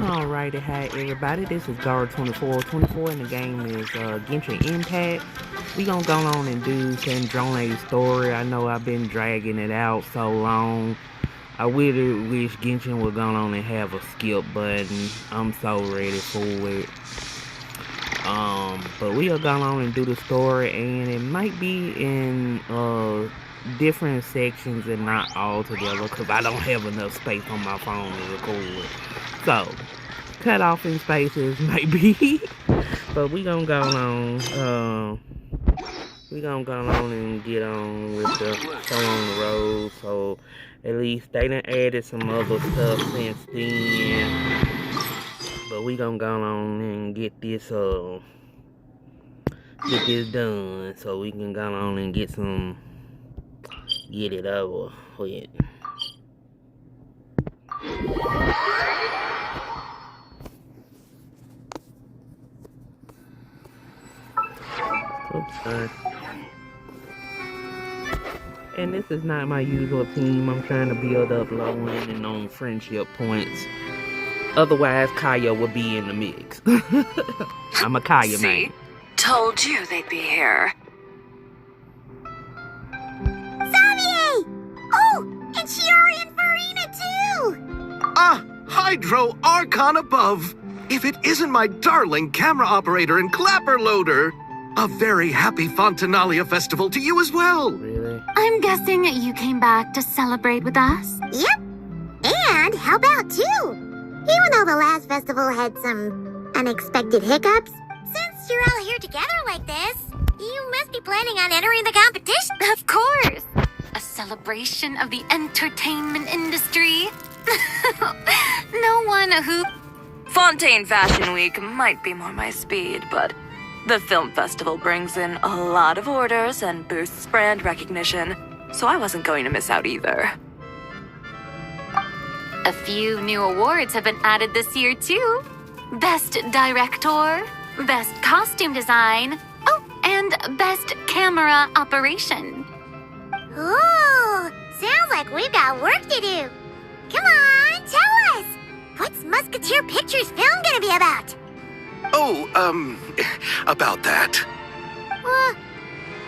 Alrighty, hi everybody, this is Guard 2424 and the game is Genshinimpact. We gonna go on and do Sandrone's story. I know I've been dragging it out so long. I really wish Genshin would go on and have a skip button. I'm so ready for it. But we'll go on and do the story, and it might be in different sections and not all together because I don't have enough space on my phone to record. So, cut off in spaces maybe. But we gonna go on. We gonna go on and get on with the show on the road. So at least they done added some other stuff since then. But we gonna go on and get this done so we can go on and get it over with. Oops, sorry. And this is not my usual team. I'm trying to build up low and on friendship points. Otherwise, Kaya will be in the mix. I'm a Kaya man. Told you they'd be here. Xavier! Oh, and Shiori and Farina too! Ah, Hydro Archon above! If it isn't my darling camera operator and clapper loader! A very happy Fontanalia festival to you as well! Really? I'm guessing you came back to celebrate with us? Yep. And help out too! Even though the last festival had some unexpected hiccups, since you're all here together like this, you must be planning on entering the competition. Of course! A celebration of the entertainment industry. No one who... Fontaine Fashion Week might be more my speed, but the film festival brings in a lot of orders and boosts brand recognition, so I wasn't going to miss out either. A few new awards have been added this year, too. Best Director, Best Costume Design, oh, and Best Camera Operation. Ooh, sounds like we've got work to do. Come on, tell us! What's Musketeer Pictures film gonna be about? Oh, about that.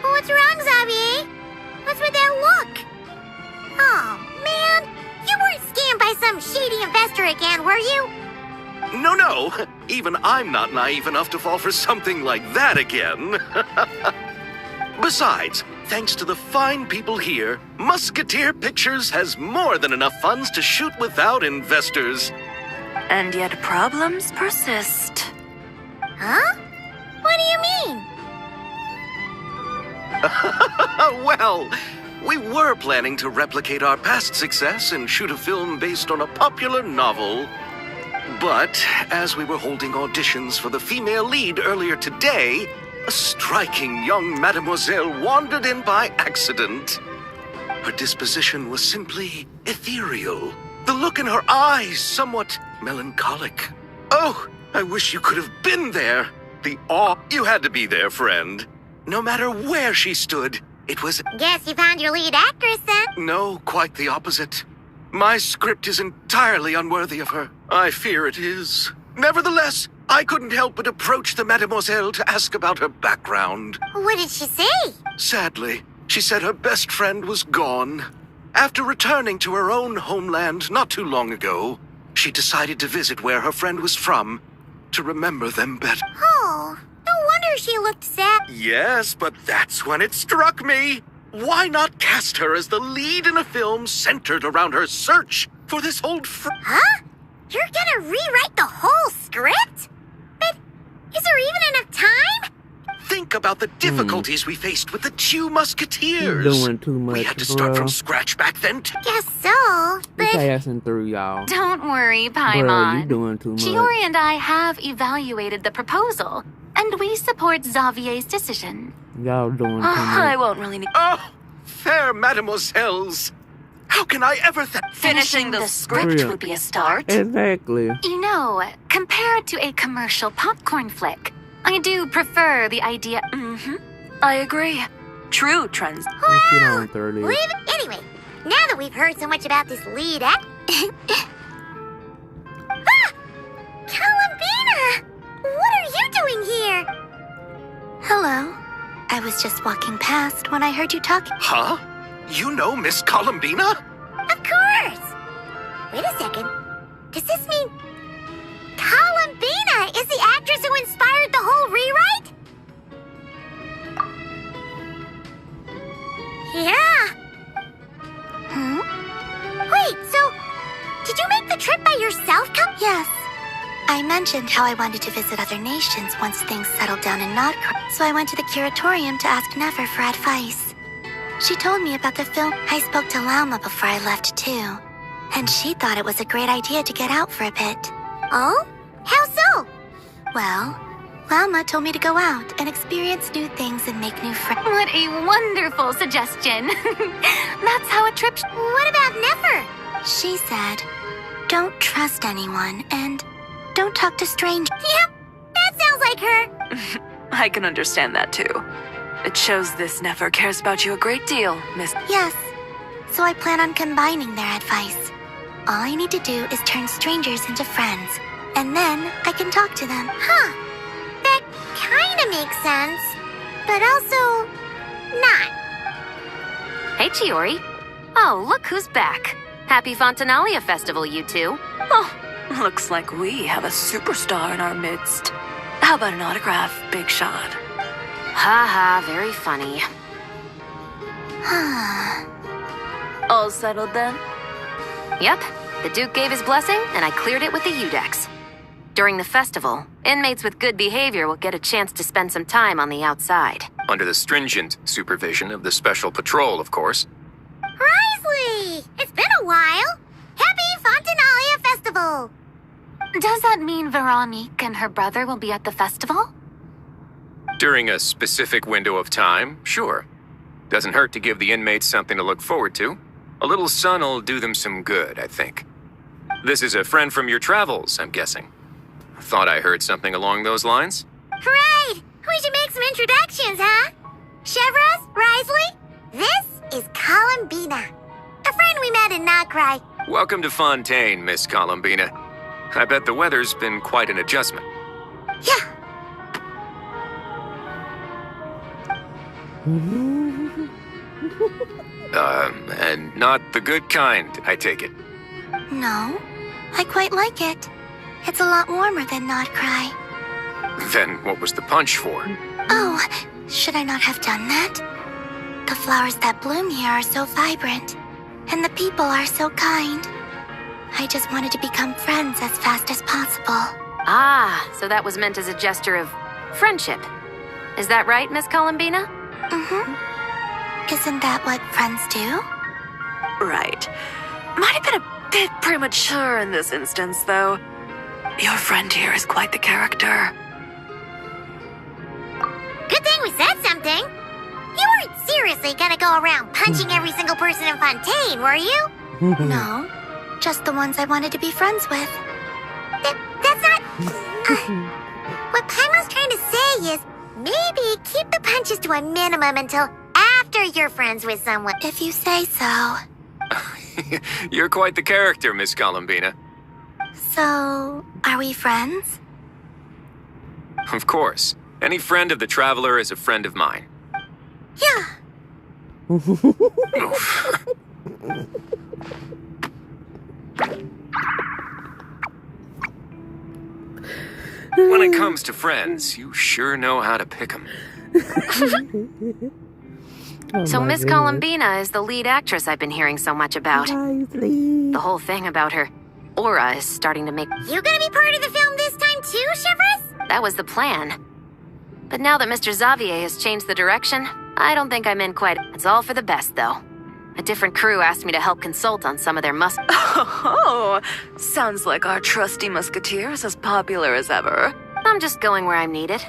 What's wrong, Xavier? What's with that look? Oh, man, you weren't scammed by some shady investor again, were you? No, even I'm not naive enough to fall for something like that again. Besides, thanks to the fine people here, Musketeer Pictures has more than enough funds to shoot without investors. And yet problems persist. Huh? What do you mean? Well, we were planning to replicate our past success and shoot a film based on a popular novel. But as we were holding auditions for the female lead earlier today, a striking young mademoiselle wandered in by accident. Her disposition was simply ethereal. The look in her eyes somewhat melancholic. Oh, I wish you could have been there. The awe. You had to be there, friend. No matter where she stood, it was... Guess you found your lead actress, then? No, quite the opposite. My script is entirely unworthy of her. I fear it is. Nevertheless, I couldn't help but approach the mademoiselle to ask about her background. What did she say? Sadly, she said her best friend was gone. After returning to her own homeland not too long ago, she decided to visit where her friend was from to remember them better. Oh, no wonder she looked sad. Yes, but that's when it struck me. Why not cast her as the lead in a film centered around her search for this old Huh? You're gonna rewrite the whole script? But is there even enough time? Think about the difficulties we faced with the two musketeers. You're doing too much, We had to start bruh. from scratch back then. Guess so, We but... passing through, y'all. Don't worry, Bruh, Paimon. you doing too much. Shiori and I have evaluated the proposal, and we support Xavier's decision. Y'all doing too I much. won't really need... Oh, fair mademoiselles. How can I ever Finishing the script Real. would be a start. Exactly. You know, compared to a commercial popcorn flick, I do prefer the idea... I agree. True trends. Let's get on through this. Leave it. Anyway, now that we've heard so much about this lead act... Ah! was just walking past when I heard you talking. Huh? You know Miss Columbina? Of course! Wait a second. Does this mean Columbina is the actress who inspired the whole rewrite? Yeah. Wait, so did you make the trip by yourself, Yes. I mentioned how I wanted to visit other nations once things settled down in Nodcroft, so I went to the curatorium to ask Never for advice. She told me about the film. I spoke to Lauma before I left, too. And she thought it was a great idea to get out for a bit. Oh? How so? Well, Lauma told me to go out and experience new things and make new friends. What a wonderful suggestion. That's how a trip... What about Never? She said, don't trust anyone and don't talk to strangers. Yep, that sounds like her. I can understand that too. It shows this Nefer cares about you a great deal, Miss. Yes, so I plan on combining their advice. All I need to do is turn strangers into friends, and then I can talk to them. Huh, that kinda makes sense, but also not. Hey, Chiori. Oh, look who's back. Happy Fontanalia Festival, you two. Oh, looks like we have a superstar in our midst. How about an autograph, Big Shot? Ha ha, very funny. All settled then? Yep, the Duke gave his blessing, and I cleared it with the Udex. During the festival, inmates with good behavior will get a chance to spend some time on the outside. Under the stringent supervision of the Special Patrol, of course. Risley! It's been a while. Happy Fontanalia Festival! Does that mean Veronique and her brother will be at the festival? During a specific window of time, sure. Doesn't hurt to give the inmates something to look forward to. A little sun'll do them some good, I think. This is a friend from your travels, I'm guessing. Thought I heard something along those lines? Right! We should make some introductions, huh? Chevros, Risley, this is Columbina, a friend we met in Nocry. Welcome to Fontaine, Miss Columbina. I bet the weather's been quite an adjustment. Yeah. And not the good kind, I take it. No, I quite like it. It's a lot warmer than Nocry. Then what was the punch for? Oh, should I not have done that? The flowers that bloom here are so vibrant, and the people are so kind. I just wanted to become friends as fast as possible. Ah, so that was meant as a gesture of friendship. Is that right, Miss Columbina? Mm-hmm. Isn't that what friends do? Right. Might have been a bit premature in this instance, though. Your friend here is quite the character. Good thing we said something. You weren't seriously gonna go around punching every single person in Fontaine, were you? No, just the ones I wanted to be friends with. That's not... what Paimon's trying to say is, maybe keep the punches to a minimum until after you're friends with someone. If you say so. You're quite the character, Miss Columbina. So, are we friends? Of course. Any friend of the Traveler is a friend of mine. Yeah. Oof. When it comes to friends, you sure know how to pick 'em. So Miss Columbina is the lead actress I've been hearing so much about. The whole thing about her aura is starting to make... You gonna be part of the film this time too, Shivers? That was the plan. But now that Mr. Xavier has changed the direction, I don't think I'm in quite... It's all for the best, though. A different crew asked me to help consult on some of their Oh, sounds like our trusty musketeer is as popular as ever. I'm just going where I'm needed.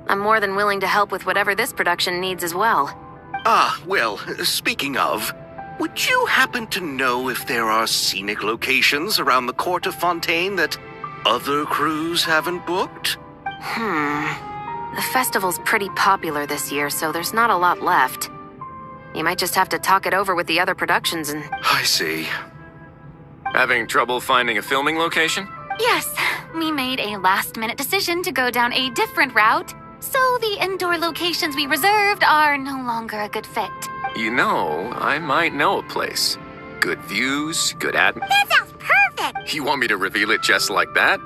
I'm more than willing to help with whatever this production needs as well. Ah, well, speaking of, would you happen to know if there are scenic locations around the court of Fontaine that other crews haven't booked? The festival's pretty popular this year, so there's not a lot left. You might just have to talk it over with the other productions and... I see. Having trouble finding a filming location? Yes, we made a last-minute decision to go down a different route So the indoor locations we reserved are no longer a good fit. You know, I might know a place. Good views, good That sounds perfect! You want me to reveal it just like that?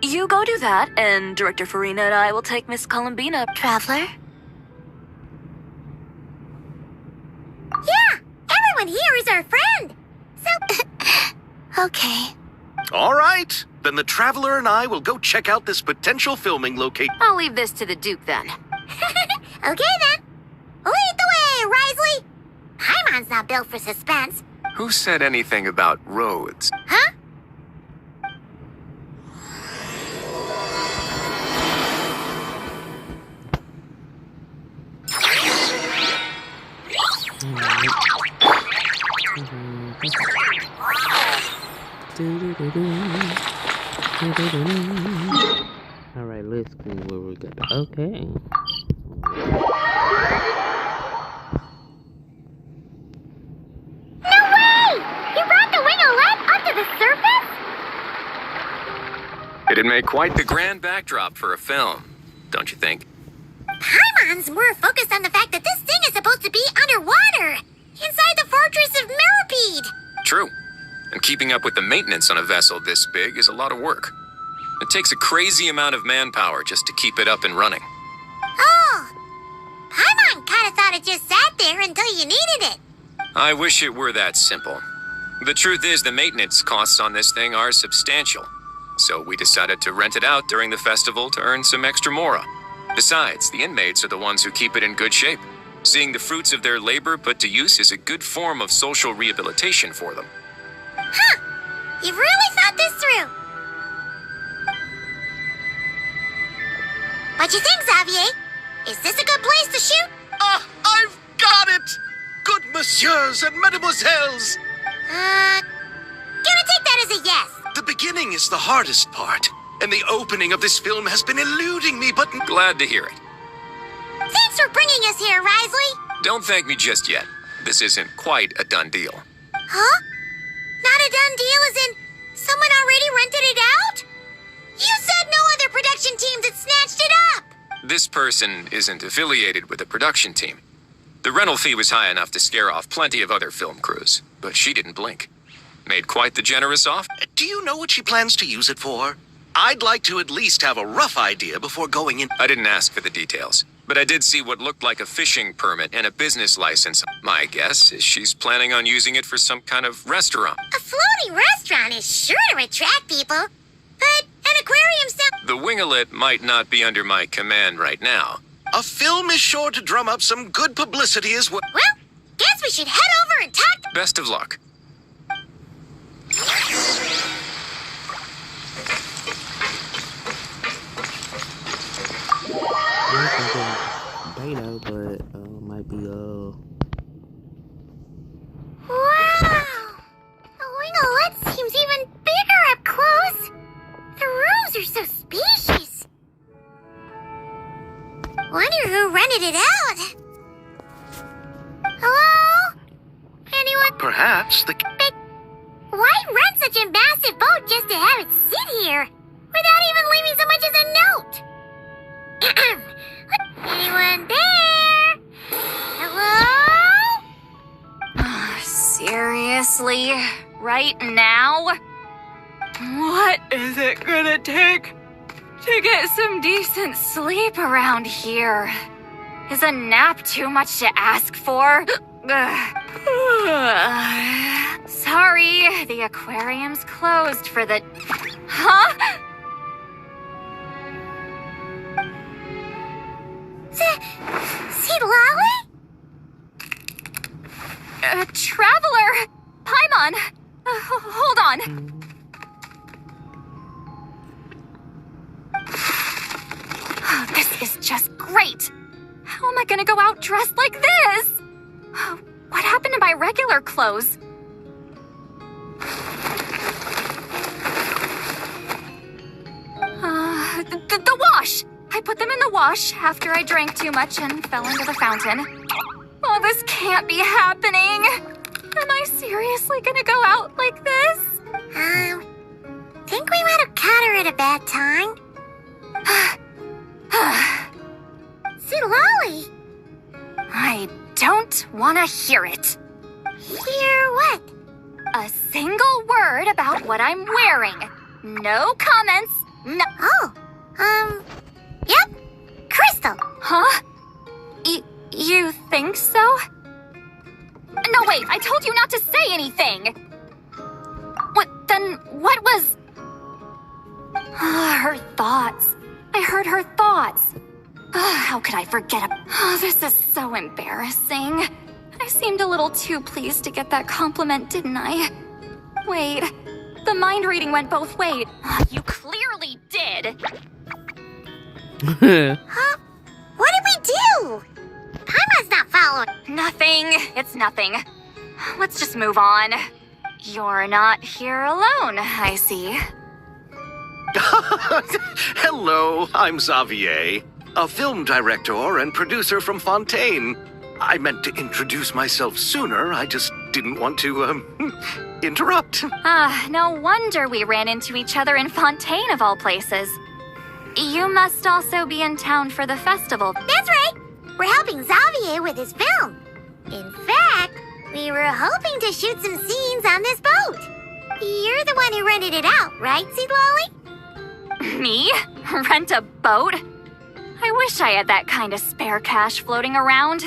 You go do that, and Director Farina and I will take Miss Columbina. Traveler? Yeah! Everyone here is our friend! So... okay. All right. Then the Traveler and I will go check out this potential filming location. I'll leave this to the Duke then. Okay then. Lead the way, Risley! Paimon's not built for suspense. Who said anything about roads? Huh? Alright, let's see where we got. Okay. No way! You brought the winglet up to the surface? It'd make quite the grand backdrop for a film, don't you think? Paimon's more focused on the fact that this thing is supposed to be underwater, inside the fortress of Millipede. True. And keeping up with the maintenance on a vessel this big is a lot of work. It takes a crazy amount of manpower just to keep it up and running. Oh, Paimon kind of thought it just sat there until you needed it. I wish it were that simple. The truth is the maintenance costs on this thing are substantial. So we decided to rent it out during the festival to earn some extra mora. Besides, the inmates are the ones who keep it in good shape. Seeing the fruits of their labor put to use is a good form of social rehabilitation for them. Huh, you've really thought this through. What you think, Xavier? Is this a good place to shoot? Ah, I've got it! Good messieurs and mesdemoiselles! Gonna take that as a yes. The beginning is the hardest part, and the opening of this film has been eluding me, but... Glad to hear it. Thanks for bringing us here, Risley. Don't thank me just yet. This isn't quite a done deal. Huh? Not a done deal as in someone already rented it out? You said no other production teams had snatched it up! This person isn't affiliated with the production team. The rental fee was high enough to scare off plenty of other film crews, but she didn't blink. Made quite the generous offer. Do you know what she plans to use it for? I'd like to at least have a rough idea before going in. I didn't ask for the details, but I did see what looked like a fishing permit and a business license. My guess is she's planning on using it for some kind of restaurant. A floating restaurant is sure to attract people, but an aquarium sounds... The winglet might not be under my command right now. A film is sure to drum up some good publicity as well. Well, guess we should head over and talk... Best of luck. Beta, but might be Wow! The winglet seems even bigger up close. The rooms are so spacious. Wonder who rented it out. Hello? Anyone? Perhaps the... Why rent such a massive boat just to have it sit here, without even leaving so much as a note? Anyone there? Hello? Seriously? Right now? What is it gonna take to get some decent Sleep around here. Is a nap too much to ask for? Sorry, the aquarium's closed for the... Huh? See Lolly? Traveler! Paimon! Hold on. This is just great. How am I gonna go out dressed like this? What happened to my regular clothes? The wash! I put them in the wash after I drank too much and fell into the fountain. Oh, this can't be happening. Am I seriously gonna go out like this? Think we might have caught her at a bad time. don't want to hear it. Hear what? A single word about what I'm wearing. No comments. No. Oh, yep. Crystal. Huh? You think so? No, wait, I told you not to say anything. What was... her thoughts. I heard her thoughts. How could I forget this is so embarrassing. I seemed a little too pleased to get that compliment, didn't I? Wait, the mind reading went both ways. You clearly did. Huh? What did we do? Paimon's not following. Nothing. It's nothing. Let's just move on. You're not here alone, I see. Hello, I'm Xavier, a film director and producer from Fontaine. I meant to introduce myself sooner, I just didn't want to, interrupt. No wonder we ran into each other in Fontaine of all places. You must also be in town for the festival. That's right. We're helping Xavier with his film. In fact, we were hoping to shoot some scenes on this boat. You're the one who rented it out, right, Seed Lolly? Me? Rent a boat? I wish I had that kind of spare cash floating around.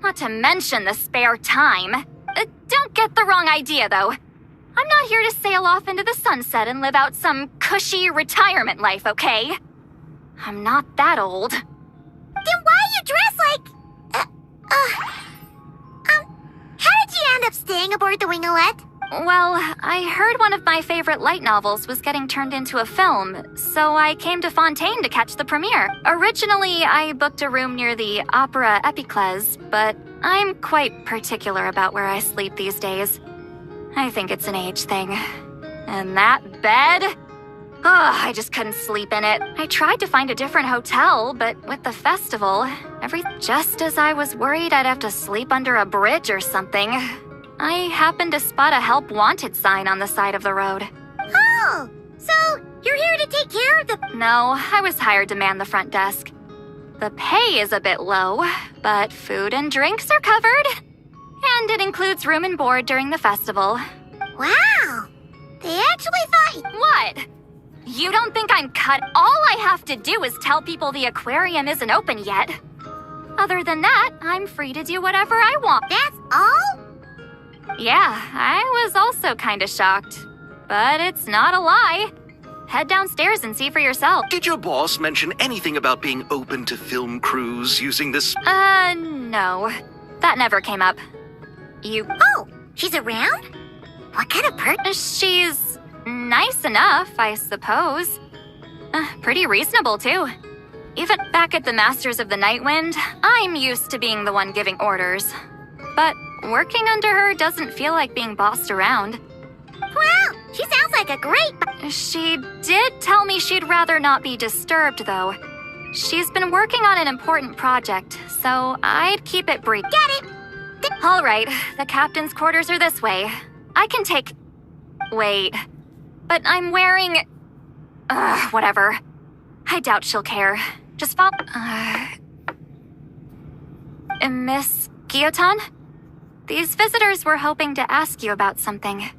Not to mention the spare time. Don't get the wrong idea, though. I'm not here to sail off into the sunset and live out some cushy retirement life, okay? I'm not that old. Then why you dress like... how did you end up staying aboard the Winglet? Well, I heard one of my favorite light novels was getting turned into a film, so I came to Fontaine to catch the premiere. Originally, I booked a room near the Opera Epicles, but I'm quite particular about where I sleep these days. I think it's an age thing. And that bed? I just couldn't sleep in it. I tried to find a different hotel, but with the festival, just as I was worried I'd have to sleep under a bridge or something, I happened to spot a help wanted sign on the side of the road. Oh, so you're here to take care of the... No, I was hired to man the front desk. The pay is a bit low, but food and drinks are covered. And it includes room and board during the festival. Wow, they actually thought... What? You don't think I'm cut? All I have to do is tell people the aquarium isn't open yet. Other than that, I'm free to do whatever I want. That's all? Yeah, I was also kind of shocked. But it's not a lie. Head downstairs and see for yourself. Did your boss mention anything about being open to film crews using this? No. That never came up. Oh, she's around? What kind of person? She's nice enough, I suppose. Pretty reasonable, too. Even back at the Masters of the Nightwind, I'm used to being the one giving orders. But working under her doesn't feel like being bossed around. Wow, she sounds like a great... She did tell me she'd rather not be disturbed, though. She's been working on an important project, so I'd keep it brief. Get it? All right, the captain's quarters are this way. I can take... Wait. But I'm wearing... whatever. I doubt she'll care. Just follow... Miss Guillotin? These visitors were hoping to ask you about something.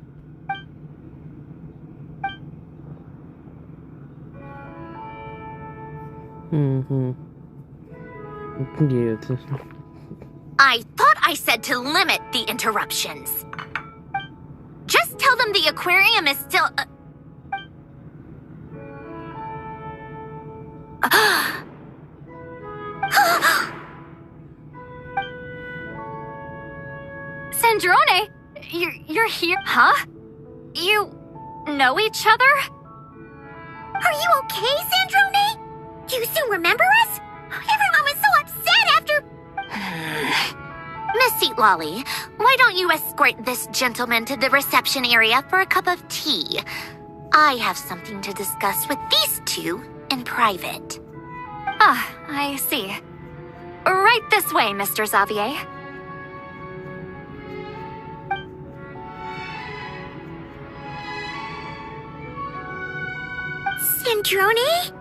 Yeah. I thought I said to limit the interruptions. Just tell them the aquarium is still... Sandrone, you're here? Huh? You know each other? Are you okay, Sandrone? Do you still remember us? Everyone was so upset after... Miss Seat Lolly, why don't you escort this gentleman to the reception area for a cup of tea? I have something to discuss with these two in private. I see. Right this way, Mr. Xavier. Sandrone?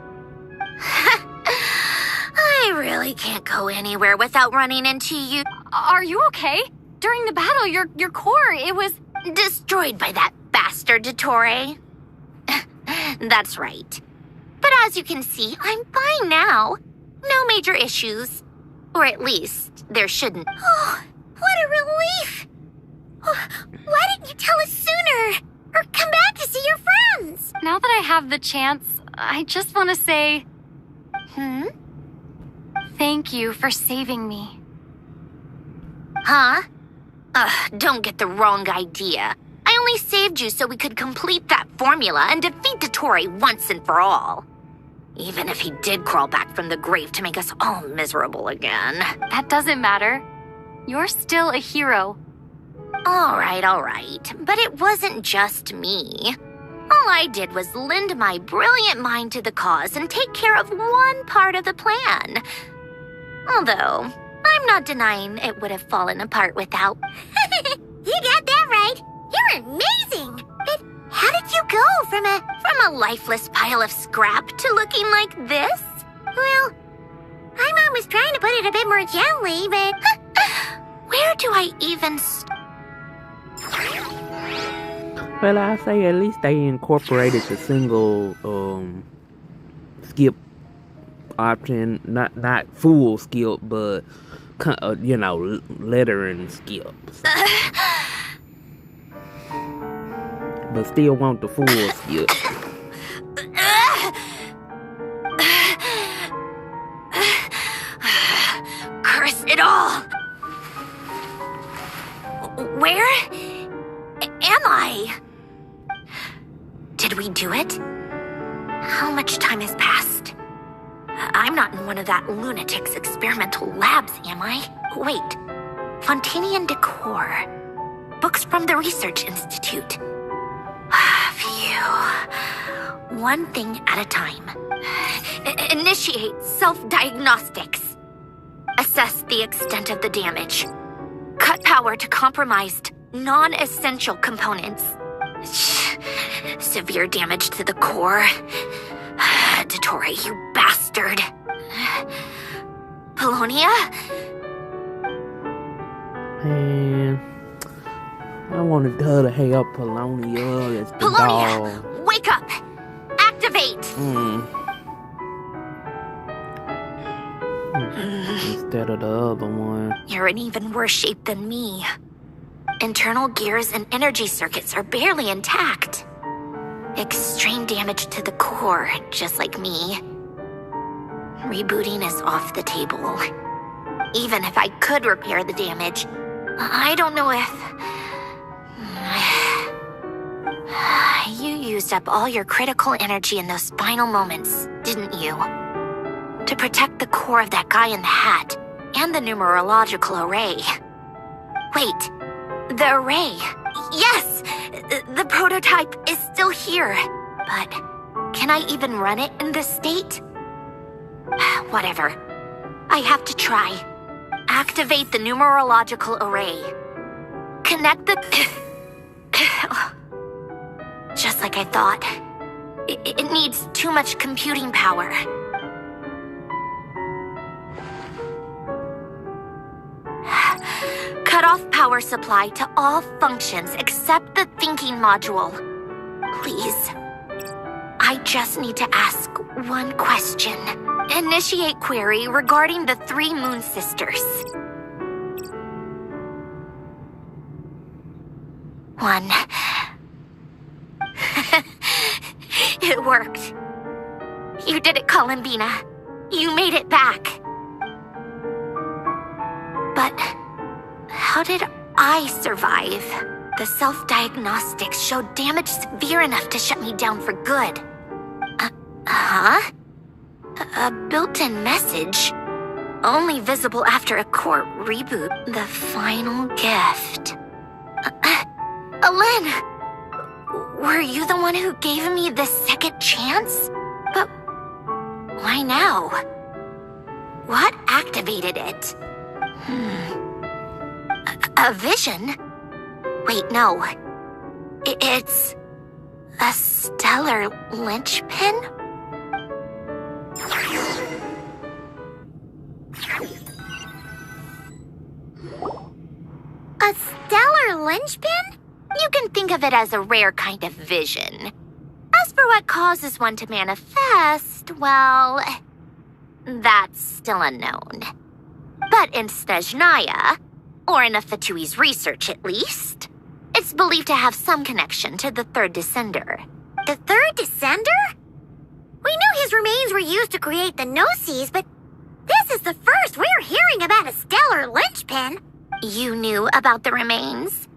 I really can't go anywhere without running into you. Are you okay? During the battle, your core, it was... Destroyed by that bastard, Dottore. That's right. But as you can see, I'm fine now. No major issues. Or at least, there shouldn't. Oh, what a relief! Oh, why didn't you tell us sooner? Or come back to see your friends? Now that I have the chance, I just want to say... Thank you for saving me. Huh? Don't get the wrong idea. I only saved you so we could complete that formula and defeat Dottore once and for all. Even if he did crawl back from the grave to make us all miserable again. That doesn't matter. You're still a hero. All right. But it wasn't just me. All I did was lend my brilliant mind to the cause and take care of one part of the plan. Although, I'm not denying it would have fallen apart without. You got that right. You're amazing. But how did you go from a lifeless pile of scrap to looking like this? Well, my mom was trying to put it a bit more gently, but... Where do I even Well, I say at least they incorporated the single skip option, not full skip, but lettering skips. But still want the full skip. Curse it all! Where am I? Did we do it? How much time has passed? I'm not in one of that lunatic's experimental labs, am I? Wait. Fontanian decor. Books from the Research Institute. Phew. One thing at a time. Initiate self-diagnostics. Assess the extent of the damage. Cut power to compromised, non-essential components. Severe damage to the core. Dottore, you bastard. Polonia? Man, I wanted her to help Polonia as the Polonia, dog. wake up! Activate! Instead of the other one. You're in even worse shape than me. Internal gears and energy circuits are barely intact. Extreme damage to the core, just like me. Rebooting is off the table. Even if I could repair the damage, I don't know if... You used up all your critical energy in those final moments, didn't you? To protect the core of that guy in the hat, and the numerological array. Wait, the array. Yes! The prototype is still here. But can I even run it in this state? Whatever. I have to try. Activate the numerological array. Connect the... Just like I thought. It needs too much computing power. Cut off power supply to all functions except the thinking module. Please. I just need to ask one question. Initiate query regarding the 3 Moon Sisters. 1. It worked. You did it, Columbina. You made it back. But how did I survive? The self-diagnostics showed damage severe enough to shut me down for good. Huh? A built-in message. Only visible after a core reboot. The final gift. Alen! Were you the one who gave me this second chance? But why now? What activated it? A vision? Wait, no. It's a stellar linchpin? linchpin? You can think of it as a rare kind of vision. As for what causes one to manifest, well, that's still unknown. But in Snezhnaya, or in Afatui's research at least, it's believed to have some connection to the third descender. The third descender? We knew his remains were used to create the Gnosis, but this is the first we're hearing about a stellar linchpin. You knew about the remains?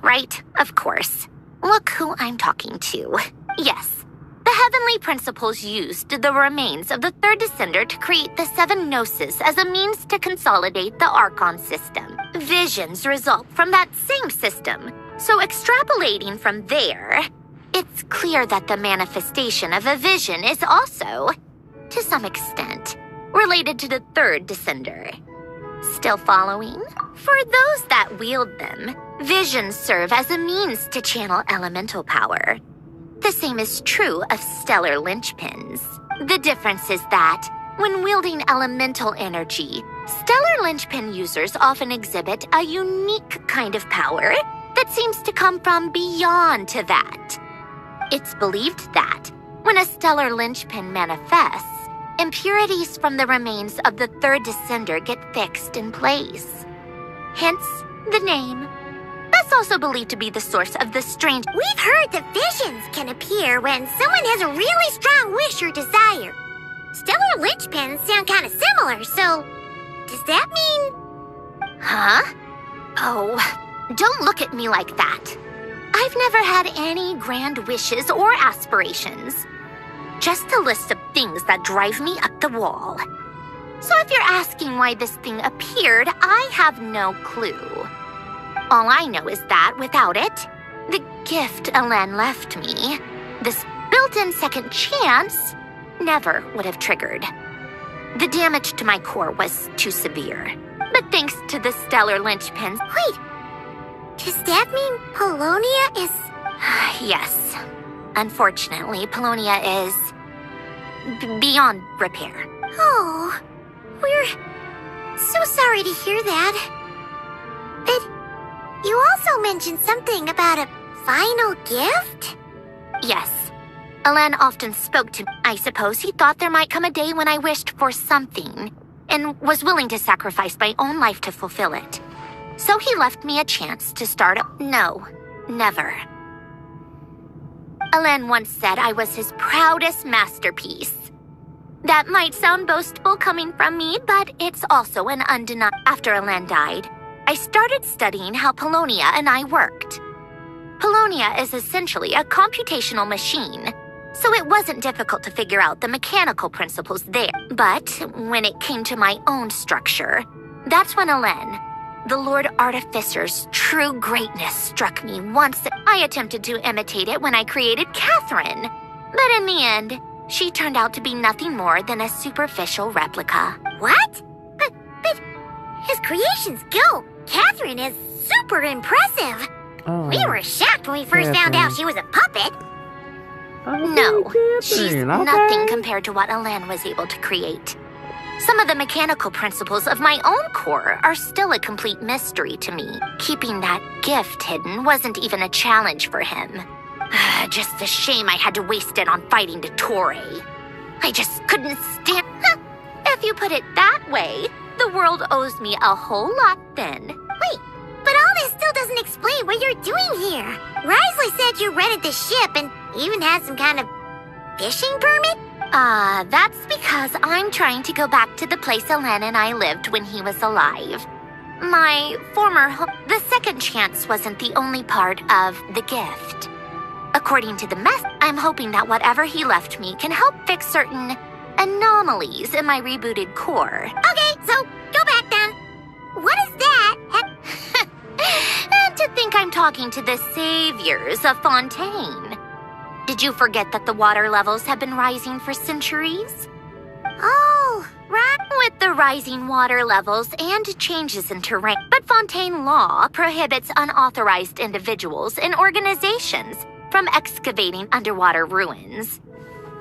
Right, of course. Look who I'm talking to. Yes, the Heavenly Principles used the remains of the third descender to create the 7 Gnosis as a means to consolidate the Archon system. Visions result from that same system, so extrapolating from there, it's clear that the manifestation of a vision is also, to some extent, related to the third descender. Still following? For those that wield them, visions serve as a means to channel elemental power. The same is true of stellar linchpins. The difference is that, when wielding elemental energy, stellar linchpin users often exhibit a unique kind of power that seems to come from beyond to that. It's believed that, when a stellar linchpin manifests, impurities from the remains of the third descender get fixed in place. Hence, the name. That's also believed to be the source of the strange... We've heard that visions can appear when someone has a really strong wish or desire. Stellar linchpins sound kind of similar, so... does that mean... Huh? Oh, don't look at me like that. I've never had any grand wishes or aspirations. Just a list of things that drive me up the wall. So if you're asking why this thing appeared, I have no clue. All I know is that without it, the gift Alen left me, this built-in second chance, never would have triggered. The damage to my core was too severe. But thanks to the stellar linchpins... Wait, does that mean Polonia is... Yes. Unfortunately, Polonia is... beyond repair. Oh, we're so sorry to hear that. But you also mentioned something about a final gift? Yes. Alen often spoke to me. I suppose he thought there might come a day when I wished for something, and was willing to sacrifice my own life to fulfill it. So he left me a chance to start up. No, never. Alen once said I was his proudest masterpiece. That might sound boastful coming from me, but it's also an undeniable. After Alen died, I started studying how Polonia and I worked. Polonia is essentially a computational machine, so it wasn't difficult to figure out the mechanical principles there. But when it came to my own structure, that's when Alen, the Lord Artificer's true greatness, struck me once. I attempted to imitate it when I created Catherine, but in the end, she turned out to be nothing more than a superficial replica. What? But his creations go. Catherine is super impressive. Oh, We were shocked when we first found out she was a puppet. No, she's nothing compared to what Alen was able to create. Some of the mechanical principles of my own core are still a complete mystery to me. Keeping that gift hidden wasn't even a challenge for him. Just a shame I had to waste it on fighting the Torre. I just couldn't stand... If you put it that way, the world owes me a whole lot then. Wait, but all this still doesn't explain what you're doing here. Risley said you rented the ship and even had some kind of fishing permit? That's because I'm trying to go back to the place Alen and I lived when he was alive. My former home. The second chance wasn't the only part of the gift. According to the I'm hoping that whatever he left me can help fix certain anomalies in my rebooted core. Okay, so go back then. What is that? And to think I'm talking to the saviors of Fontaine. Did you forget that the water levels have been rising for centuries? Oh, right. With the rising water levels and changes in terrain. But Fontaine law prohibits unauthorized individuals and organizations from excavating underwater ruins.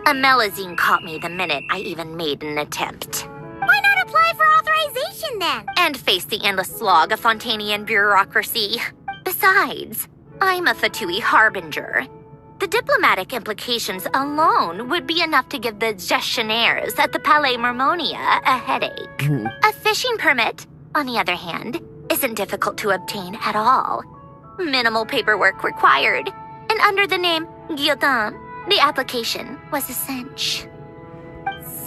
Amelazine caught me the minute I even made an attempt. Why not apply for authorization then? And face the endless slog of Fontainian bureaucracy. Besides, Besides, I'm a Fatui harbinger. The diplomatic implications alone would be enough to give the gestionnaires at the Palais Mermonia a headache. A fishing permit, on the other hand, isn't difficult to obtain at all. Minimal paperwork required, and under the name Guillotin, the application was a cinch.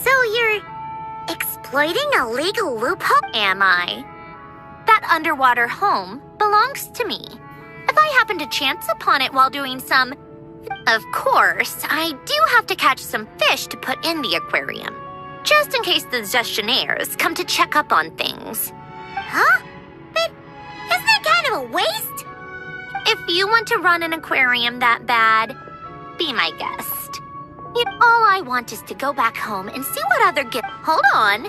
So you're exploiting a legal loophole? Am I? That underwater home belongs to me. If I happen to chance upon it while doing some... Of course, I do have to catch some fish to put in the aquarium, just in case the gestionnaires come to check up on things. Huh? But isn't that kind of a waste? If you want to run an aquarium that bad, be my guest. All I want is to go back home and see what other gift... Hold on.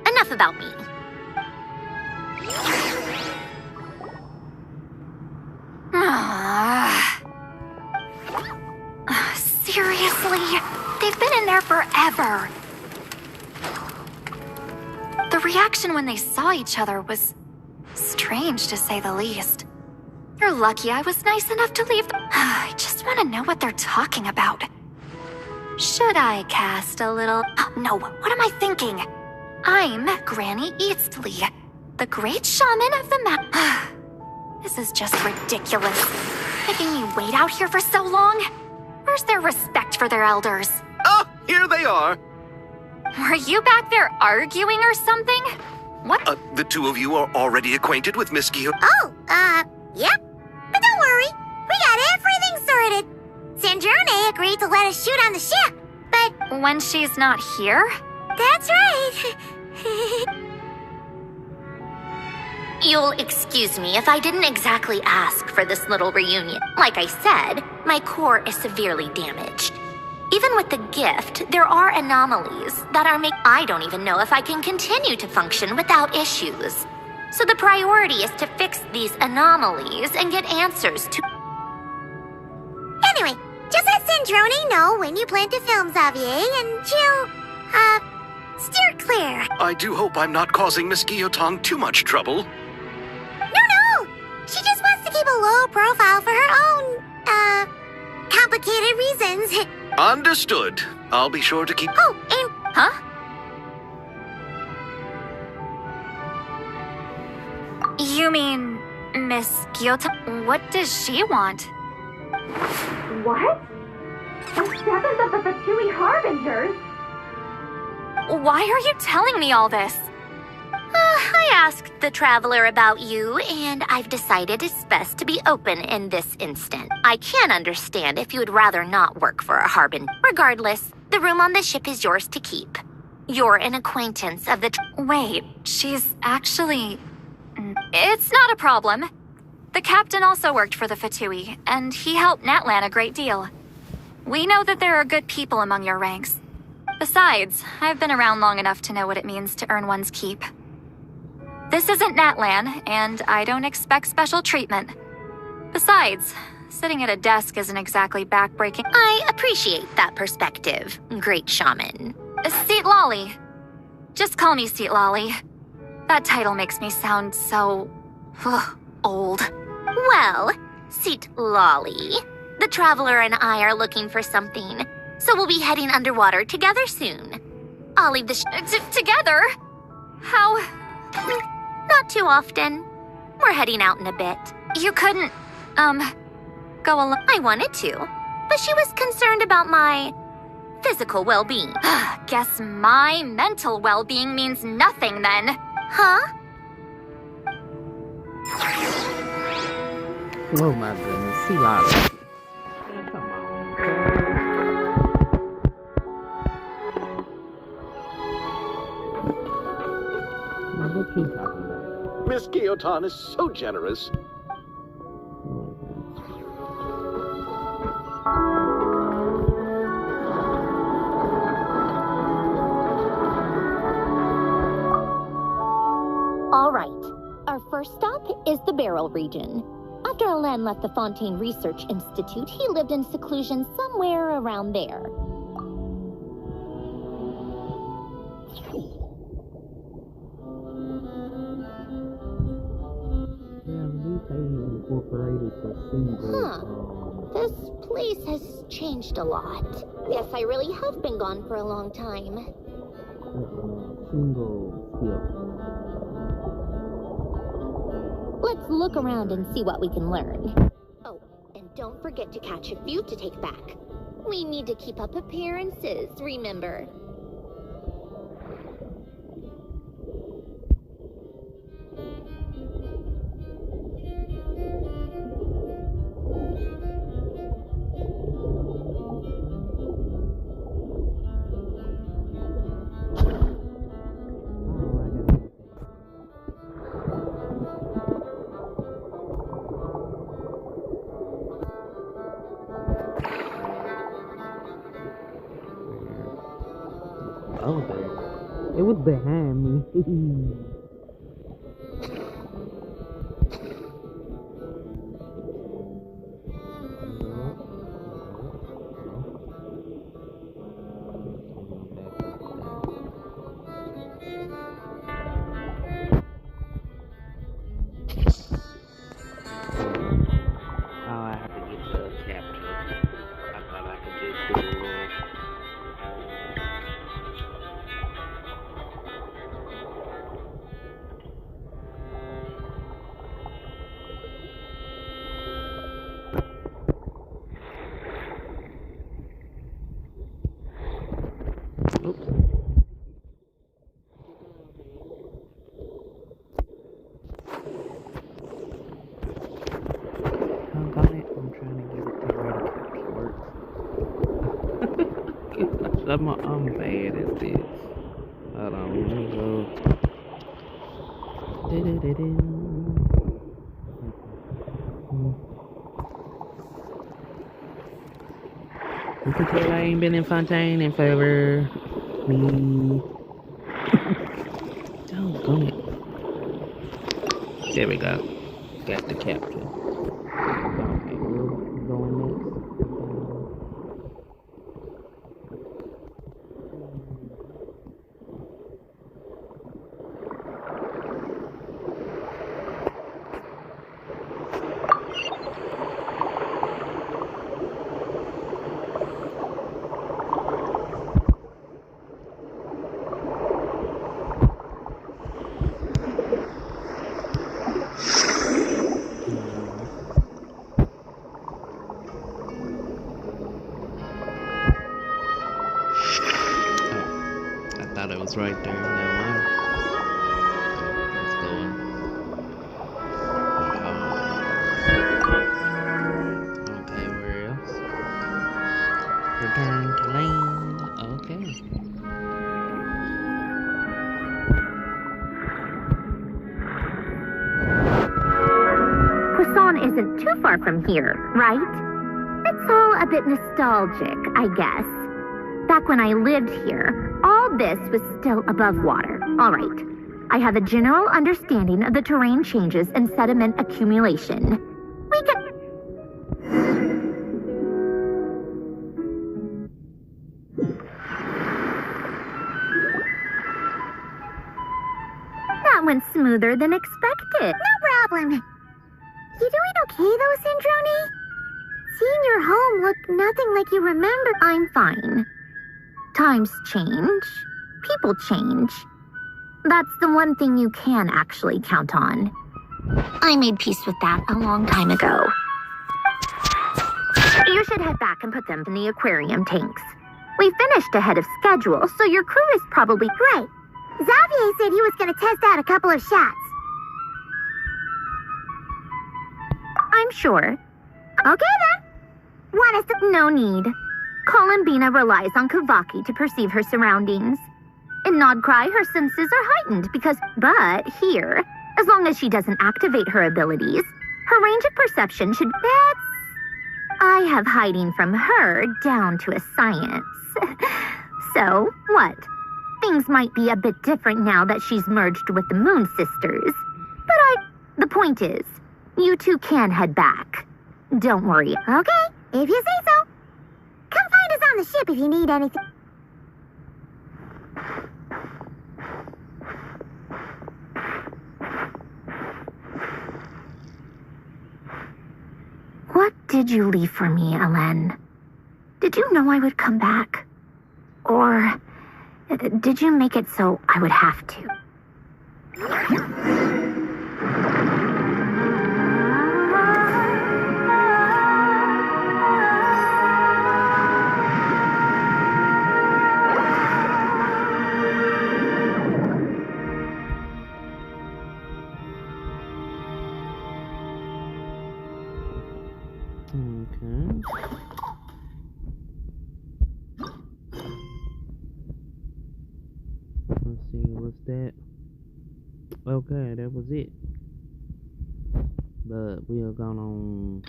Enough about me. Seriously? They've been in there forever. The reaction when they saw each other was strange, to say the least. You're lucky I was nice enough to leave them. I just want to know what they're talking about. Should I cast a little... Oh, no, what am I thinking? I'm Granny Eastley, the great shaman of the map. This is just ridiculous. Making me wait out here for so long? Where's their respect for their elders? Oh, here they are. Were you back there arguing or something? What? The two of you are already acquainted with Miss Gio. Oh, yep. But don't worry, we got everything sorted. Sandrone agreed to let us shoot on the ship, but... When she's not here? That's right. You'll excuse me if I didn't exactly ask for this little reunion. Like I said, my core is severely damaged. Even with the gift, there are anomalies that are I don't even know if I can continue to function without issues. So the priority is to fix these anomalies and get answers to... Anyway, just let Sandrone know when you plan to film Xavier, and she'll, steer clear. I do hope I'm not causing Miss Guillotin too much trouble. No! She just wants to keep a low profile for her own, complicated reasons. Understood. I'll be sure to keep... Oh, and... Huh? You mean Miss Guillotin? What does she want? What? The seventh of the Fatui Harbingers? Why are you telling me all this? I asked the traveler about you, and I've decided it's best to be open in this instant. I can understand if you would rather not work for a Harbinger. Regardless, the room on the ship is yours to keep. You're an acquaintance of the... Wait, she's actually... It's not a problem. The captain also worked for the Fatui, and he helped Natlan a great deal. We know that there are good people among your ranks. Besides, I've been around long enough to know what it means to earn one's keep. This isn't Natlan, and I don't expect special treatment. Besides, sitting at a desk isn't exactly backbreaking. I appreciate that perspective, great shaman. Seat Lolly. Just call me Seat Lolly. That title makes me sound so... old. Well, Seat Lolly, the traveler and I are looking for something, so we'll be heading underwater together soon. I'll leave the together? How... Not too often. We're heading out in a bit. You couldn't, go alone? I wanted to, but she was concerned about my physical well-being. Guess my mental well-being means nothing then. Huh? Oh my goodness, she lied. Come on. What you talking about? Miss Guillotin is so generous. All right. Our first stop is the Beryl region. After Alain left the Fontaine Research Institute, he lived in seclusion somewhere around there. upgraded to single. This place has changed a lot. Guess I really have been gone for a long time. Single skill. Let's look around and see what we can learn. Oh, and don't forget to catch a few to take back. We need to keep up appearances, remember? Oh, it was behind me. I have to get the capture. I thought I could just do a little. Oops. I'm trying to get it to where the capture works. I'm bad at this. Hold on, let me go. You can tell I ain't been in Fontaine in forever. Me. Doggone it. There we go. Got the capture. Okay, we're going next. I thought it was right there. Never mind. Let's go on. Okay, where else? Return to land. Okay. Croissant isn't too far from here, right? It's all a bit nostalgic, I guess. Back when I lived here, all this was still above water. All right. I have a general understanding of the terrain changes and sediment accumulation. We can... That went smoother than expected. No problem. You doing okay though, Sandrone? Seeing your home look nothing like you remember. I'm fine. Times change. People change. That's the one thing you can actually count on. I made peace with that a long time ago. You should head back and put them in the aquarium tanks. We finished ahead of schedule, so your crew is probably great. Xavier said he was going to test out a couple of shots. I'm sure. Okay then. What is the... No need. Columbina relies on Kavaki to perceive her surroundings. In Nodcry, her senses are heightened because... But here, as long as she doesn't activate her abilities, her range of perception should... That's... I have hiding from her down to a science. So, what? Things might be a bit different now that she's merged with the Moon Sisters. But the point is, you two can head back. Don't worry. Okay, if you say so. Come find us on the ship if you need anything. did you leave for me, Ellen? Did you know I would come back? Or did you make it so I would have to? Okay. Let's see, what's that? Okay, that was it. But we are gone on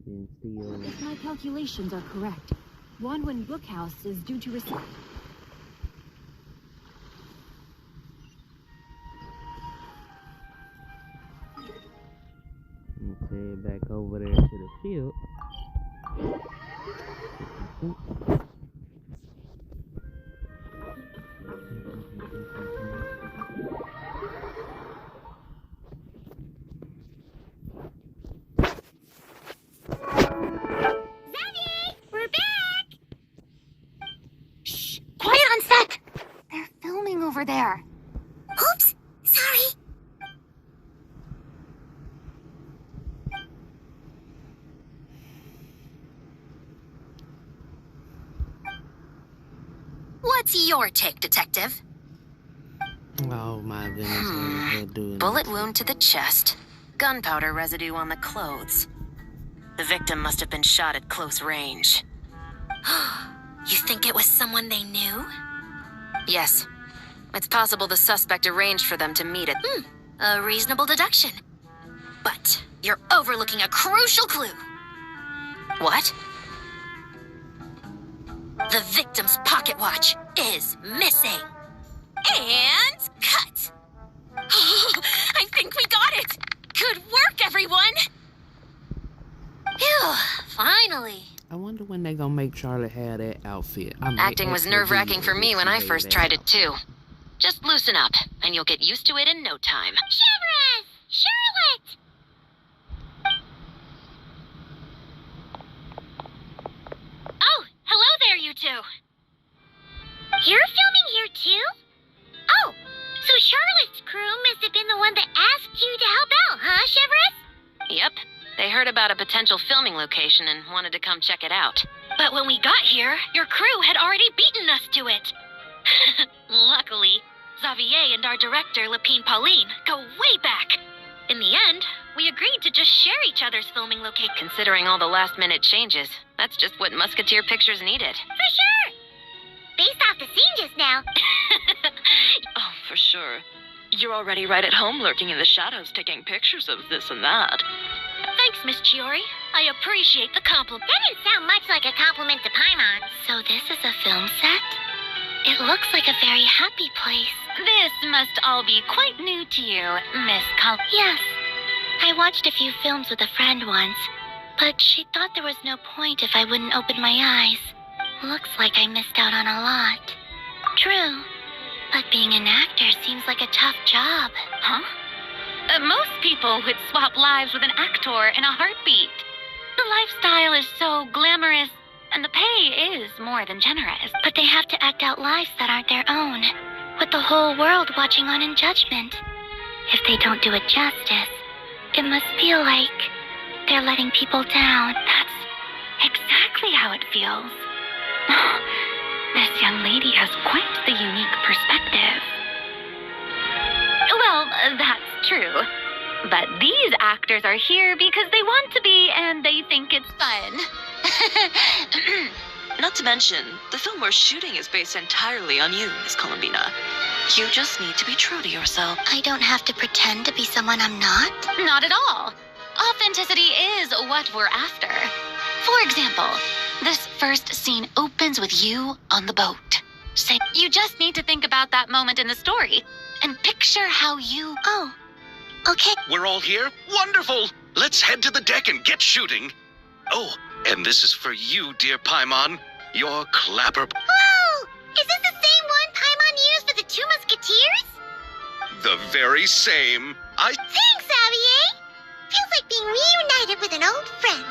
and still. If my calculations are correct, Wanwen Bookhouse is due to receive. Let's head back over there to the field. We're back! Shh! Quiet on set! They're filming over there. Oops, sorry. What's your take, Detective? Oh my goodness. Bullet wound to the chest. Gunpowder residue on the clothes. The victim must have been shot at close range. You think it was someone they knew? Yes. It's possible the suspect arranged for them to meet at... a reasonable deduction. But you're overlooking a crucial clue. What? The victim's pocket watch is missing. And cut. I think we got it. Good work, everyone. Phew, finally. I wonder when they gonna make Charlotte have that outfit. Acting was nerve-wracking for me when I first tried it too. Just loosen up, and you'll get used to it in no time. Chevrez! Charlotte! Oh, hello there, you two. You're filming here too? Oh, so Charlotte's crew must have been the one that asked you to help out, huh, Chevrez? Yep. They heard about a potential filming location and wanted to come check it out. But when we got here, your crew had already beaten us to it. Luckily, Xavier and our director, Lapine Pauline, go way back. In the end, we agreed to just share each other's filming location. Considering all the last-minute changes, that's just what Musketeer Pictures needed. For sure! Based off the scene just now. Oh, for sure. You're already right at home lurking in the shadows taking pictures of this and that. Thanks, Miss Chiori. I appreciate the compliment. That didn't sound much like a compliment to Paimon. So this is a film set? It looks like a very happy place. This must all be quite new to you, Miss Yes. I watched a few films with a friend once, but she thought there was no point if I wouldn't open my eyes. Looks like I missed out on a lot. True. But being an actor seems like a tough job. Huh? Most people would swap lives with an actor in a heartbeat. The lifestyle is so glamorous, and the pay is more than generous. But they have to act out lives that aren't their own, with the whole world watching on in judgment. If they don't do it justice, it must feel like they're letting people down. That's exactly how it feels. This young lady has quite the unique perspective. Well, that's true. But these actors are here because they want to be and they think it's fun. Not to mention, the film we're shooting is based entirely on you, Miss Columbina. You just need to be true to yourself. I don't have to pretend to be someone I'm not? Not at all. Authenticity is what we're after. For example, this first scene opens with you on the boat. Say, you just need to think about that moment in the story and picture how you... Oh, okay. We're all here? Wonderful! Let's head to the deck and get shooting. Oh, and this is for you, dear Paimon. Your clapper... Whoa! Is this the same one Paimon used for the Two Musketeers? The very same. Thanks, Xavier! Feels like being reunited with an old friend.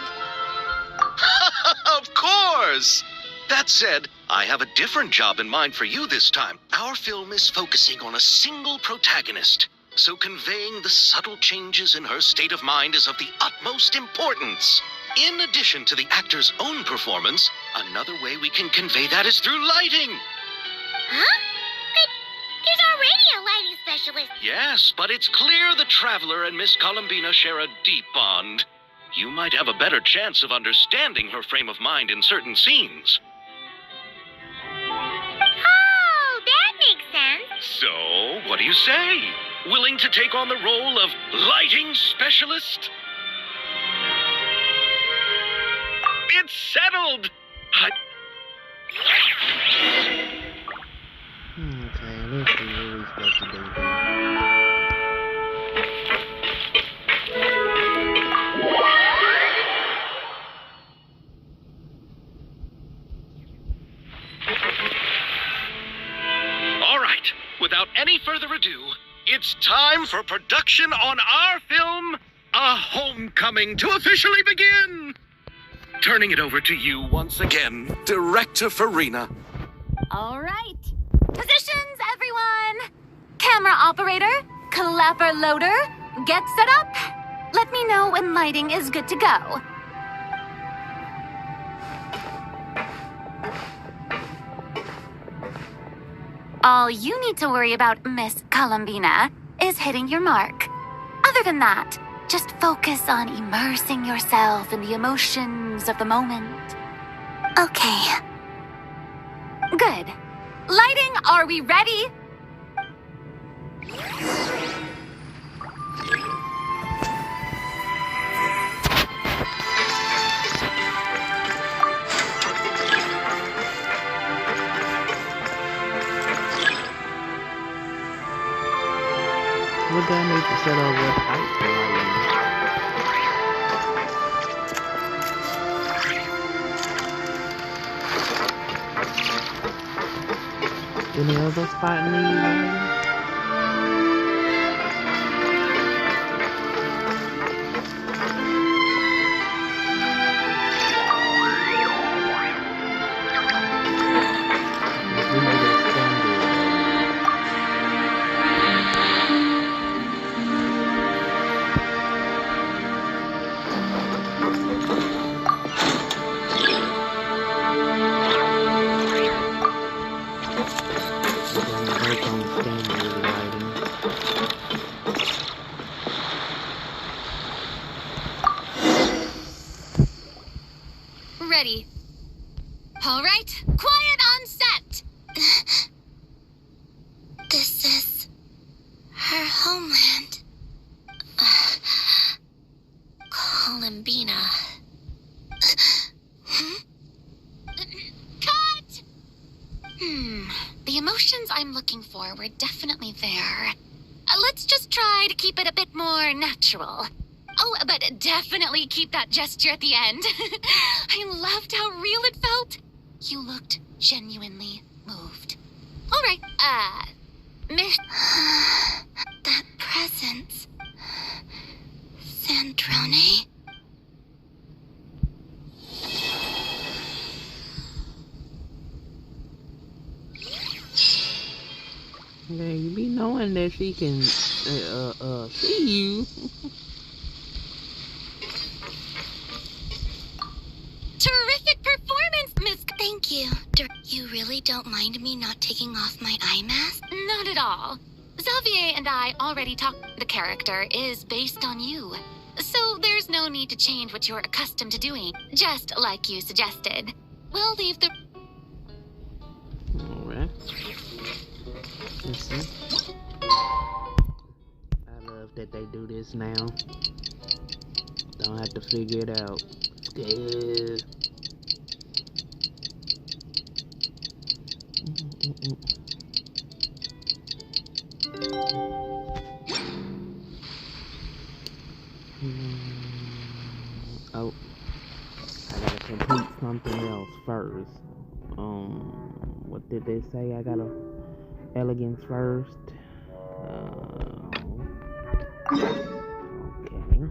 Of course! That said, I have a different job in mind for you this time. Our film is focusing on a single protagonist, so conveying the subtle changes in her state of mind is of the utmost importance. In addition to the actor's own performance, another way we can convey that is through lighting. Huh? But there's already a lighting specialist. Yes, but it's clear the Traveler and Miss Columbina share a deep bond. You might have a better chance of understanding her frame of mind in certain scenes. Oh, that makes sense. So, what do you say? Willing to take on the role of lighting specialist? It's settled! Okay, let's see what we're supposed to do here. All right, without any further ado, it's time for production on our film, A Homecoming, to officially begin! Turning it over to you once again, Director Farina. All right. Positions, everyone. Camera operator, clapper loader, get set up. Let me know when lighting is good to go. All you need to worry about, Miss Columbina, is hitting your mark. Other than that, just focus on immersing yourself in the emotions of the moment. Okay. Good. Lighting, are we ready? What do I need to set up with height lighting? Any other spot need? Ready. All right, quiet on set. This is her homeland. Columbina. Cut! The emotions I'm looking for were definitely there. Let's just try to keep it a bit more natural. Oh, but definitely keep that gesture at the end. I loved how real it felt. You looked genuinely moved. All right, Miss... That presence. Sandrone. Yeah, you be knowing that she can see you. Terrific performance, Miss... Thank you. You really don't mind me not taking off my eye mask? Not at all. Xavier and I already talked. The character is based on you. So there's no need to change what you're accustomed to doing, just like you suggested. We'll leave the... Alright. Let's see. I love that they do this now. Don't have to figure it out. Good. Oh, I gotta complete something else first. What did they say? I gotta elegance first. Okay.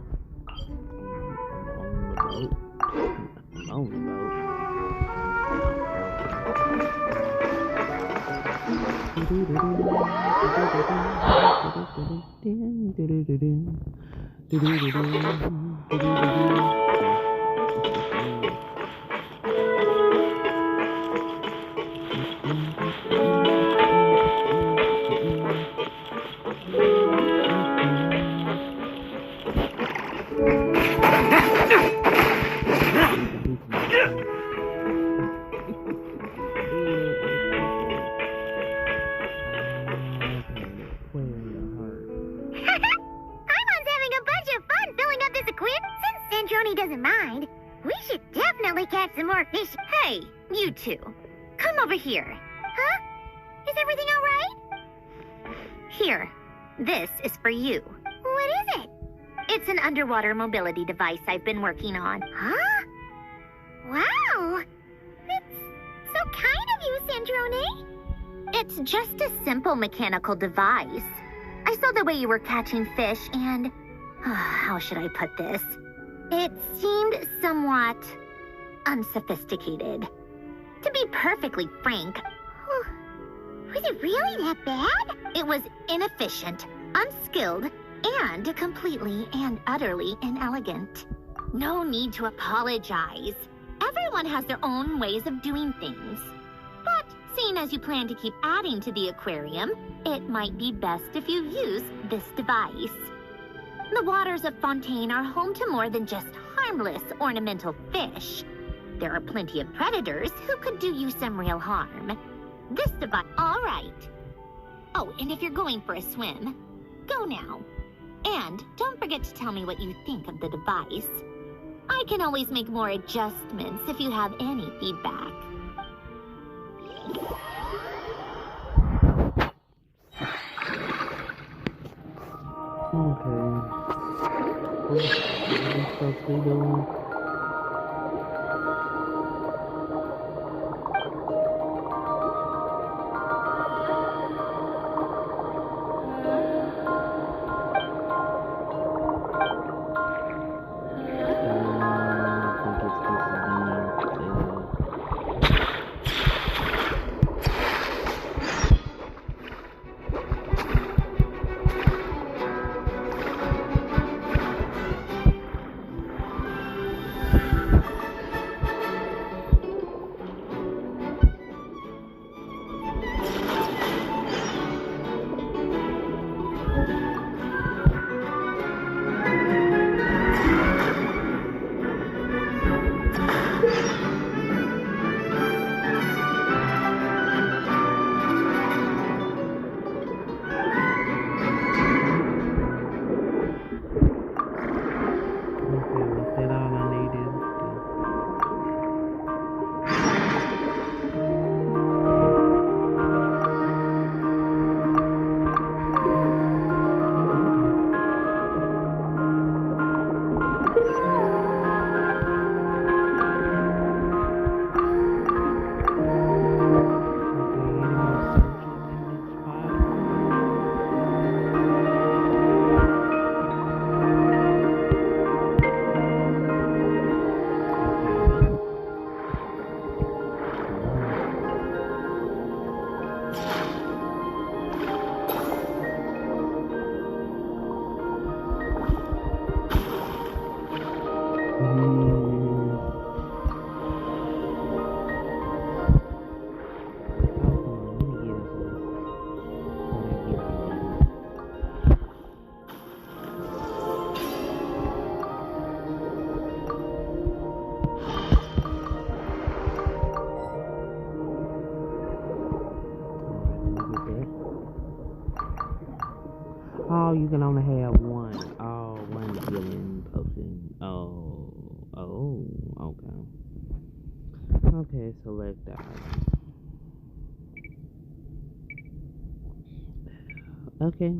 Paimon's having a bunch of fun filling up this aquarium. Since Sandrone doesn't mind, we should definitely catch some more fish. Hey, you two. Come over here. Huh? Is everything all right? Here. This is for you. What is it? It's an underwater mobility device I've been working on. Huh? Wow! That's so kind of you, Sandrone. It's just a simple mechanical device. I saw the way you were catching fish and... how should I put this? It seemed somewhat unsophisticated. To be perfectly frank, Was it really that bad? it was inefficient, unskilled, and completely and utterly inelegant. No need to apologize. Everyone has their own ways of doing things. But seeing as you plan to keep adding to the aquarium, it might be best if you use this device. The waters of Fontaine are home to more than just harmless ornamental fish. There are plenty of predators who could do you some real harm. This device... All right. Oh, and if you're going for a swim, go now. And don't forget to tell me what you think of the device. I can always make more adjustments if you have any feedback. Okay. What stuff we doing? Oh, you can only have one. Oh, one healing potion. Oh, okay. Okay, select that. Okay.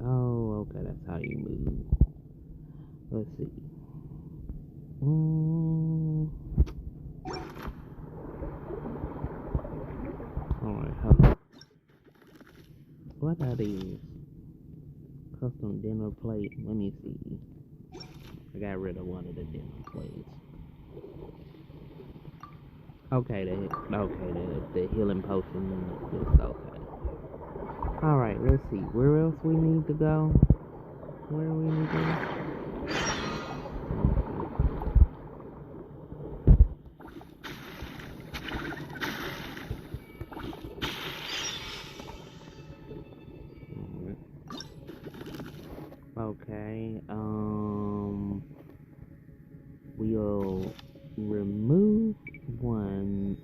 Oh, okay, that's how you move. Let's see. Alright, hold on. What are these? Custom dinner plate. Let me see. I got rid of one of the dinner plates. Okay, the healing potion is okay. Alright, let's see. Where else we need to go? Where do we need to go? Okay, we'll remove one,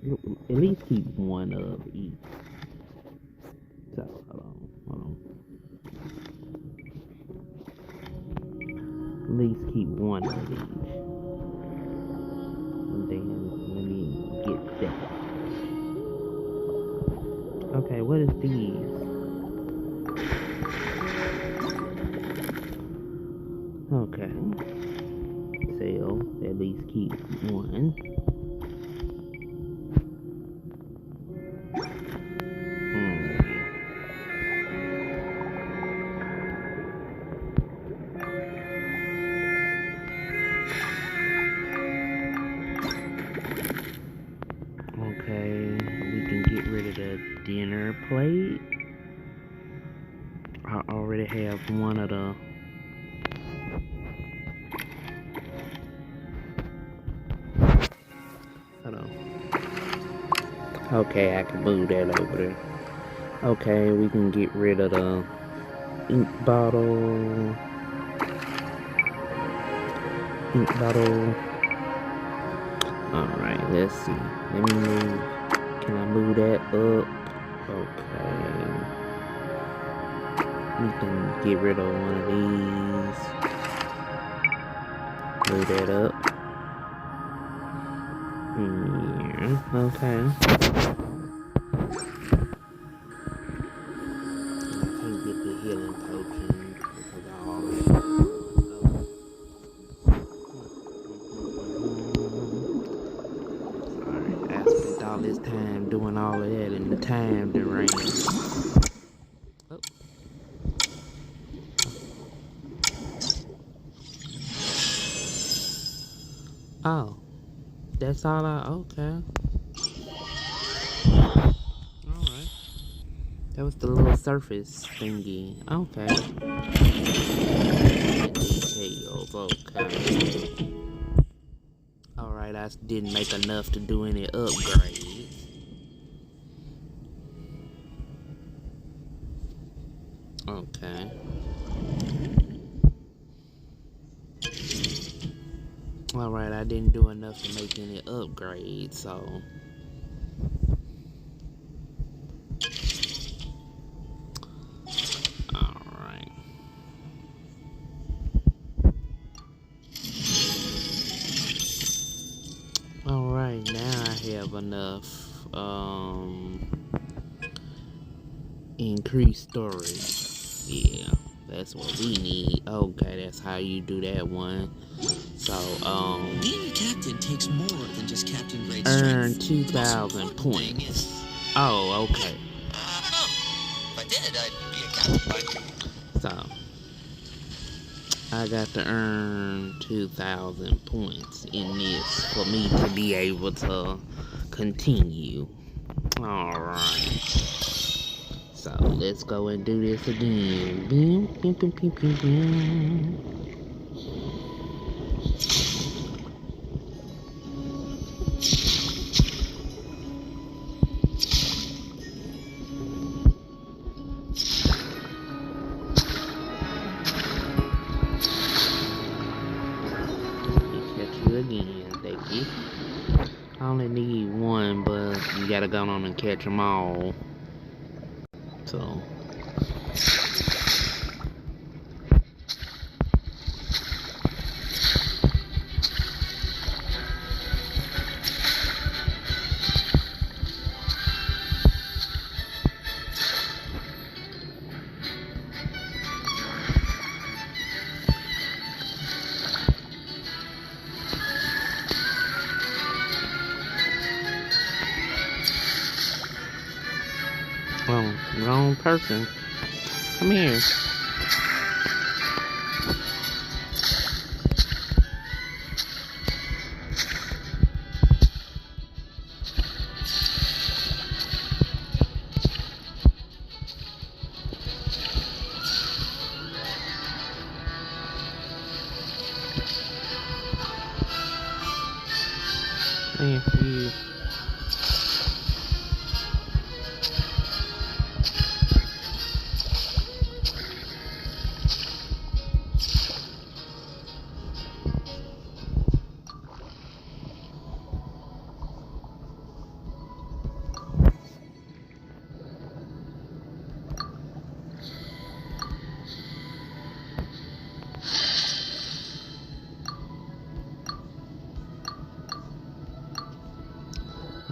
at least keep one of each. So, hold on. At least keep one of each. And then, let me get that. Okay, what is these? Okay. Sell, at least keep one. Okay, we can get rid of the dinner plate. I already have one of the... Hold on. Okay, I can move that over there. Okay, we can get rid of the ink bottle. Alright, let's see. Let me move. Can I move that up? Okay. We can get rid of one of these. Move that up. Yeah, okay. I can't get the healing potion because I already... Sorry, I spent all this time doing all of that and the time that ran. Oh, that's all okay. Alright. That was the little surface thingy. Okay. Details, okay. Alright, I didn't make enough to do any upgrades. Okay. Alright, I didn't do enough to make any upgrades, so... Alright. Alright, now I have enough, increased storage. Yeah, that's what we need. Okay, that's how you do that one. So, being a captain takes more than just captain grade earn strength. 2,000 points. Oh, okay. If I did, I'd be a captain. So, I got to earn 2,000 points in this for me to be able to continue. Alright. So, let's go and do this again. Bim, bim, bim, bim, bim, bim. Again, thank you. I only need one, but you gotta go on and catch them all. So. Oh, wrong person. Come here. Man, yeah.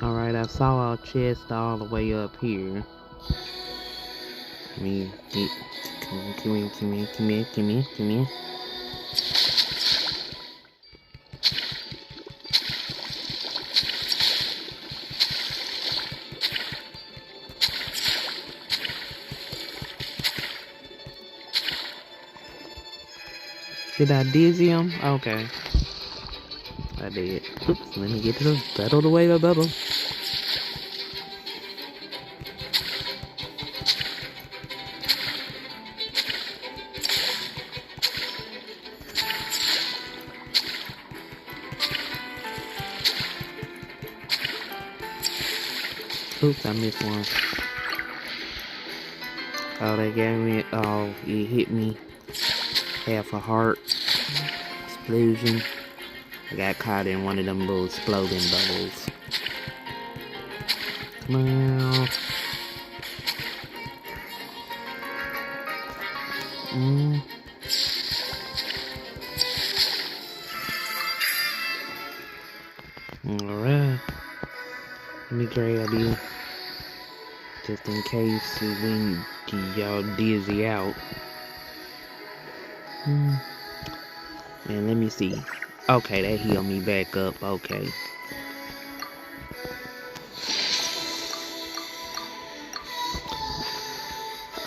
Alright, I saw our chest all the way up here. Come here. Did I dizzy him? Okay. I did. Oops, let me get to the battle the way the bubble. Oops, I missed one. Oh, they gave me, oh, it hit me. Half a heart. Explosion. I got caught in one of them little exploding bubbles. Come on. Alright. Let me grab you. Just in case when y'all dizzy out. And let me see. Okay, that healed me back up. Okay.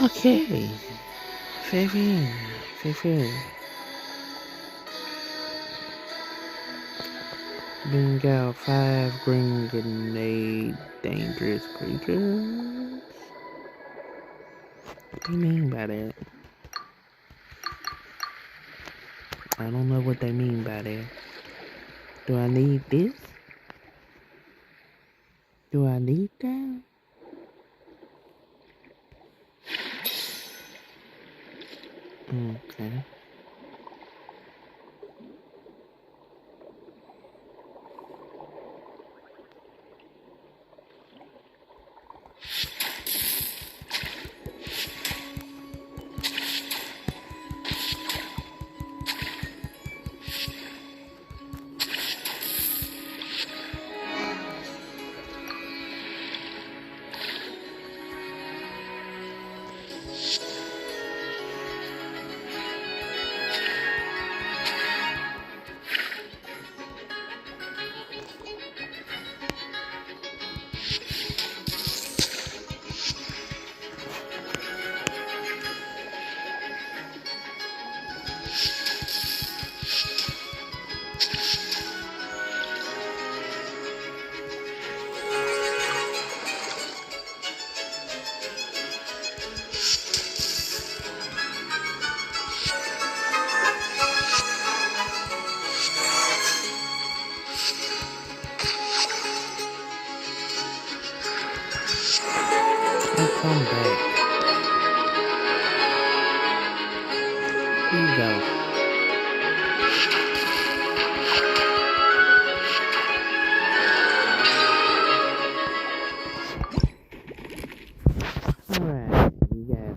Okay. Fair. Bring out 5 green grenade dangerous creatures. What do you mean by that? I don't know what they mean by that. Do I need this? Do I need that? Okay. Come back. Here you go. Alright, we got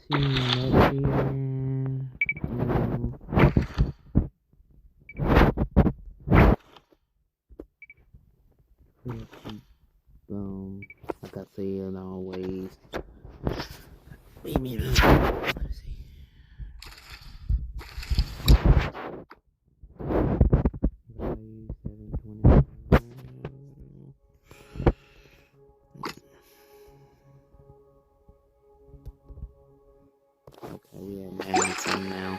2 up here. Like I said, always. Wait a minute. Let's see. Okay, we have 9 now.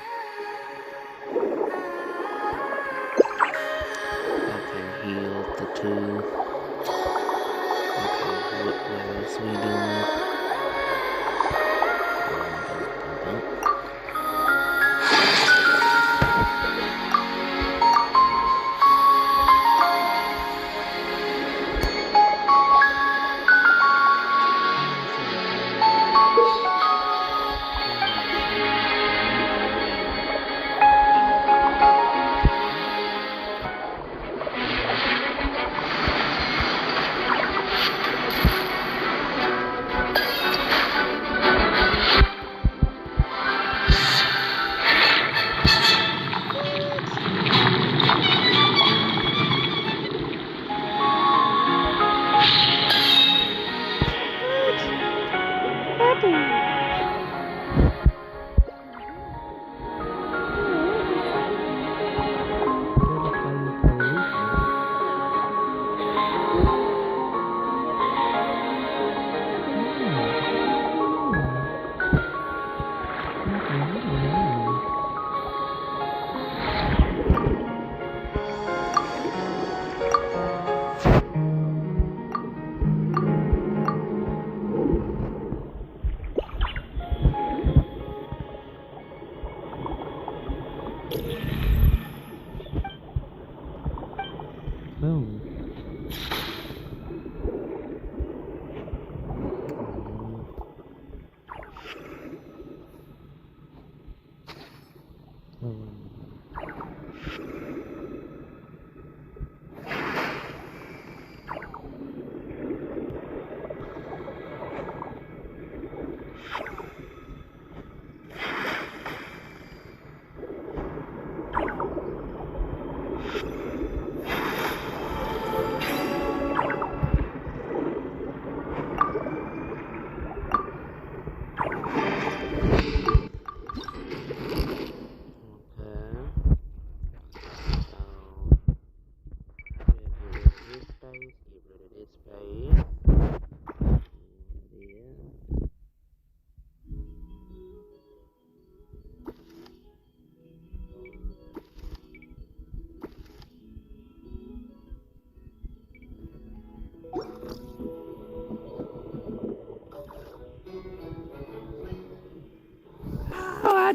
Okay, heal the 2. Okay, what else we doing?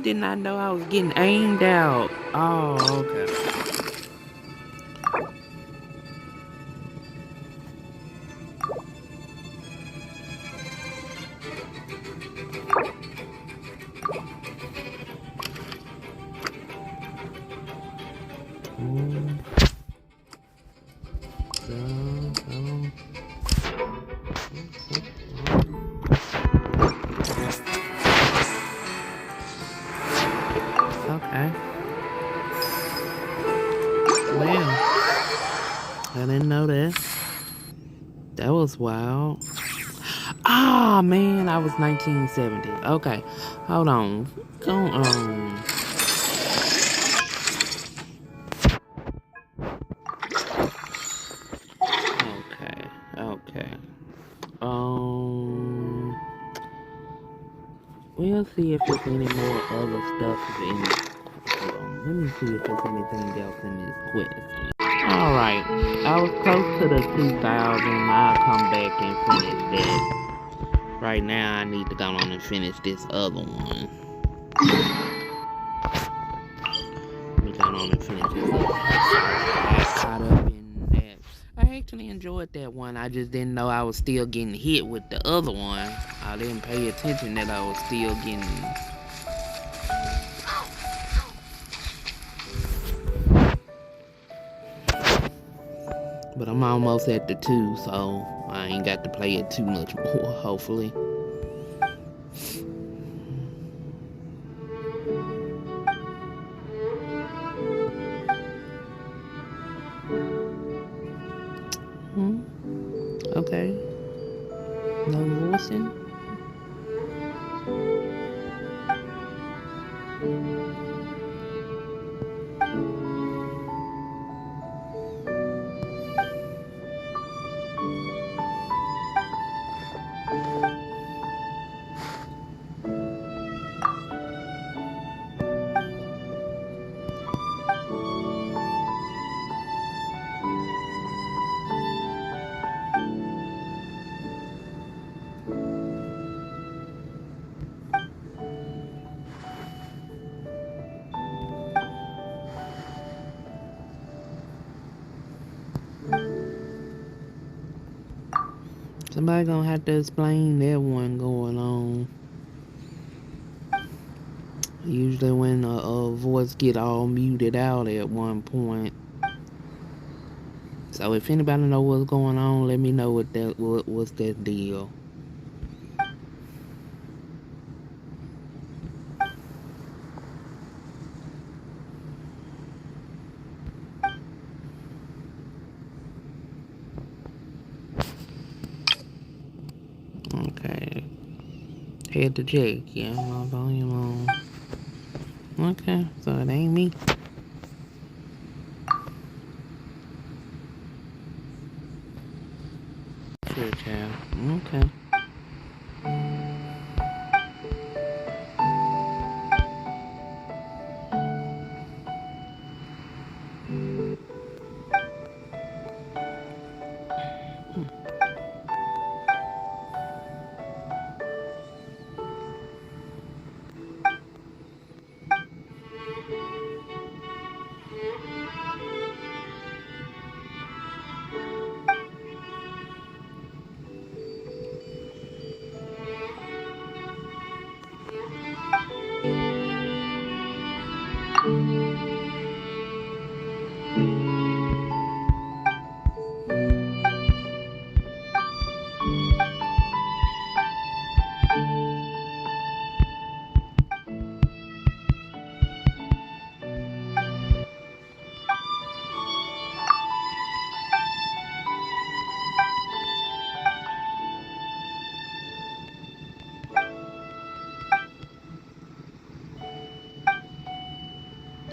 did not know I was getting aimed out. Oh, okay. Okay. Well, I didn't know that. That was wild. Ah, man, I was 1970. Okay, hold on. Go on. Okay. We'll see if there's any more other stuff in. Hold on. Let me see if there's anything else in this quest. Alright. I was close to the 2000. I'll come back and finish that. Right now, I need to go on and finish this other one. Let me go on and finish this other one. I got caught up in that. I actually enjoyed that one. I just didn't know I was still getting hit with the other one. I didn't pay attention that I was still getting... But I'm almost at the 2, so I ain't got to play it too much more, hopefully. Okay. No voicing. Somebody gonna have to explain that one going on. Usually when a voice get all muted out at one point. So if anybody know what's going on, let me know what's that deal. Okay. Head to Jake. Yeah, my volume on. Okay, so it ain't me. Sure, child. Okay.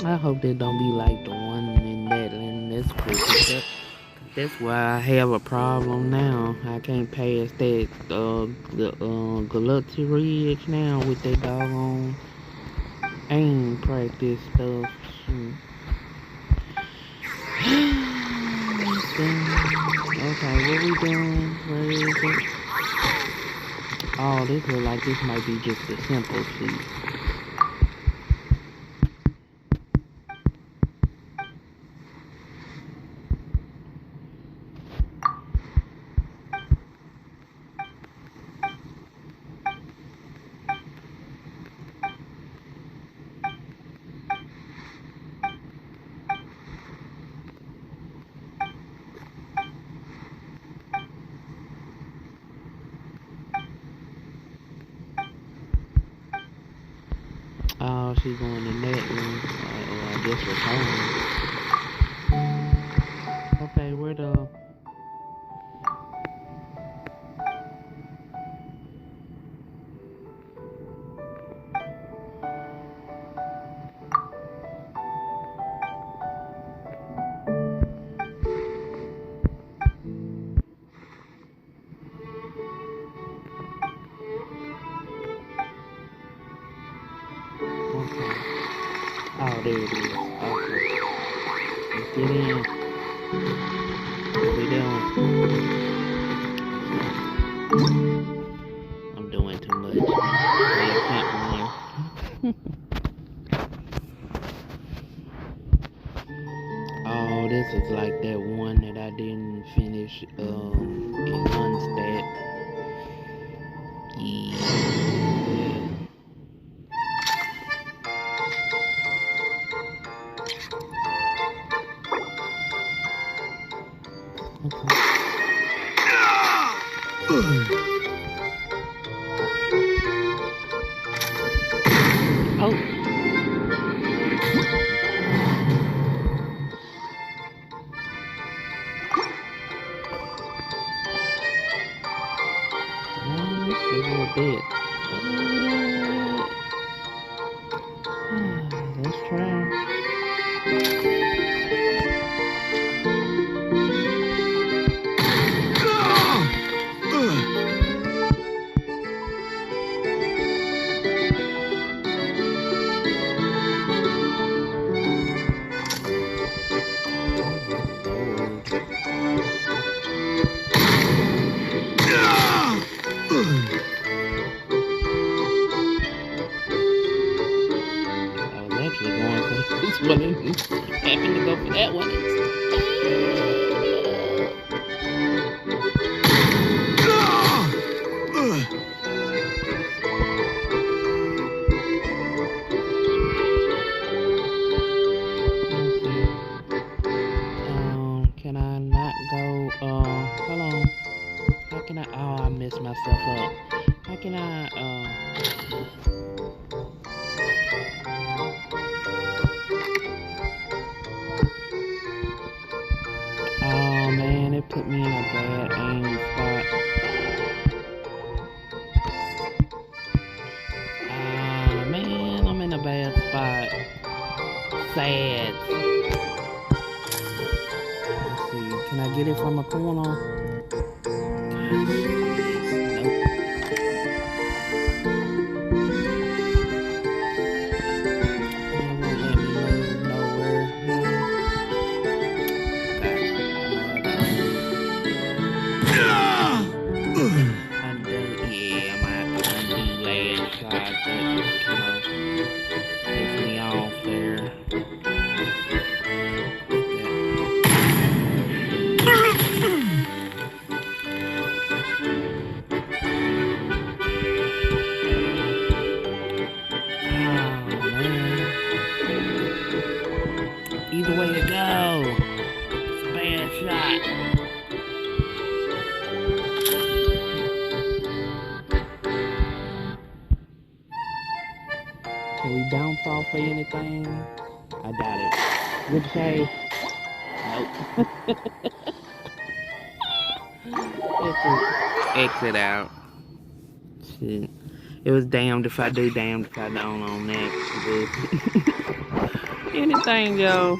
I hope that don't be like the one in this picture. That's why I have a problem now. I can't pass that Galactic Ridge now with that doggone aim practice stuff. Okay, what we doing? Where is it? Oh, this look like this might be just a simple suit. to go in the net room. Or I guess return. Okay, where the... Oh, there it is. Okay. Let's get in. What we doing? I'm doing too much. I can't run. Oh, this is like that one that I didn't finish in one stat. Yeah. Let's try. One happened to go for that one. Can I not go? Hold on. How can I? Oh, I messed myself up. How can I? Oh man, it put me in a bad aim spot. Ah man, I'm in a bad spot. Sad. Let's see, can I get it from a corner? Either way it go, it's a bad shot. Can we bounce off of anything? I doubt it. Ricochet? Nope. Exit out. Shit. It was damned if I do, damned if I don't on that. Anything, yo.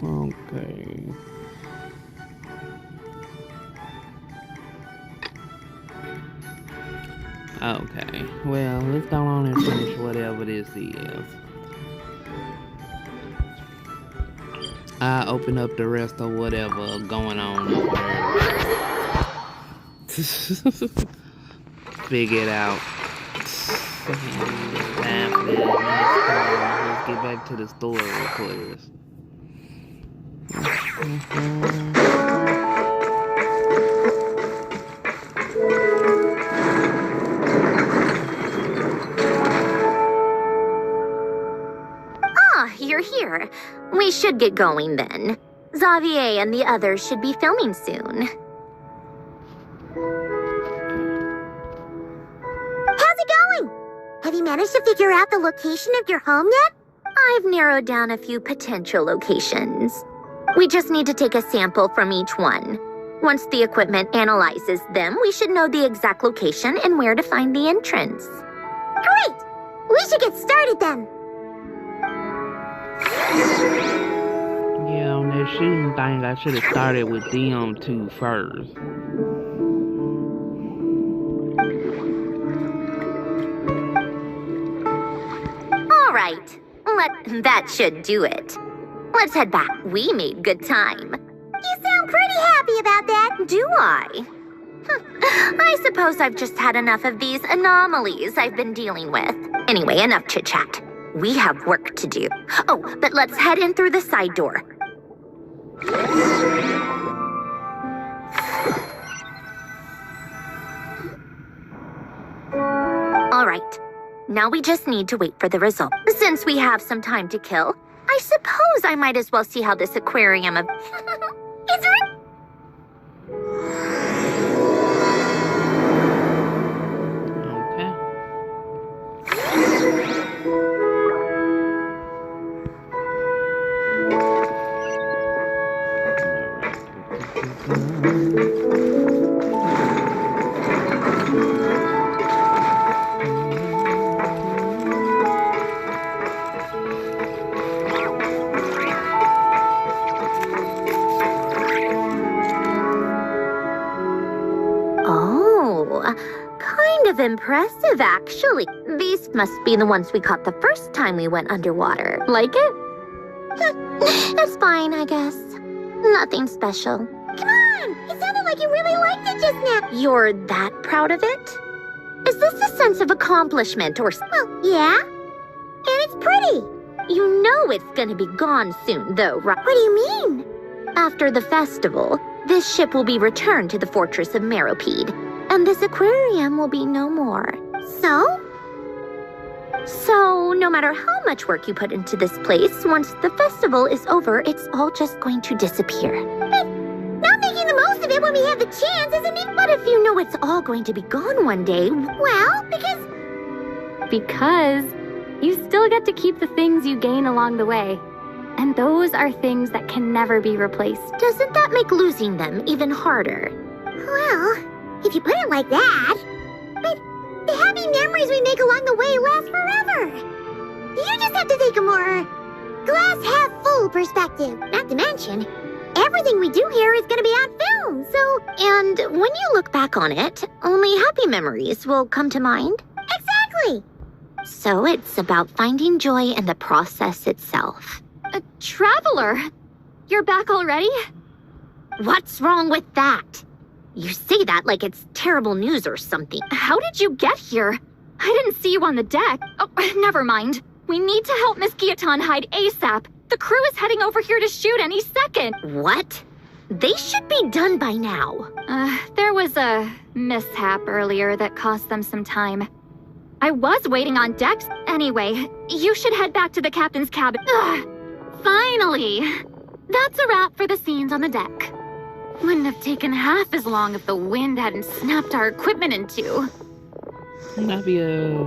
Okay. Okay. Well, let's go on and finish whatever this is. I open up the rest of whatever going on up there. Figure it out. Time for this. Let's get back to the store real quick. Ah, you're here. We should get going then. Xavier and the others should be filming soon. How's it going? Have you managed to figure out the location of your home yet? I've narrowed down a few potential locations. We just need to take a sample from each one. Once the equipment analyzes them, we should know the exact location and where to find the entrance. Great! We should get started then. Yeah, on that shooting thing, I should have started with them two first. All right, that should do it. Let's head back. We made good time. You sound pretty happy about that. Do I? I suppose I've just had enough of these anomalies I've been dealing with. Anyway, enough chit-chat. We have work to do. Oh, but let's head in through the side door. All right. Now we just need to wait for the result. Since we have some time to kill, I suppose I might as well see how this aquarium of... Is there... Impressive, actually. These must be the ones we caught the first time we went underwater. Like it? It's fine, I guess. Nothing special. Come on! It sounded like you really liked it just now. You're that proud of it? Is this a sense of accomplishment or... Well, yeah. And it's pretty. You know it's gonna be gone soon, though, right? What do you mean? After the festival, this ship will be returned to the fortress of Meropede. And this aquarium will be no more. So? So, no matter how much work you put into this place, once the festival is over, it's all just going to disappear. But not making the most of it when we have the chance, isn't it? But if you know it's all going to be gone one day... Well, Because you still get to keep the things you gain along the way. And those are things that can never be replaced. Doesn't that make losing them even harder? Well... If you put it like that, but the happy memories we make along the way last forever. You just have to take a more glass-half-full perspective. Not to mention, everything we do here is going to be on film, so... And when you look back on it, only happy memories will come to mind? Exactly! So it's about finding joy in the process itself. Traveler! You're back already? What's wrong with that? You say that like it's terrible news or something. How did you get here? I didn't see you on the deck. Oh, never mind. We need to help Miss Guillotin hide ASAP. The crew is heading over here to shoot any second. What? They should be done by now. There was a mishap earlier that cost them some time. I was waiting on deck. Anyway, you should head back to the captain's cabin. Ugh, finally! That's a wrap for the scenes on the deck. Wouldn't have taken half as long if the wind hadn't snapped our equipment in two. That'd be Uh-oh!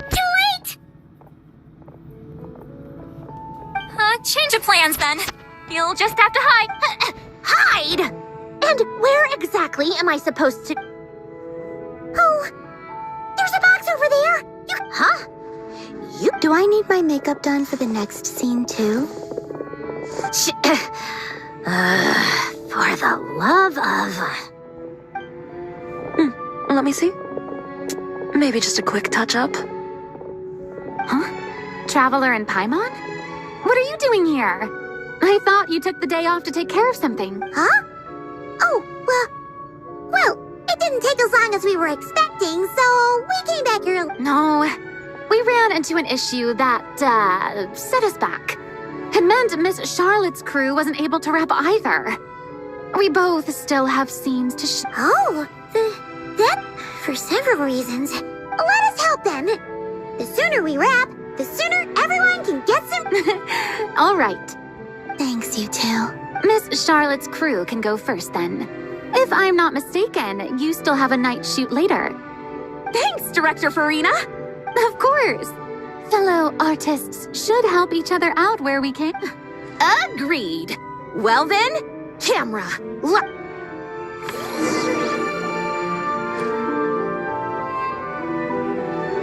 Too late! Change of plans then. You'll just have to hide. Hide? And where exactly am I supposed to... Oh, there's a box over there! Huh? Do I need my makeup done for the next scene too? For the love of... Let me see. Maybe just a quick touch-up. Huh? Traveler and Paimon? What are you doing here? I thought you took the day off to take care of something. Huh? Oh, well, it didn't take as long as we were expecting, so we came back early. No, we ran into an issue that, set us back. It meant Miss Charlotte's crew wasn't able to wrap either. We both still have scenes to shoot. Oh, that, for several reasons. Let us help then. The sooner we wrap, the sooner everyone can get some... All right. Thanks, you two. Miss Charlotte's crew can go first then. If I'm not mistaken, you still have a night shoot later. Thanks, Director Farina. Of course. Fellow artists should help each other out where we can. Agreed. Well then, camera.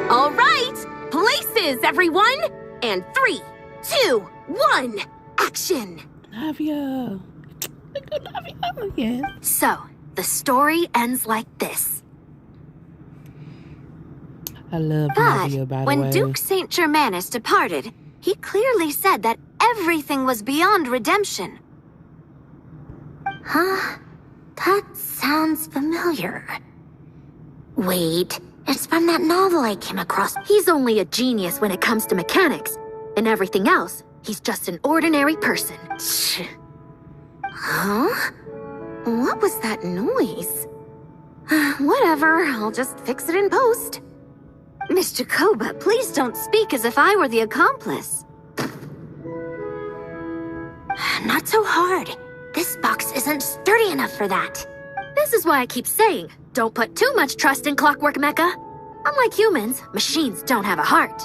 All right, places, everyone. And 3, 2, 1, action. Navia. Navia, yes. So, the story ends like this. I love But Navia, by the when way. Duke St. Germanus departed, he clearly said that everything was beyond redemption. Huh? That sounds familiar. Wait, it's from that novel I came across. He's only a genius when it comes to mechanics. And everything else, he's just an ordinary person. Huh? What was that noise? Whatever, I'll just fix it in post. Miss Jacoba, please don't speak as if I were the accomplice. Not so hard. This box isn't sturdy enough for that. This is why I keep saying, don't put too much trust in Clockwork Mecha. Unlike humans, machines don't have a heart.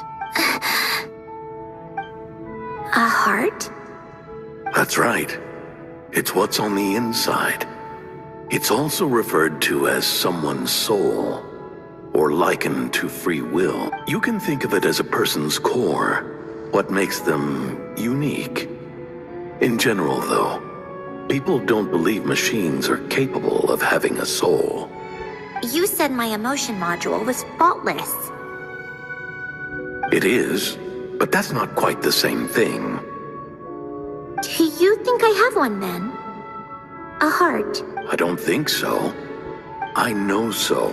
A heart? That's right. It's what's on the inside. It's also referred to as someone's soul, or likened to free will. You can think of it as a person's core, what makes them unique. In general, though, people don't believe machines are capable of having a soul. You said my emotion module was faultless. It is, but that's not quite the same thing. Do you think I have one then? A heart? I don't think so. I know so.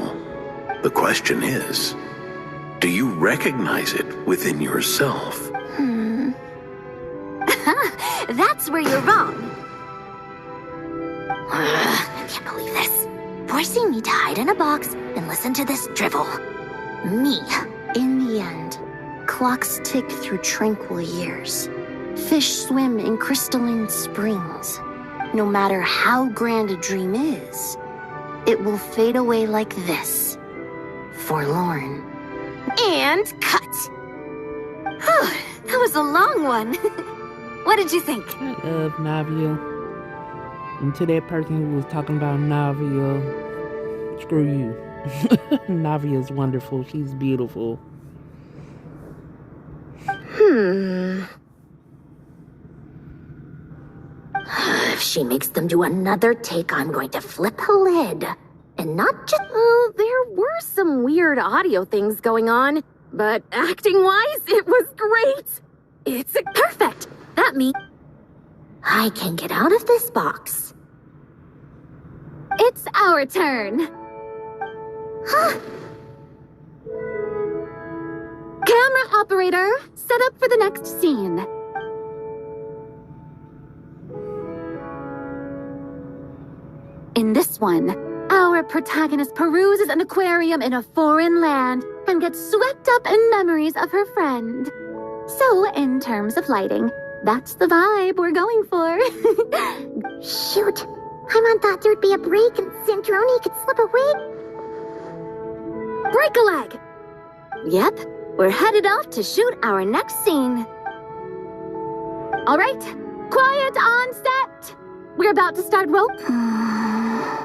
The question is, do you recognize it within yourself? That's where you're wrong. I can't believe this. Forcing me to hide in a box and listen to this drivel. Me. In the end, clocks tick through tranquil years. Fish swim in crystalline springs. No matter how grand a dream is, it will fade away like this. Forlorn. And cut. That was a long one. What did you think? I love Navia. And to that person who was talking about Navia, screw you. Navia's wonderful. She's beautiful. If she makes them do another take, I'm going to flip her lid. And not just... Oh, there were some weird audio things going on, but acting-wise, it was great. It's perfect. That means I can get out of this box. It's our turn. Camera operator, set up for the next scene. In this one, our protagonist peruses an aquarium in a foreign land and gets swept up in memories of her friend. So, in terms of lighting, that's the vibe we're going for. Shoot, Paimon thought there'd be a break and Sandrone could slip away. Break a leg! Yep, we're headed off to shoot our next scene. All right, quiet on set. We're about to start roll.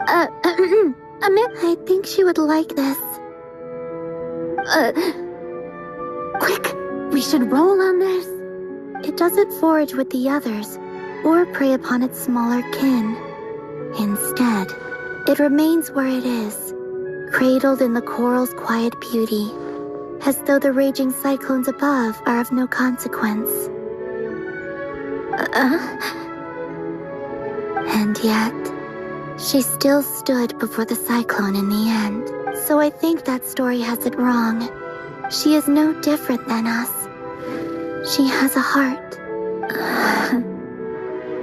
I think she would like this. Quick, we should roll on this. It doesn't forage with the others, or prey upon its smaller kin. Instead, it remains where it is, cradled in the coral's quiet beauty, as though the raging cyclones above are of no consequence. And yet, she still stood before the cyclone in the end. So I think that story has it wrong. She is no different than us. She has a heart.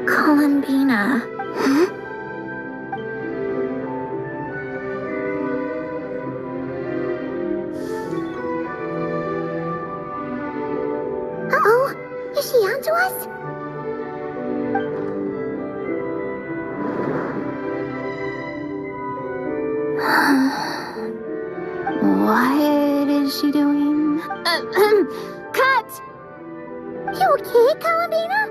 Columbina. Uh-oh, is she onto us? Why is she doing? Cut! You okay, Columbina?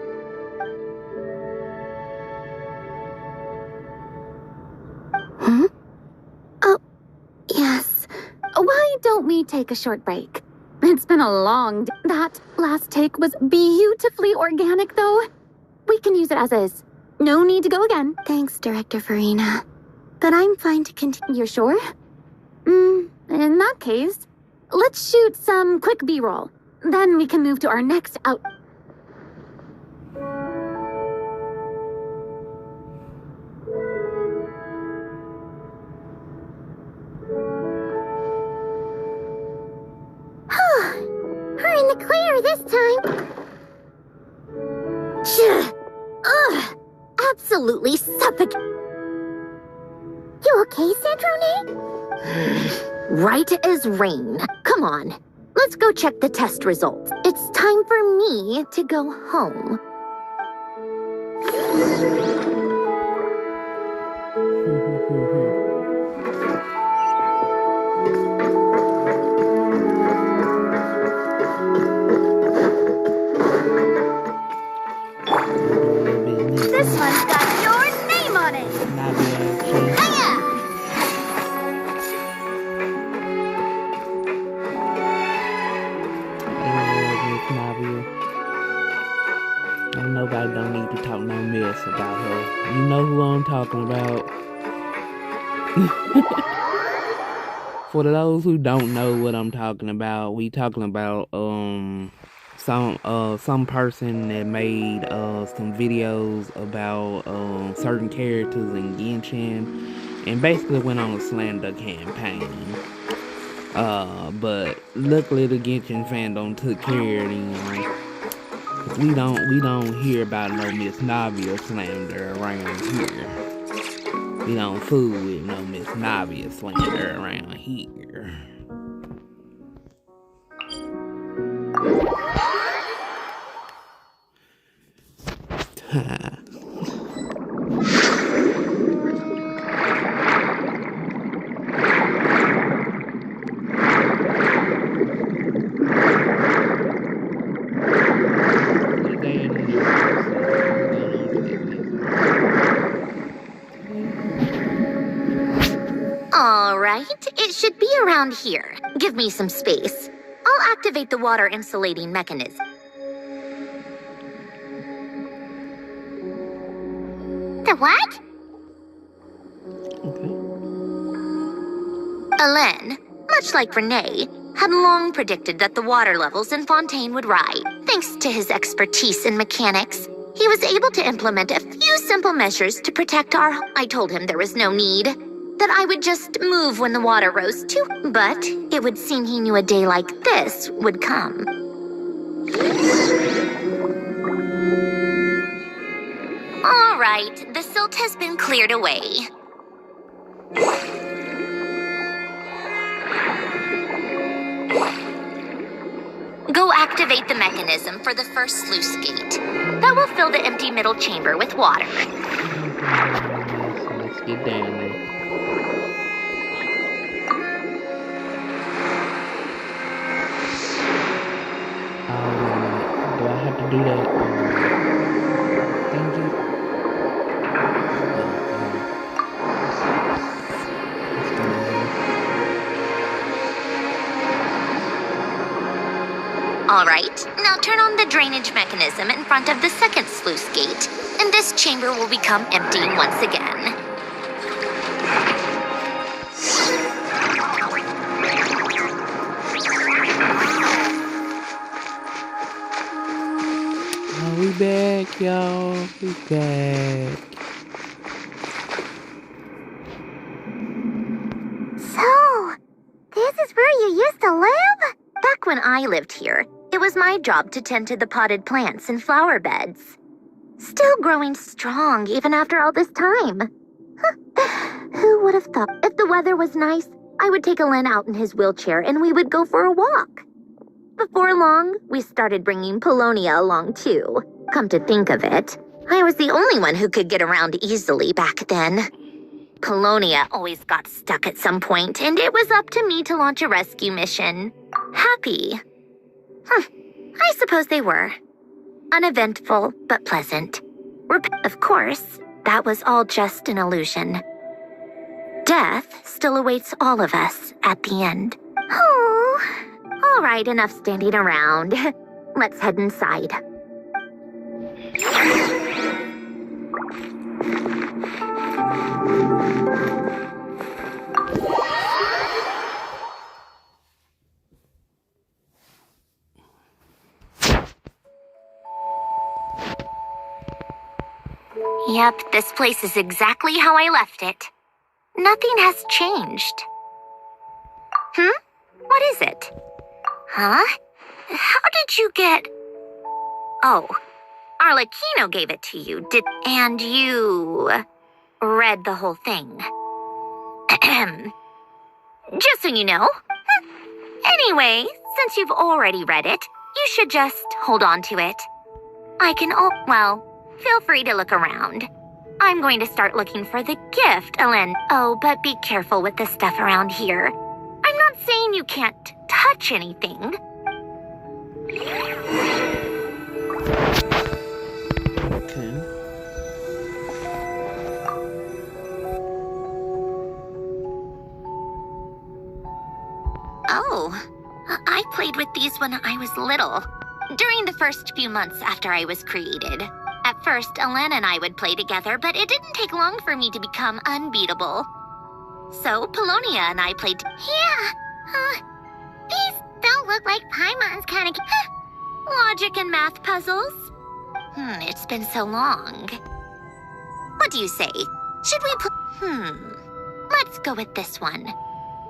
Huh? Oh, yes. Why don't we take a short break? It's been a long day. That last take was beautifully organic, though. We can use it as is. No need to go again. Thanks, Director Farina. But I'm fine to continue. You're sure? In that case, let's shoot some quick B-roll. Then we can move to our next out. We're in the clear this time. Ugh! Absolutely suffocating. You okay, Sandrone? Right as rain. Come on. Let's go check the test results. It's time for me to go home. This one's got your name on it. Hiya! Nobody don't need to talk no mess about her. You know who I'm talking about. For those who don't know what I'm talking about, we talking about some person that made some videos about certain characters in Genshin and basically went on a slander campaign. But luckily the Genshin fandom took care of them. We don't hear about no Miss Navia slander around here. We don't fool with no Miss Navia slander around here. All right, it should be around here. Give me some space. I'll activate the water insulating mechanism. The what? Alain, much like Renee, had long predicted that the water levels in Fontaine would rise. Thanks to his expertise in mechanics, he was able to implement a few simple measures to protect our... I told him there was no need, that I would just move when the water rose too. But it would seem he knew a day like this would come. All right, the silt has been cleared away. Go activate the mechanism for the first sluice gate. That will fill the empty middle chamber with water. Let's get down there. Do I have to do that? Thank you. All right, now turn on the drainage mechanism in front of the second sluice gate, and this chamber will become empty once again. Oh, we back, y'all. We back. So, this is where you used to live? Back when I lived here, it was my job to tend to the potted plants and flower beds. Still growing strong even after all this time. Who would have thought? If the weather was nice, I would take Alain out in his wheelchair and we would go for a walk. Before long, we started bringing Polonia along too. Come to think of it, I was the only one who could get around easily back then. Polonia always got stuck at some point, and it was up to me to launch a rescue mission. Happy. I suppose they were. Uneventful, but pleasant. Of course, that was all just an illusion. Death still awaits all of us at the end. Oh, all right, enough standing around. Let's head inside. Yep, this place is exactly how I left it. Nothing has changed. What is it? Huh? How did you get... Oh, Arlecchino gave it to you, and you... read the whole thing. Just so you know. Anyway, since you've already read it, you should just hold on to it. I can feel free to look around. I'm going to start looking for the gift, Ellen. Oh, but be careful with the stuff around here. I'm not saying you can't touch anything. Okay. Oh, I played with these when I was little. During the first few months after I was created. At first, Elena and I would play together, but it didn't take long for me to become unbeatable. So, Polonia and I played... Yeah, these don't look like Paimon's kind of... Logic and math puzzles. It's been so long. What do you say? Should we Let's go with this one.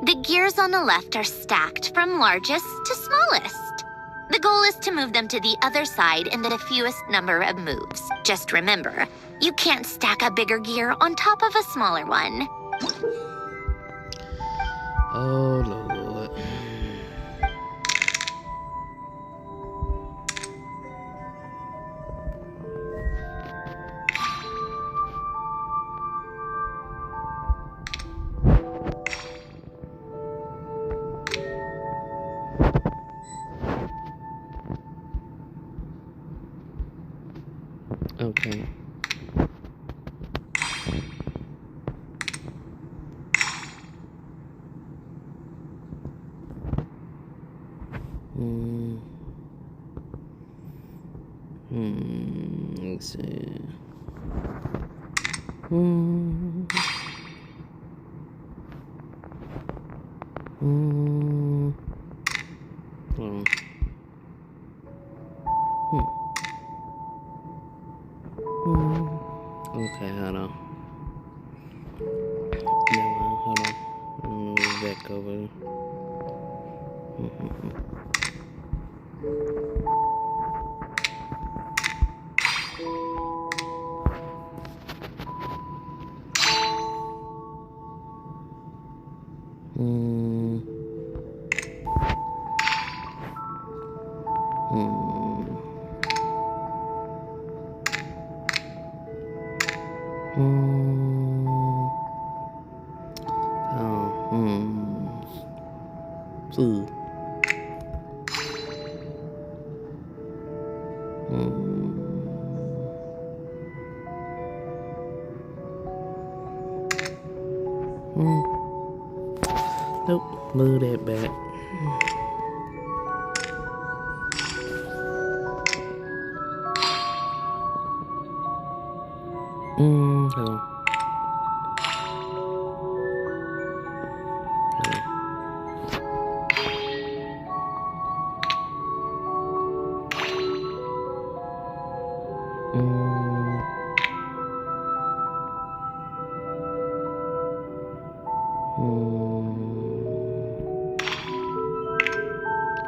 The gears on the left are stacked from largest to smallest. The goal is to move them to the other side in the fewest number of moves. Just remember, you can't stack a bigger gear on top of a smaller one. Oh, Lord. Okay. Let's see. Okay, hold on. Never mind, hold on. I'm gonna move back over. Nope, move that back. Hold on.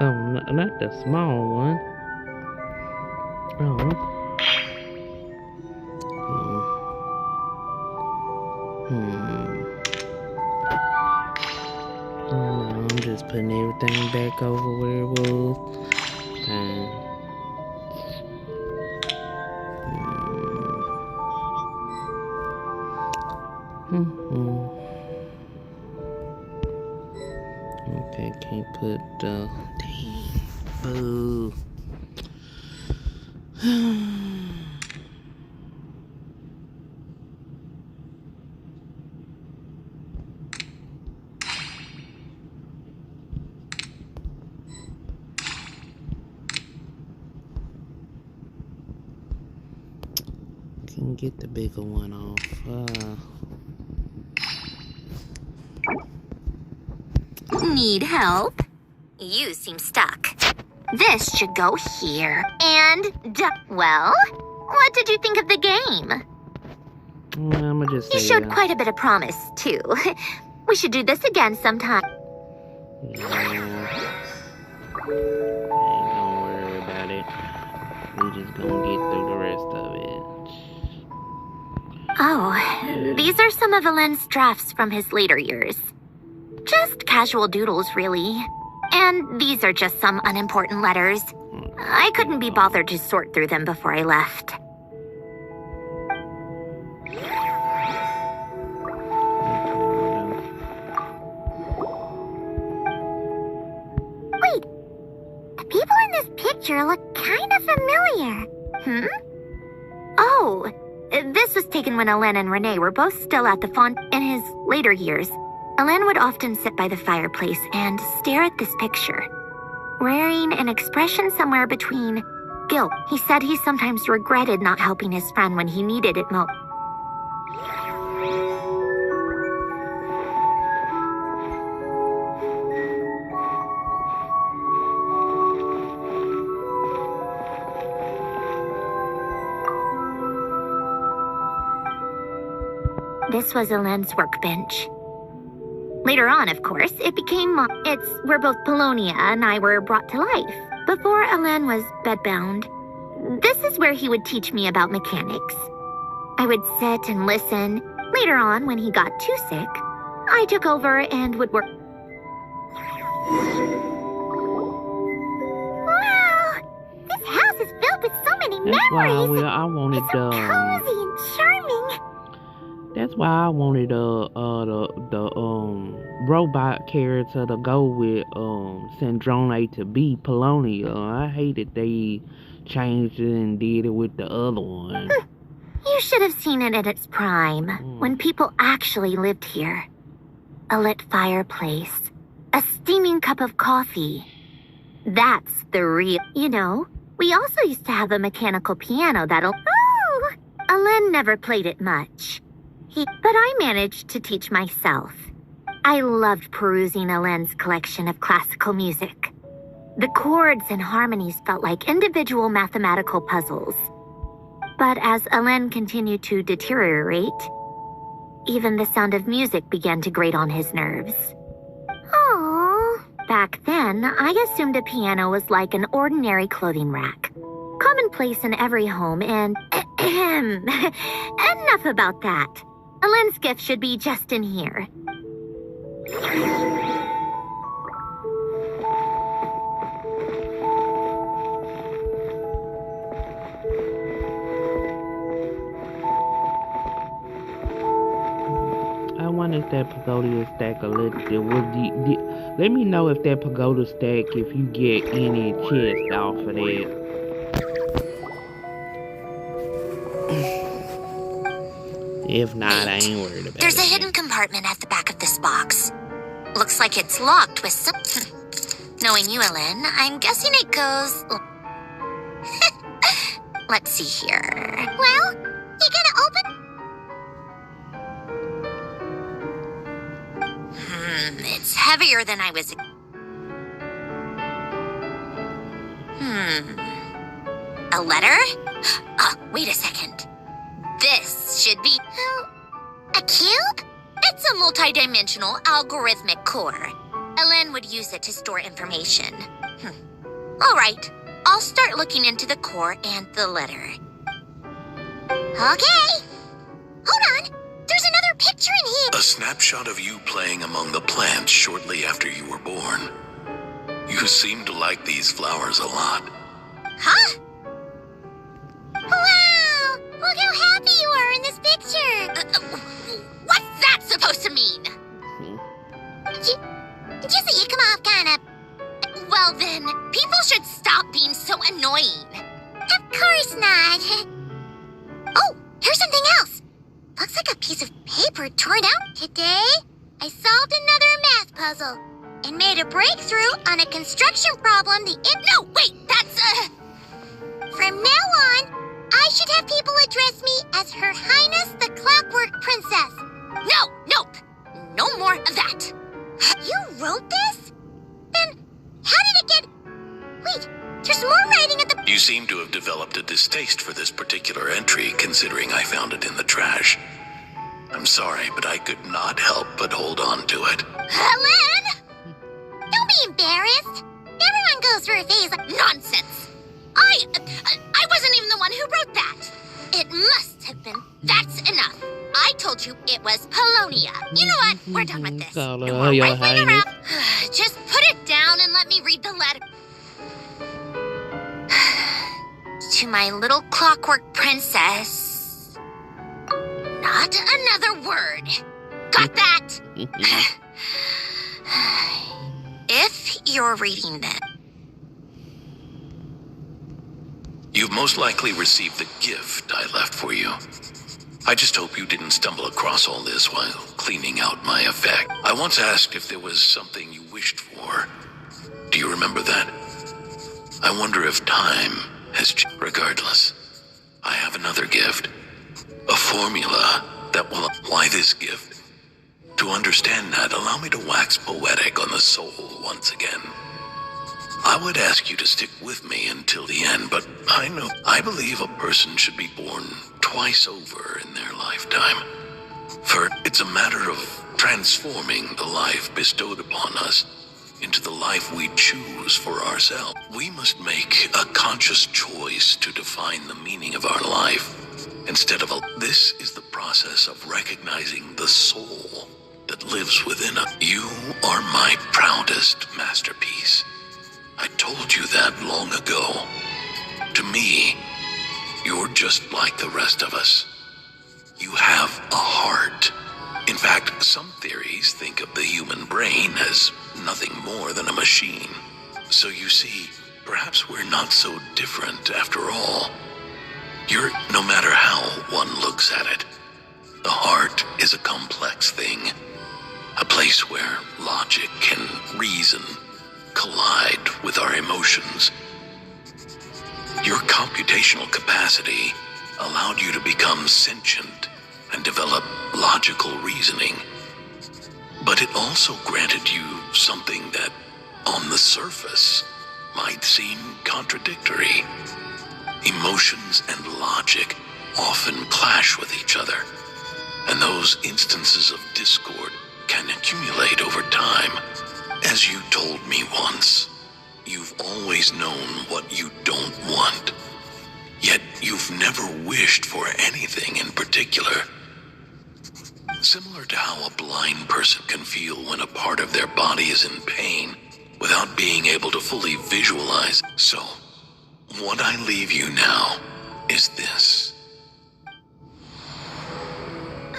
Oh, not the small one. Oh. I'm just putting everything back over where it was. Okay, Can't put the boo. Can get the bigger one off. Need help? You seem stuck. This should go here. And, well, what did you think of the game? I'ma just say You showed quite a bit of promise, too. We should do this again sometime. Yeah. Ain't gonna worry about it. We just gonna get through the rest of it. Oh, these are some of Alen's drafts from his later years. Just casual doodles, really. And these are just some unimportant letters. I couldn't be bothered to sort through them before I left. Wait, the people in this picture look kind of familiar. Oh, this was taken when Alen and Renee were both still at the font in his later years. Alen would often sit by the fireplace and stare at this picture, wearing an expression somewhere between guilt. He said he sometimes regretted not helping his friend when he needed it most. This was Alen's workbench. Later on, of course, it became it's where both Polonia and I were brought to life. Before Alen was bedbound, this is where he would teach me about mechanics. I would sit and listen. Later on, when he got too sick, I took over and would work. Wow! This house is filled with so many That's memories! why I wanted It's so cozy and charming! That's why I wanted the robot character to go with Sandrone to be Polonia. I hated they changed it and did it with the other one. You should have seen it at its prime, when people actually lived here. A lit fireplace, a steaming cup of coffee. That's the real... You know, we also used to have a mechanical piano that'll... Oh! Alen never played it much. But I managed to teach myself. I loved perusing Alen's collection of classical music. The chords and harmonies felt like individual mathematical puzzles. But as Alen continued to deteriorate, even the sound of music began to grate on his nerves. Aww. Back then, I assumed a piano was like an ordinary clothing rack. Commonplace in every home and... Enough about that. Alen's gift should be just in here. I wonder if that pagoda stack a little. Let me know if that pagoda stack, if you get any chest off of that. If not, I ain't worried about it. There's a hidden compartment at the back of this box. Looks like it's locked with some... Knowing you, Alen, I'm guessing it goes... Let's see here. Well, you gonna open? It's heavier than I was... A letter? Wait a second. This should be... A cube? It's a multi-dimensional algorithmic core. Alen would use it to store information. All right, I'll start looking into the core and the letter. Okay. Hold on. There's another picture in here. A snapshot of you playing among the plants shortly after you were born. You seem to like these flowers a lot. Huh? Wow! Look how happy you are in this picture. What's that supposed to mean? Just that you come off kind of Ellen, people should stop being so annoying. Of course not. Oh, here's something else. Looks like a piece of paper torn out. Today, I solved another math puzzle and made a breakthrough on a construction problem No, wait, that's From now on, I should have people address me as Her Highness the Clockwork Princess. Nope. No more of that. You wrote this? Then, how did it get... Wait, there's more writing at the... You seem to have developed a distaste for this particular entry, considering I found it in the trash. I'm sorry, but I could not help but hold on to it. Helen! Don't be embarrassed. Everyone goes through a phase like... Nonsense! I wasn't even the one who wrote that. It must have been. That's enough. I told you it was Polonia. You know what? We're done with this. No more wriggling around. Just put it down and let me read the letter. To my little clockwork princess. Not another word. Got that? If you're reading this. You've most likely received the gift I left for you. I just hope you didn't stumble across all this while cleaning out my effect. I once asked if there was something you wished for. Do you remember that? I wonder if time has changed. Regardless, I have another gift. A formula that will... Why this gift? To understand that, allow me to wax poetic on the soul once again. I would ask you to stick with me until the end, but I believe a person should be born twice over in their lifetime. For it's a matter of transforming the life bestowed upon us into the life we choose for ourselves. We must make a conscious choice to define the meaning of our life. This is the process of recognizing the soul that lives within us. You are my proudest masterpiece. I told you that long ago. To me, you're just like the rest of us. You have a heart. In fact, some theories think of the human brain as nothing more than a machine. So you see, perhaps we're not so different after all. No matter how one looks at it, the heart is a complex thing. A place where logic and reason collide with our emotions. Your computational capacity allowed you to become sentient and develop logical reasoning. But it also granted you something that, on the surface, might seem contradictory. Emotions and logic often clash with each other, and those instances of discord can accumulate over time. As you told me once, you've always known what you don't want, yet you've never wished for anything in particular. Similar to how a blind person can feel when a part of their body is in pain without being able to fully visualize. So, what I leave you now is this.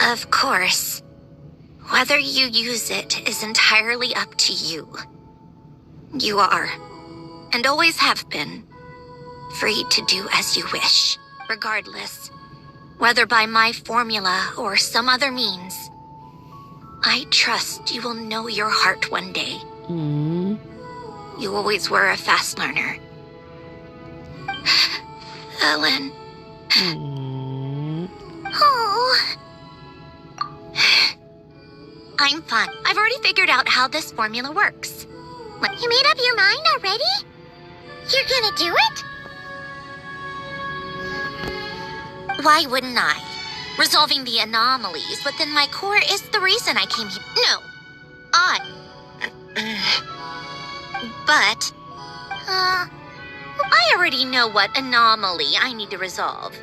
Of course. Whether you use it is entirely up to you. You are, and always have been, free to do as you wish, regardless, whether by my formula or some other means. I trust you will know your heart one day. You always were a fast learner. Ellen. Oh. I'm fine. I've already figured out how this formula works. You made up your mind already? You're gonna do it? Why wouldn't I? Resolving the anomalies within my core is the reason I came here. No, But, I already know what anomaly I need to resolve.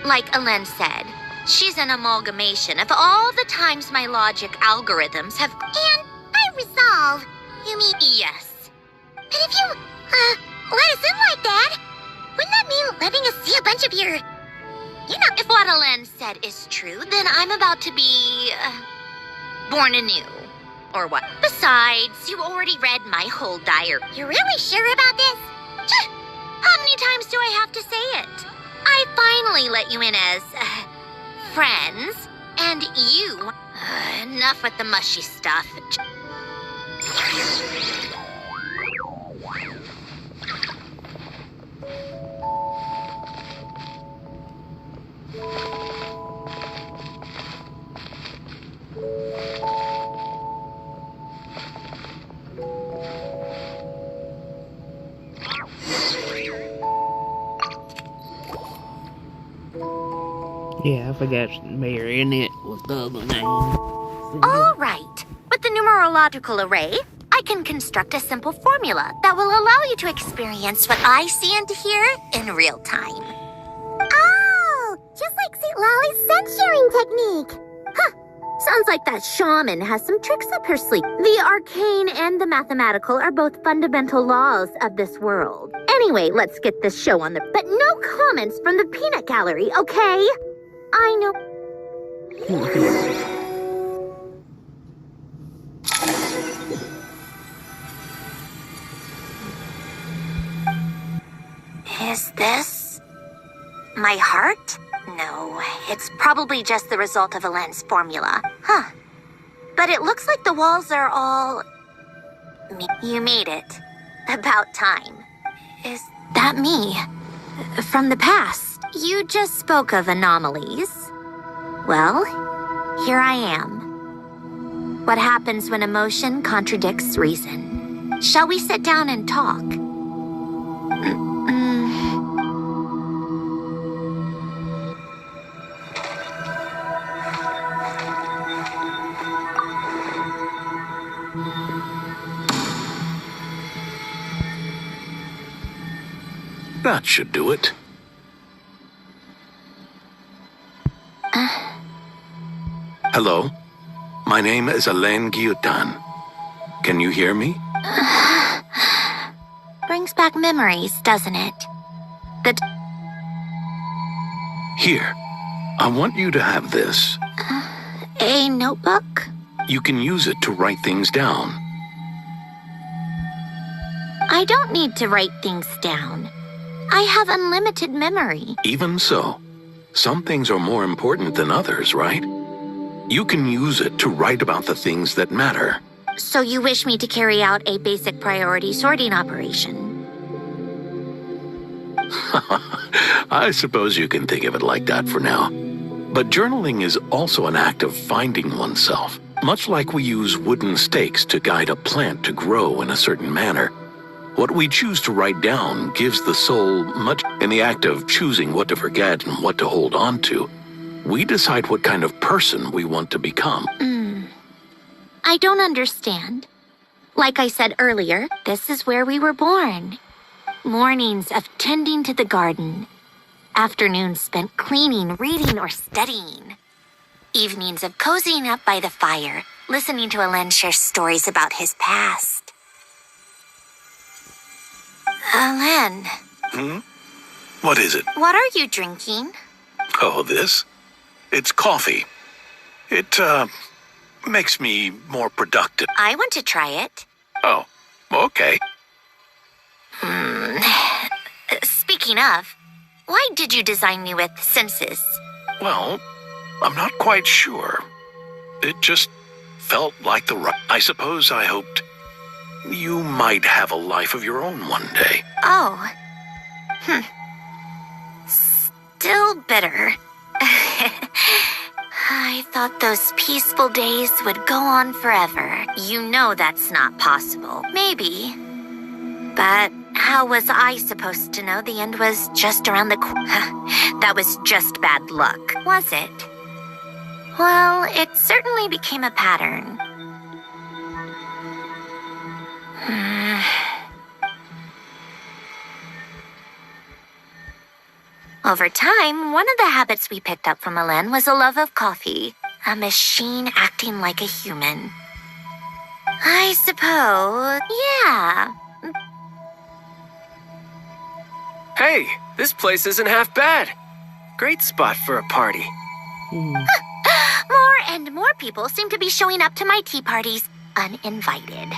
Like Ellen said, she's an amalgamation of all the times my logic algorithms have... And by resolve, you mean... Yes. But if you, let us in like that, wouldn't that mean letting us see a bunch of your... if what Ellen said is true, then I'm about to be, born anew. or what? Besides, you already read my whole diary. You're really sure about this? How many times do I have to say it? I finally let you in as, friends, and you... enough with the mushy stuff. Yeah, I forgot Marionette was the other name. All right. With the numerological array, I can construct a simple formula that will allow you to experience what I see and hear in real time. Oh, just like St. Lolly's scent-sharing technique. Huh. Sounds like that shaman has some tricks up her sleeve. The arcane and the mathematical are both fundamental laws of this world. Anyway, let's get this show on the... But no comments from the peanut gallery, okay? I know... Is this... my heart? No, it's probably just the result of Elend's formula. Huh. But it looks like the walls are all... You made it. About time. Is that me? From the past? You just spoke of anomalies. Well, here I am. What happens when emotion contradicts reason? Shall we sit down and talk? That should do it. Hello? My name is Alain Guillotin. Can you hear me? Brings back memories, doesn't it? Here. I want you to have this. A notebook? You can use it to write things down. I don't need to write things down. I have unlimited memory. Even so, some things are more important than others, right? You can use it to write about the things that matter. So you wish me to carry out a basic priority sorting operation? I suppose you can think of it like that for now. But journaling is also an act of finding oneself. Much like we use wooden stakes to guide a plant to grow in a certain manner. What we choose to write down gives the soul much. In the act of choosing what to forget and what to hold on to, we decide what kind of person we want to become. I don't understand. Like I said earlier, this is where we were born. Mornings of tending to the garden. Afternoons spent cleaning, reading, or studying. Evenings of cozying up by the fire, listening to Alen share stories about his past. Alen. What is it? What are you drinking? Oh, this? It's coffee. It, makes me more productive. I want to try it. Oh, okay. Speaking of, why did you design me with senses? Well, I'm not quite sure. It just felt like the right... I suppose I hoped you might have a life of your own one day. Oh. Still bitter. I thought those peaceful days would go on forever. You know that's not possible. Maybe. But how was I supposed to know the end was just around the corner? That was just bad luck, was it? Well, it certainly became a pattern. Over time, one of the habits we picked up from Alen was a love of coffee. A machine acting like a human. I suppose, yeah. Hey, this place isn't half bad. Great spot for a party. More and more people seem to be showing up to my tea parties. uninvited.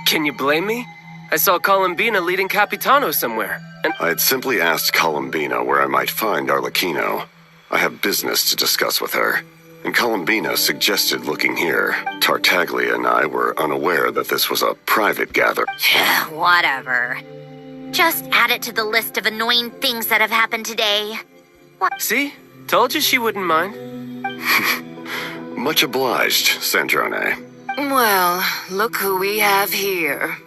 Can you blame me? I saw Columbina leading Capitano somewhere, and I had simply asked Columbina where I might find Arlecchino. I have business to discuss with her, and Columbina suggested looking here. Tartaglia and I were unaware that this was a private gathering. Whatever. Just add it to the list of annoying things that have happened today. See? Told you she wouldn't mind. Much obliged, Sandrone. Well, look who we have here.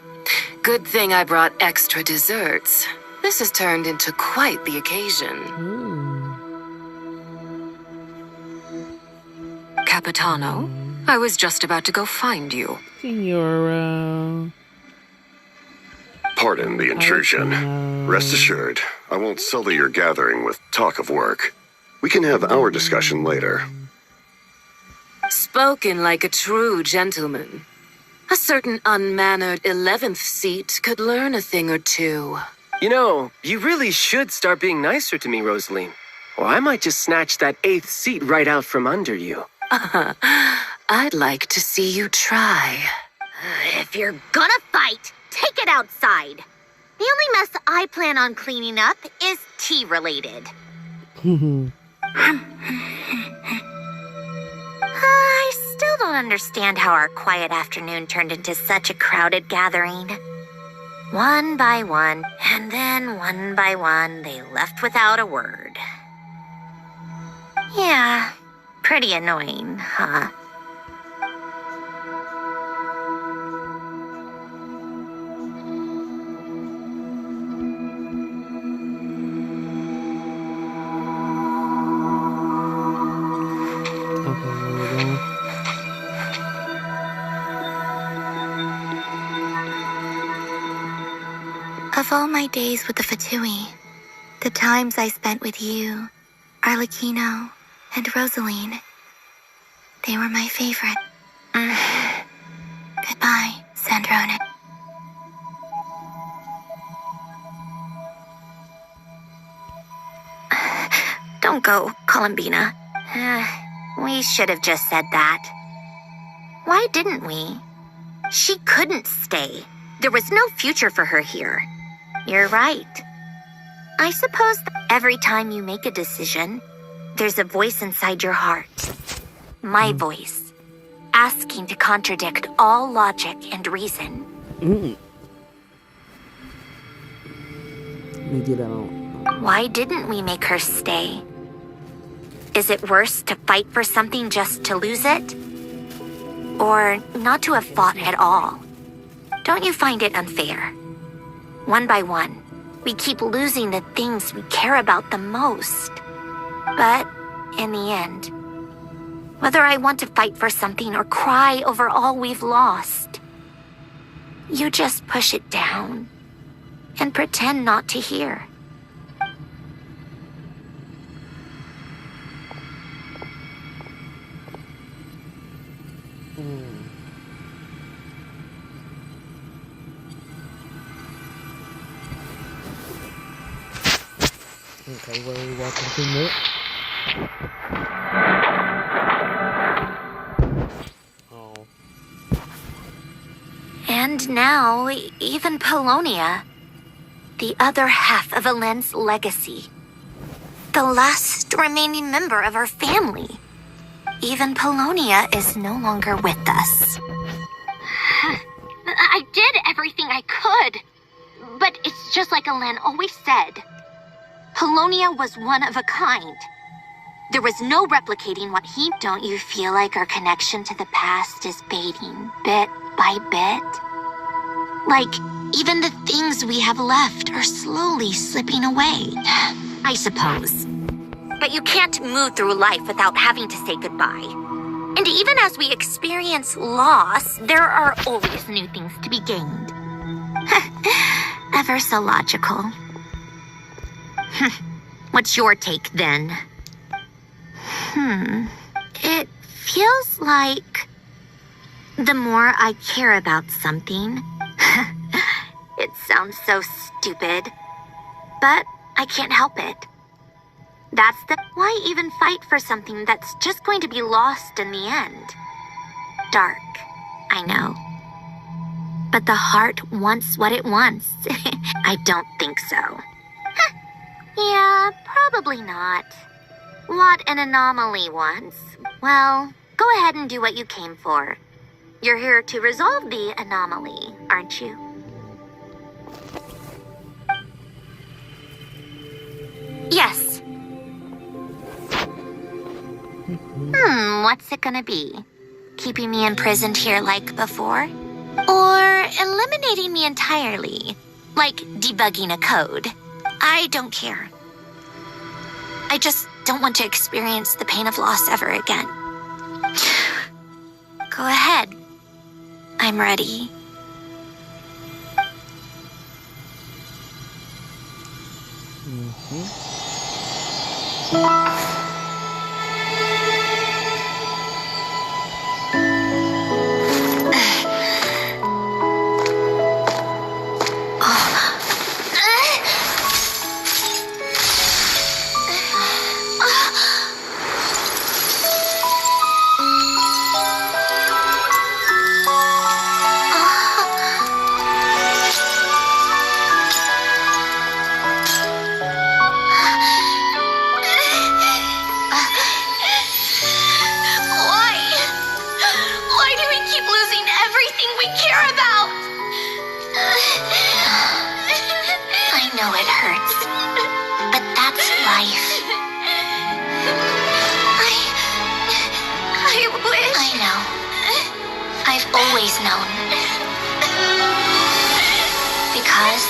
Good thing I brought extra desserts. This has turned into quite the occasion. Capitano, I was just about to go find you. Signora. Pardon the intrusion. Rest assured, I won't sully your gathering with talk of work. We can have our discussion later. Spoken like a true gentleman. A certain unmannered 11th seat could learn a thing or two. You know, you really should start being nicer to me, Rosaline. Or I might just snatch that 8th seat right out from under you. I'd like to see you try. If you're gonna fight, take it outside. The only mess I plan on cleaning up is tea-related. I still don't understand how our quiet afternoon turned into such a crowded gathering. One by one, and then one by one, they left without a word. Yeah, pretty annoying, huh? Of all my days with the Fatui, the times I spent with you, Arlecchino, and Rosaline, they were my favorite. Goodbye, Sandrone. Don't go, Columbina. We should have just said that. Why didn't we? She couldn't stay. There was no future for her here. You're right. I suppose that every time you make a decision, there's a voice inside your heart. My voice. Asking to contradict all logic and reason. Let me get on. Why didn't we make her stay? Is it worse to fight for something just to lose it? Or not to have fought at all? Don't you find it unfair? One by one, we keep losing the things we care about the most. But in the end, whether I want to fight for something or cry over all we've lost, you just push it down and pretend not to hear. Okay, where are we walking to next? Oh. And now, even Polonia, the other half of Elend's legacy, the last remaining member of our family, even Polonia is no longer with us. I did everything I could. But it's just like Elend always said. Polonia was one of a kind. There was no replicating what he... Don't you feel like our connection to the past is fading bit by bit? Like, even the things we have left are slowly slipping away. I suppose. But you can't move through life without having to say goodbye. And even as we experience loss, there are always new things to be gained. Ever so logical. What's your take, then? It feels like the more I care about something... It sounds so stupid, but I can't help it. That's the... Why even fight for something that's just going to be lost in the end? Dark, I know. But the heart wants what it wants. I don't think so. Yeah, probably not. What an anomaly wants. Well, go ahead and do what you came for. You're here to resolve the anomaly, aren't you? Yes. What's it gonna be? Keeping me imprisoned here like before? Or eliminating me entirely? Like debugging a code? I don't care. I just don't want to experience the pain of loss ever again. Go ahead. I'm ready. Why do we keep losing everything we care about? I know it hurts, but that's life. I wish... I know. I've always known. Because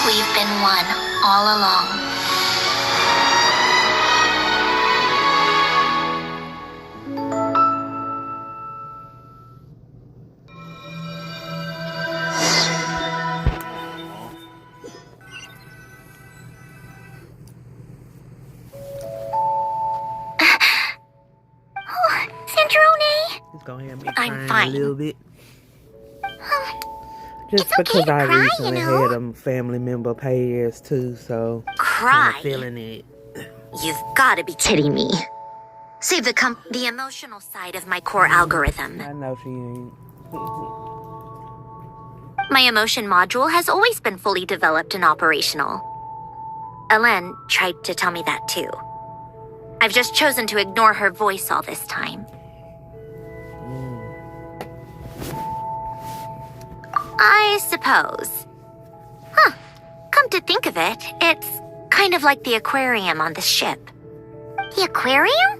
we've been one all along. Sandrone? It's gonna have me I'm crying fine. a little bit. Just It's okay because to I cry, recently you know. had a family member pass too, so Cry? I'm feeling it. You've gotta be kidding me. Save the emotional side of my core algorithm. I know she ain't. My emotion module has always been fully developed and operational. Ellen tried to tell me that too. I've just chosen to ignore her voice all this time. I suppose. Huh. Come to think of it, it's kind of like the aquarium on this ship. The aquarium?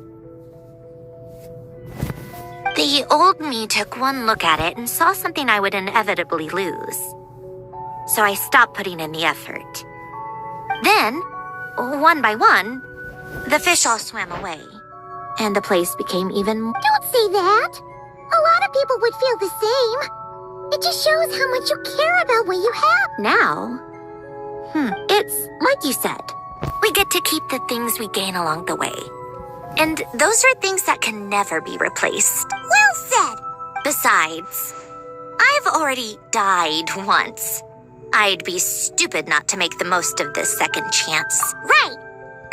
The old me took one look at it and saw something I would inevitably lose. So I stopped putting in the effort. Then, one by one, the fish all swam away. And the place became even... Don't say that. A lot of people would feel the same. It just shows how much you care about what you have. Now? It's like you said. We get to keep the things we gain along the way. And those are things that can never be replaced. Well said. Besides, I've already died once. I'd be stupid not to make the most of this second chance. Right.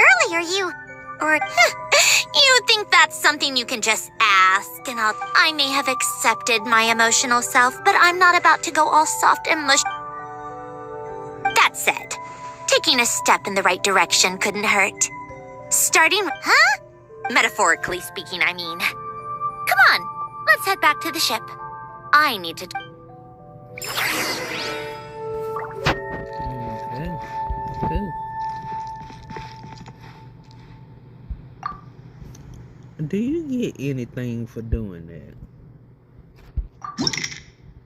Earlier you... Or, you think that's something you can just ask, and I may have accepted my emotional self, but I'm not about to go all soft and mush. That said, taking a step in the right direction couldn't hurt. Starting... Huh? Metaphorically speaking, I mean. Come on, let's head back to the ship. I need to... Good. Do you get anything for doing that?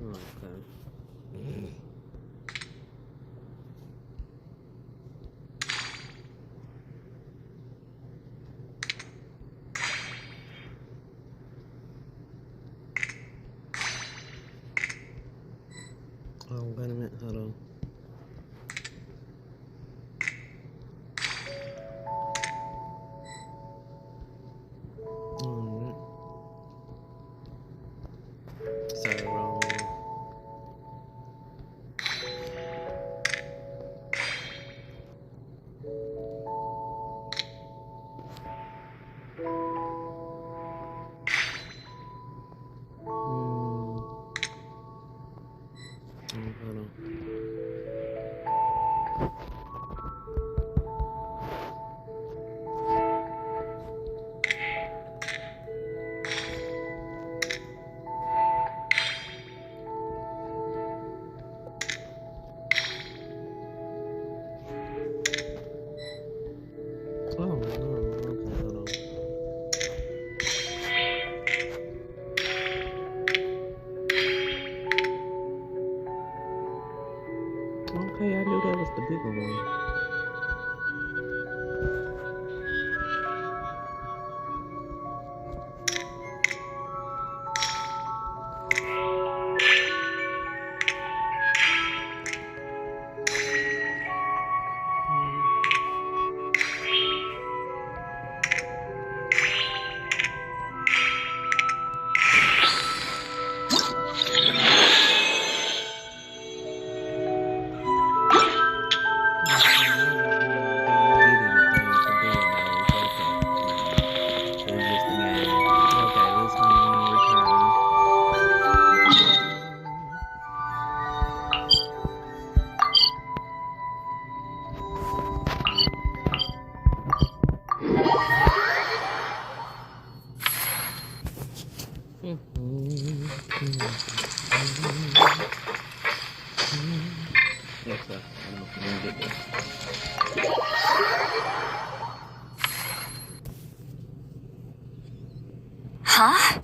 Okay. Oh, wait a minute, hold on. Sandrone. Okay, I knew that was the bigger one. Huh?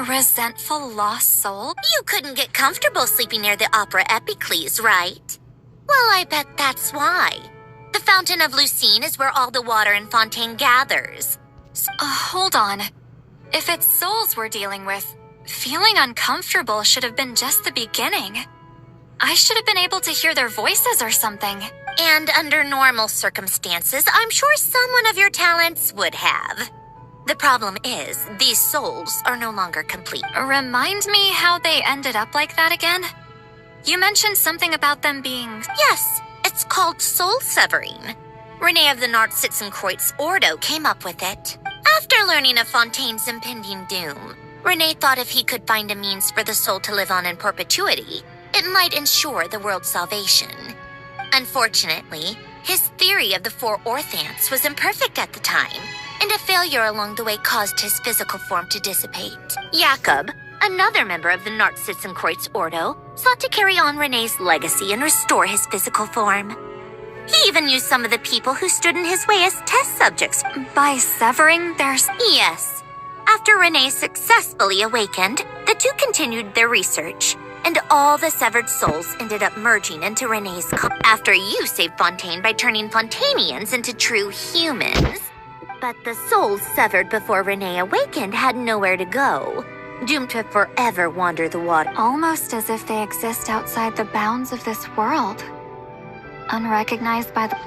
Resentful lost soul? You couldn't get comfortable sleeping near the Opera Epicles, right? Well, I bet that's why. The Fountain of Lucine is where all the water in Fontaine gathers. Hold on. If it's souls we're dealing with, feeling uncomfortable should have been just the beginning. I should have been able to hear their voices or something. And under normal circumstances, I'm sure someone of your talents would have. The problem is, these souls are no longer complete. Remind me how they ended up like that again? You mentioned something about them being... Yes, it's called soul severing. Rene of the Nartsitzenkreuz Ordo came up with it. After learning of Fontaine's impending doom, Rene thought if he could find a means for the soul to live on in perpetuity, it might ensure the world's salvation. Unfortunately, his theory of the four orthants was imperfect at the time, and a failure along the way caused his physical form to dissipate. Jakob, another member of the Nartsitzenkreuz Ordo, sought to carry on Rene's legacy and restore his physical form. He even used some of the people who stood in his way as test subjects. By severing their... Yes. After Rene successfully awakened, the two continued their research, and all the severed souls ended up merging into Rene's... After you saved Fontaine by turning Fontainians into true humans. But the souls severed before Rene awakened had nowhere to go, doomed to forever wander the water. Almost as if they exist outside the bounds of this world. Unrecognized by the...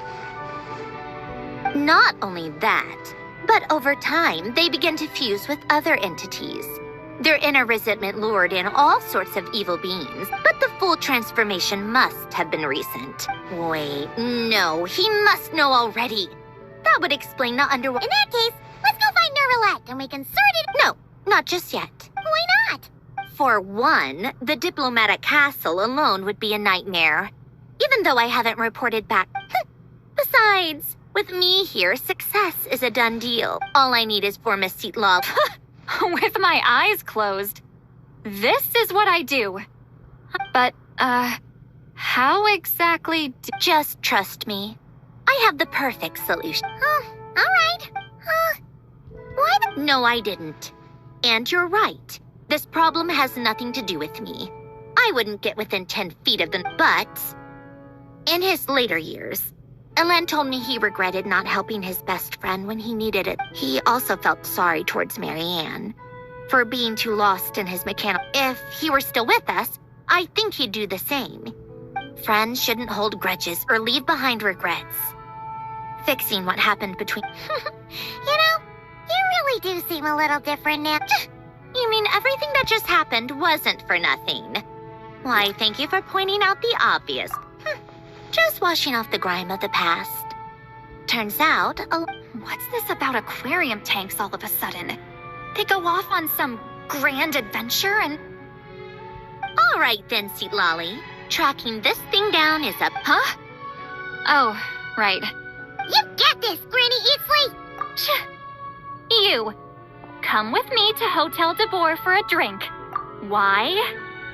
Not only that, but over time, they begin to fuse with other entities. Their inner resentment lured in all sorts of evil beings, but the full transformation must have been recent. Wait, no, he must know already. That would explain the underworld. In that case, let's go find Nervalette and we can sort it. No, not just yet. Why not? For one, the diplomatic castle alone would be a nightmare, even though I haven't reported back. Besides, with me here, success is a done deal. All I need is for Miss Seatlaw. With my eyes closed. This is what I do. But, how exactly Just trust me. I have the perfect solution. All right. Why the... No, I didn't. And you're right. This problem has nothing to do with me. I wouldn't get within 10 feet of them, but... In his later years, Elen told me he regretted not helping his best friend when he needed it. He also felt sorry towards Marianne for being too lost in his mechanical... If he were still with us, I think he'd do the same. Friends shouldn't hold grudges or leave behind regrets. Fixing what happened between... You know, you really do seem a little different now. You mean everything that just happened wasn't for nothing? Why, thank you for pointing out the obvious. Just washing off the grime of the past. Turns out... What's this about aquarium tanks all of a sudden? They go off on some grand adventure and... All right then, Seatlolly. tracking this thing down is a... Huh? Oh, right. You get this, Granny Eatsley! You, come with me to Hotel de Boer for a drink. Why?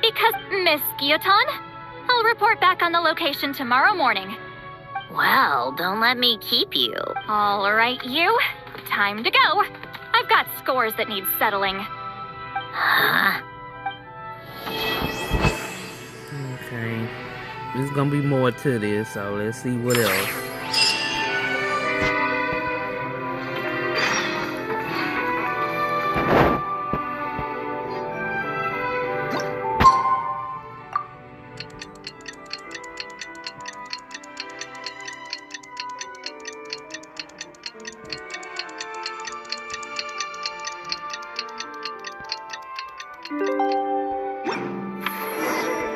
Because, Miss Guillotin, I'll report back on the location tomorrow morning. Well, don't let me keep you. All right, you. Time to go. I've got scores that need settling. Huh? Okay. There's gonna be more to this, so let's see what else.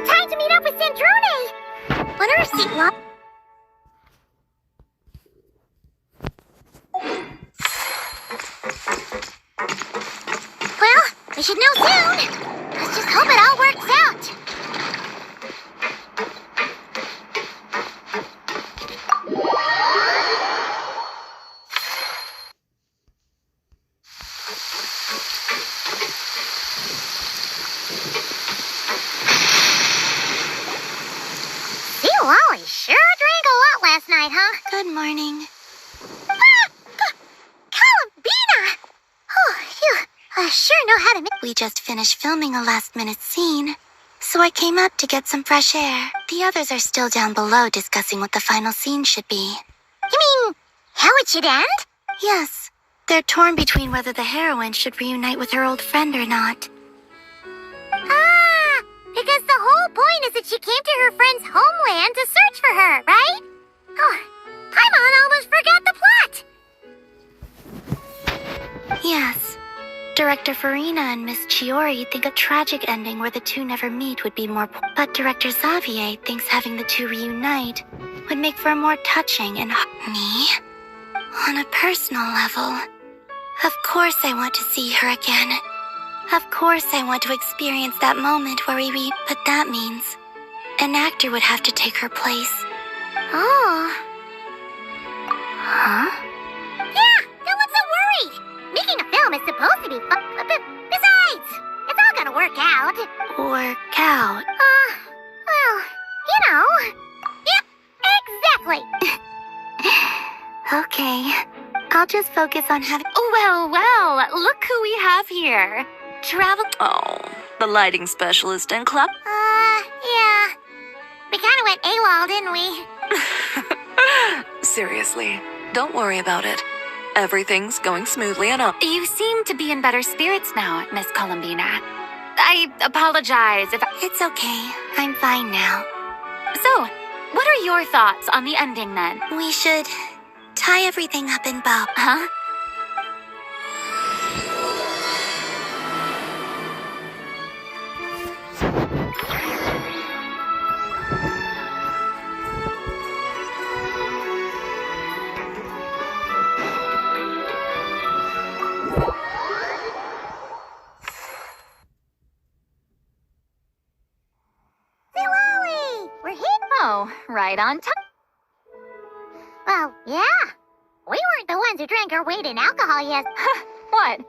Time to meet up with Sandrone! What are her seat lock? Well, we should know soon. Let's just hope it all works out. You always sure drank a lot last night, huh? Good morning. Columbina! Oh, you sure know how to make... We just finished filming a last-minute scene, so I came up to get some fresh air. The others are still down below discussing what the final scene should be. You mean, how it should end? Yes. They're torn between whether the heroine should reunite with her old friend or not. Ah, because the whole point is that she came to her friend's homeland to search for her, right? Oh, Paimon almost forgot the plot. Yes. Director Farina and Miss Chiori think a tragic ending where the two never meet would be more... But Director Xavier thinks having the two reunite would make for a more touching and... Me? On a personal level, of course I want to see her again. Of course I want to experience that moment where we meet, but that means an actor would have to take her place. Oh. Huh? Yeah, don't look so worried. Making a film is supposed to be fun. Besides, it's all gonna work out. Work out? Well, you know. Yep, exactly. Okay. I'll just focus on having... Well, look who we have here. Travel... Oh, the lighting specialist and club... Yeah. We kinda went AWOL, didn't we? Seriously, don't worry about it. Everything's going smoothly enough. You seem to be in better spirits now, Miss Columbina. I apologize if... It's okay. I'm fine now. So, what are your thoughts on the ending then? We should tie everything up in bow. Huh? We're here. Oh, right on time. Well, yeah. We weren't the ones who drank our weight in alcohol yet. What?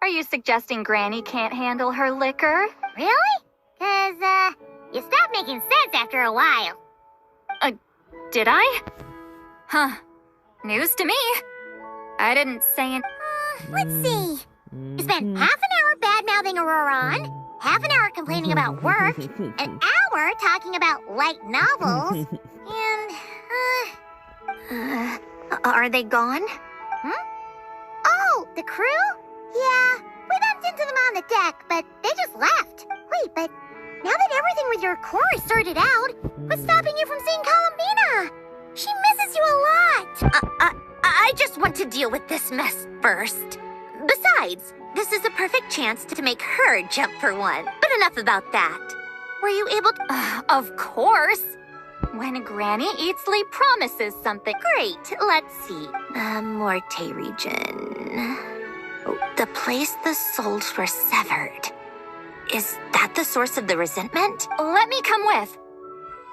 Are you suggesting Granny can't handle her liquor? Really? 'Cause, you stopped making sense after a while. Did I? Huh. News to me. I didn't say it. Let's see. You spent half an hour bad-mouthing Auroron, half an hour complaining about work, an hour talking about light novels, and, Are they gone? Oh, the crew? Yeah, we bumped into them on the deck, but they just left. Wait, but now that everything with your core is sorted out, what's stopping you from seeing Columbina? She misses you a lot. I just want to deal with this mess first. Besides, this is a perfect chance to make her jump for one. But enough about that. Were you able to... Of course. When Granny Eatsley promises something. Great, let's see. Morte region. Oh, the place the souls were severed. Is that the source of the resentment? Let me come with.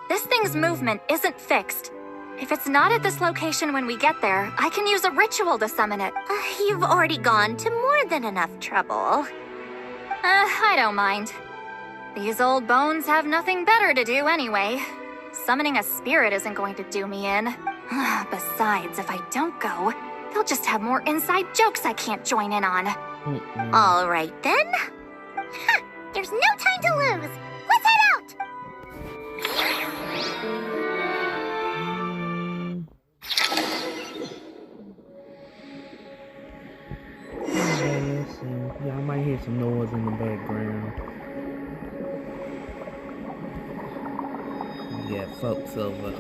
This thing's movement isn't fixed. If it's not at this location when we get there, I can use a ritual to summon it. You've already gone to more than enough trouble. I don't mind. These old bones have nothing better to do anyway. Summoning a spirit isn't going to do me in. Besides, if I don't go, they'll just have more inside jokes I can't join in on. All right then. There's no time to lose. Let's head out! Y'all might hear some noise in the background. You got folks over.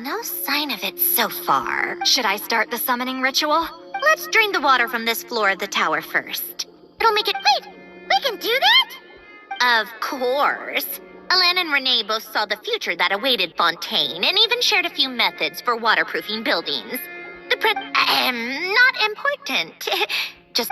No sign of it so far. Should I start the summoning ritual? Let's drain the water from this floor of the tower first. It'll make it— Wait! We can do that? Of course. Alan and Renee both saw the future that awaited Fontaine and even shared a few methods for waterproofing buildings. Not important. Just...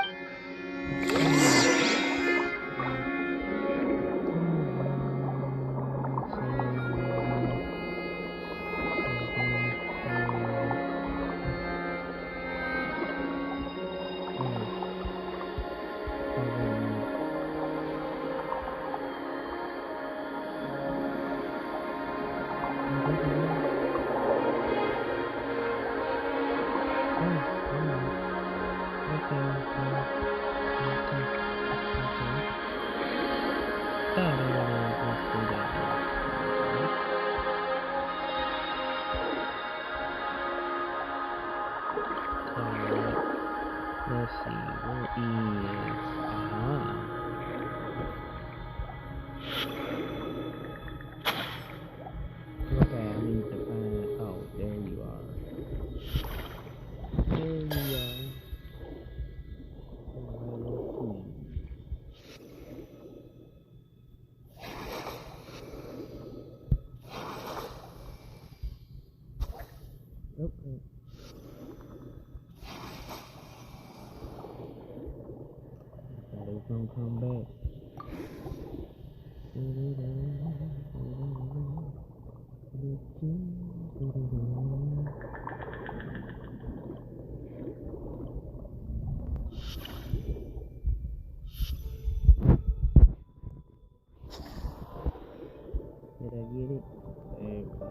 Let's see, where is... Okay, I need to find... Oh, there you are. There you are. Okay. They're gonna come back. Did I get it? There we go.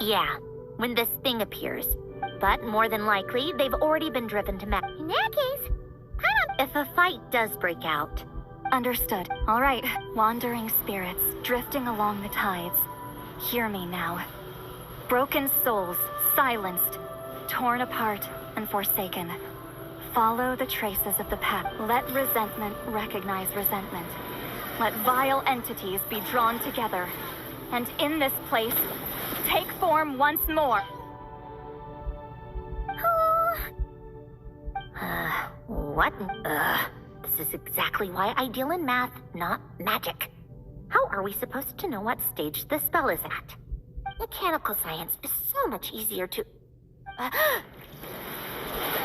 Yeah, when this thing appears. But more than likely, they've already been driven to Mac. In that case, if a fight does break out. Understood. All right, wandering spirits, drifting along the tides. Hear me now. Broken souls, silenced, torn apart, and forsaken. Follow the traces of the path. Let resentment recognize resentment. Let vile entities be drawn together. And in this place, take form once more. What? This is exactly why I deal in math, not magic. How are we supposed to know what stage the spell is at? Mechanical science is so much easier to...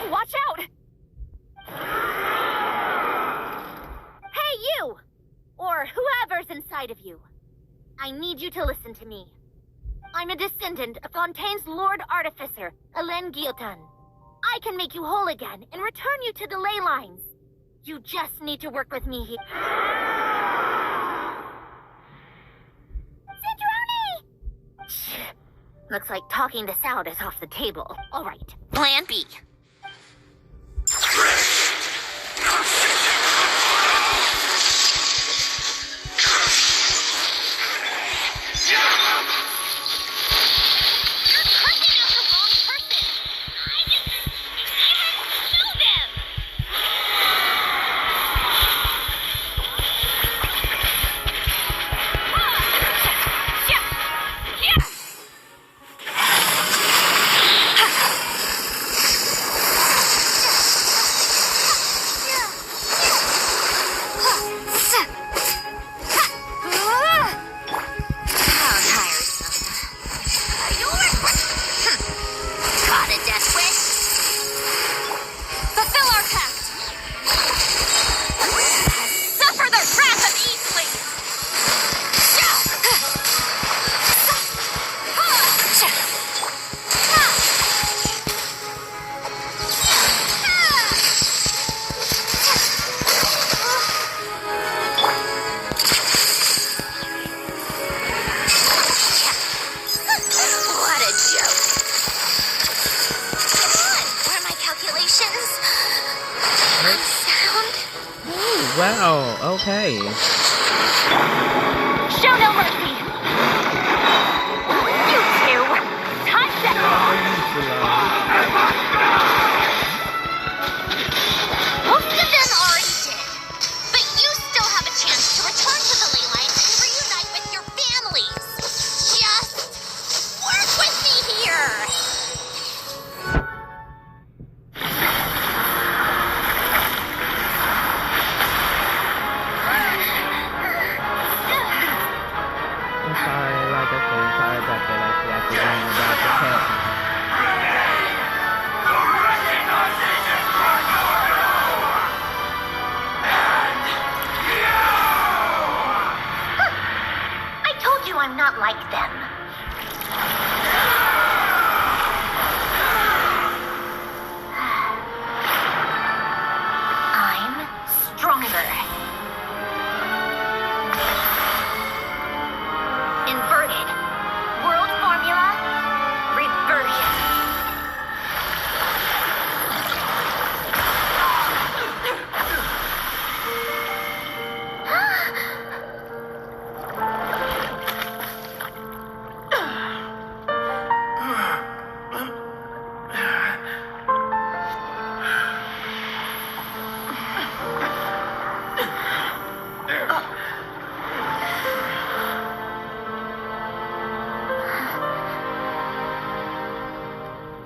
Watch out! Hey, you! Or whoever's inside of you. I need you to listen to me. I'm a descendant of Fontaine's Lord Artificer, Alain Guillotin. I can make you whole again and return you to the ley lines. You just need to work with me here. Sandrone! Looks like talking this out is off the table. All right, plan B. Wow, okay. Show no mercy! You two! Time set! Most of them already did. But you still have a chance to return to the ley line and reunite with your families. Just work with me here! I'm not like them. I'm stronger. Inverted. World formula. Reversion.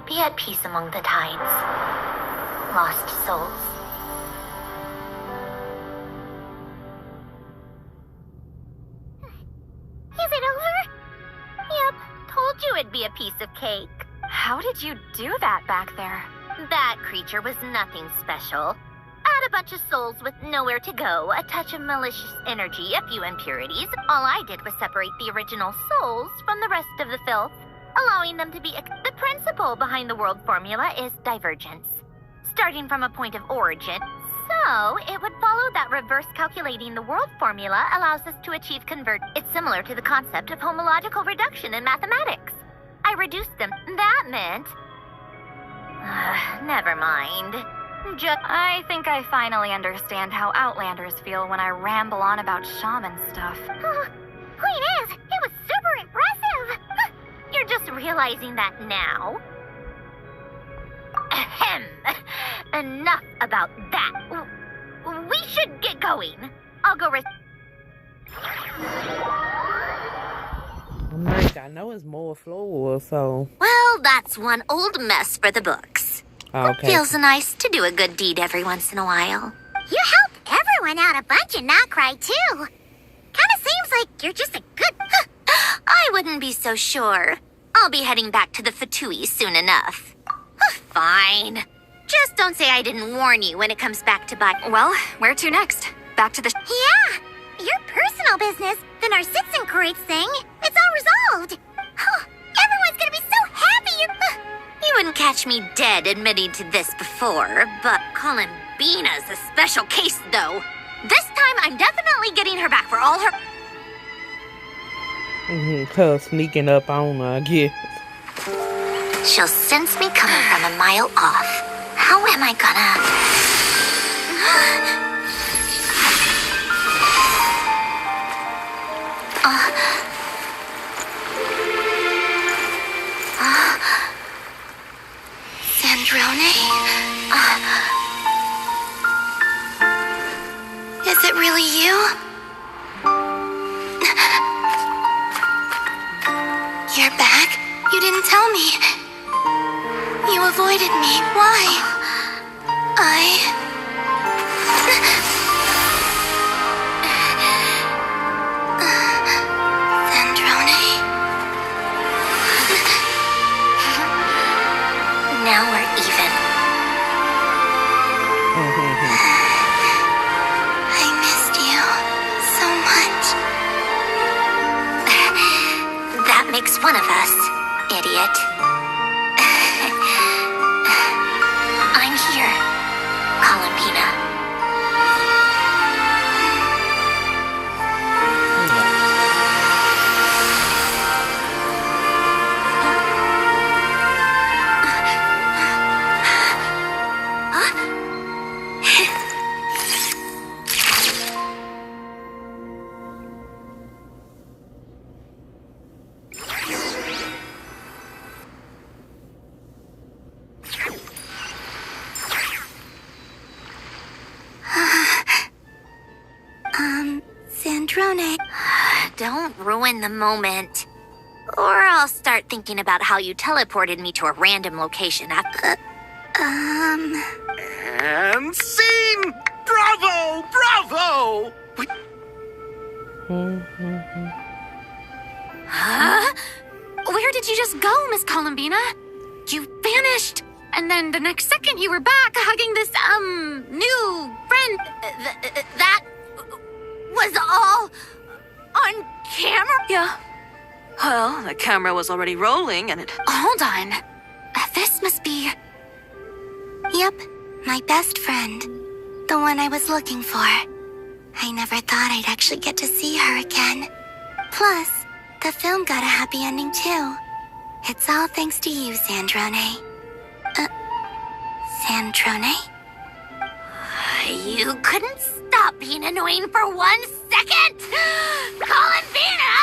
Be at peace among the tides. Lost souls. Is it over? Yep, told you it'd be a piece of cake. How did you do that back there? That creature was nothing special. Add a bunch of souls with nowhere to go, a touch of malicious energy, a few impurities. All I did was separate the original souls from the rest of the filth, allowing them to be... The principle behind the world formula is divergence, starting from a point of origin. So, it would follow that reverse calculating the world formula allows us to achieve convert. It's similar to the concept of homological reduction in mathematics. I reduced them. That meant... never mind. I think I finally understand how Outlanders feel when I ramble on about shaman stuff. Point is, it was super impressive. You're just realizing that now. Ahem. Enough about that. We should get going. I'll go I'm like, I know it's more floor, so... Well, that's one old mess for the books. Okay. Feels nice to do a good deed every once in a while. You help everyone out a bunch and not cry, too. Kinda seems like you're just a good... I wouldn't be so sure. I'll be heading back to the Fatui soon enough. Fine. Just don't say I didn't warn you when it comes back to Well, where to next? Back to the... Yeah! Your personal business, the Narcitsan Crates thing. It's all resolved. Everyone's gonna be so happy you're... You wouldn't catch me dead admitting to this before, but Columbina's a special case, though. This time, I'm definitely getting her back for all her... Cause sneaking up on her, I guess. She'll sense me coming from a mile off. How am I gonna... Sandrone? Is it really you? You're back? You didn't tell me. You avoided me. Why? Sandrone? Now we're even. I missed you so much. That makes one of us, idiot. I'm here, Columbina. Sandrone. Don't ruin the moment. Or I'll start thinking about how you teleported me to a random location after... And scene! Bravo! Bravo! Huh? Where did you just go, Miss Columbina? You vanished. And then the next second you were back hugging this, new friend. That was all on camera? Yeah. Well, the camera was already rolling and it... Hold on. This must be... Yep, my best friend. The one I was looking for. I never thought I'd actually get to see her again. Plus, the film got a happy ending too. It's all thanks to you, Sandrone. Sandrone? You couldn't stop being annoying for 1 second? Columbina!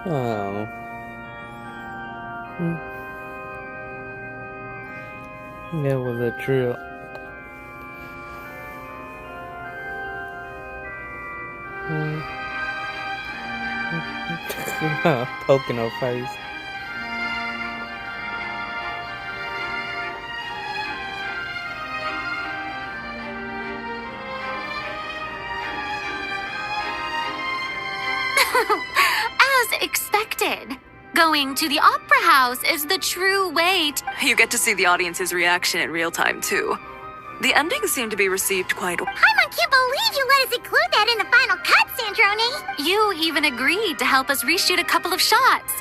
Oh. That was a trip. Poking her face. As expected. Going to the opera house is the true way to... You get to see the audience's reaction in real time, too. The ending seemed to be received quite... I can't believe you let us include that in the final cut, Sandrone! You even agreed to help us reshoot a couple of shots.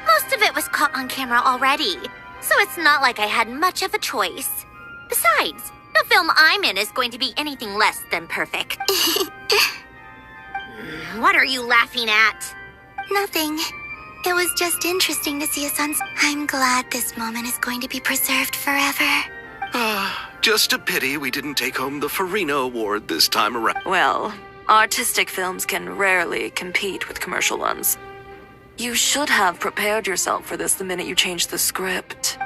Most of it was caught on camera already, so it's not like I had much of a choice. Besides, the film I'm in is going to be anything less than perfect. What are you laughing at? Nothing. It was just interesting to see a sunset. I'm glad this moment is going to be preserved forever. Just a pity we didn't take home the Farina Award this time around. Well, artistic films can rarely compete with commercial ones. You should have prepared yourself for this the minute you changed the script.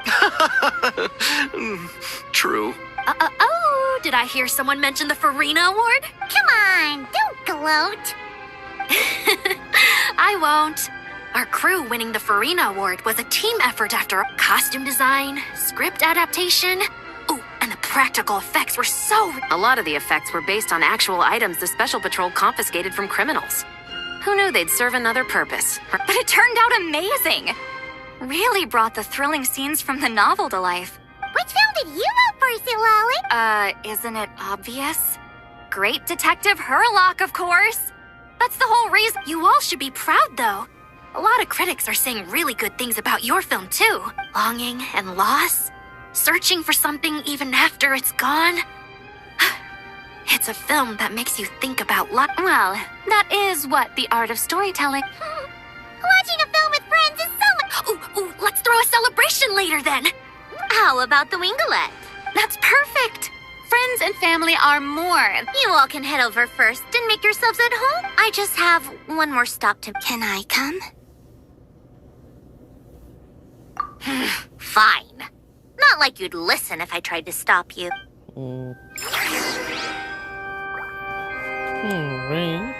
True. Oh, did I hear someone mention the Farina Award? Come on, don't gloat. I won't. Our crew winning the Farina Award was a team effort after costume design, script adaptation. Ooh, and the practical effects were so... A lot of the effects were based on actual items the Special Patrol confiscated from criminals. Who knew they'd serve another purpose? But it turned out amazing. really brought the thrilling scenes from the novel to life. Which film did you vote for, Silali? Isn't it obvious? Great Detective Hurlock, of course. That's the whole reason. You all should be proud, though. A lot of critics are saying really good things about your film, too. Longing and loss. Searching for something even after it's gone. It's a film that makes you think about well, that is what the art of storytelling. Watching a film with friends is so much. Ooh, let's throw a celebration later then. How about the Winglet? That's perfect. Friends and family are more. You all can head over first and make yourselves at home. I just have one more stop to. Can I come? Fine. Not like you'd listen if I tried to stop you. Alright.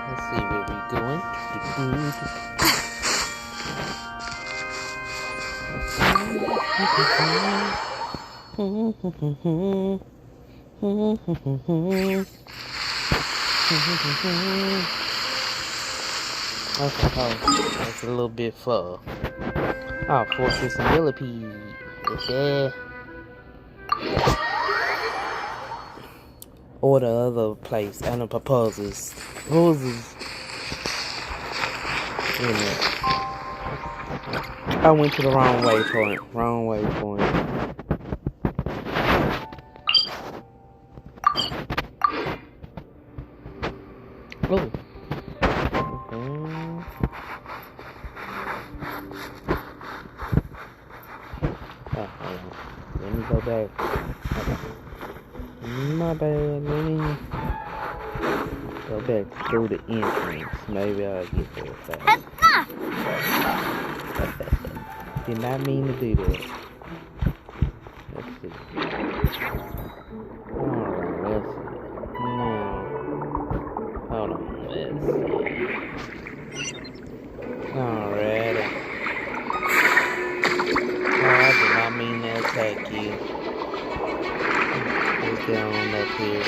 Let's see where we're going. That's a little bit far. Oh, Fortress and Millipede. Yeah. Or the other place, and the proposals. I went to the wrong waypoint. Wrong waypoint. Oh. Let me go back. My bad, let me go back through the entrance. Maybe I'll get there fast. Did not mean to do that. Let's see. Alright, let's see. Now, hold on, let's see. Alright. I did not mean to attack you. Let's get on up here.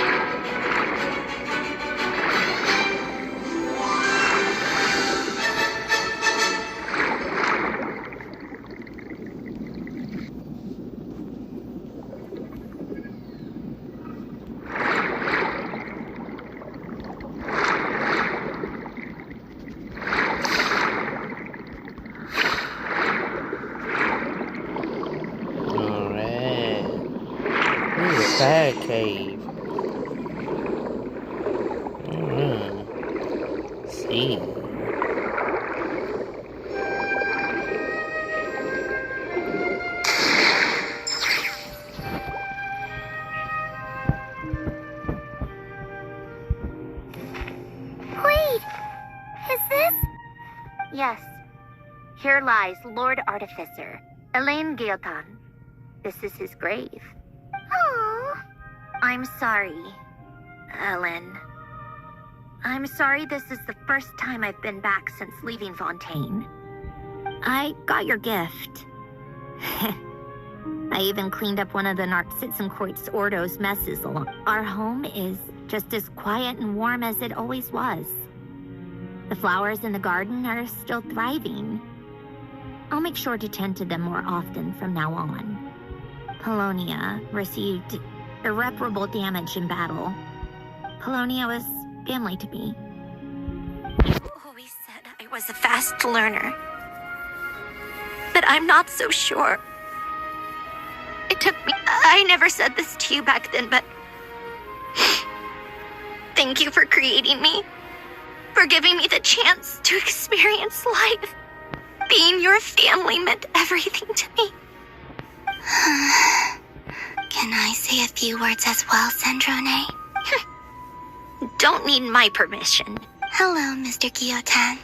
Fire cave. See. Wait! Is this? Yes. Here lies Lord Artificer, Elaine Gaeltan. This is his grave. I'm sorry, Ellen. I'm sorry this is the first time I've been back since leaving Fontaine. I got your gift. I even cleaned up one of the Narcitzenkreutz's Ordo's messes along. Our home is just as quiet and warm as it always was. The flowers in the garden are still thriving. I'll make sure to tend to them more often from now on. Polonia received irreparable damage in battle. Polonia was family to me. Always said I was a fast learner. But I'm not so sure. It took me... I never said this to you back then, but... Thank you for creating me. For giving me the chance to experience life. Being your family meant everything to me. Can I say a few words as well, Sandrone? Don't need my permission. Hello, Mr. Guillotin.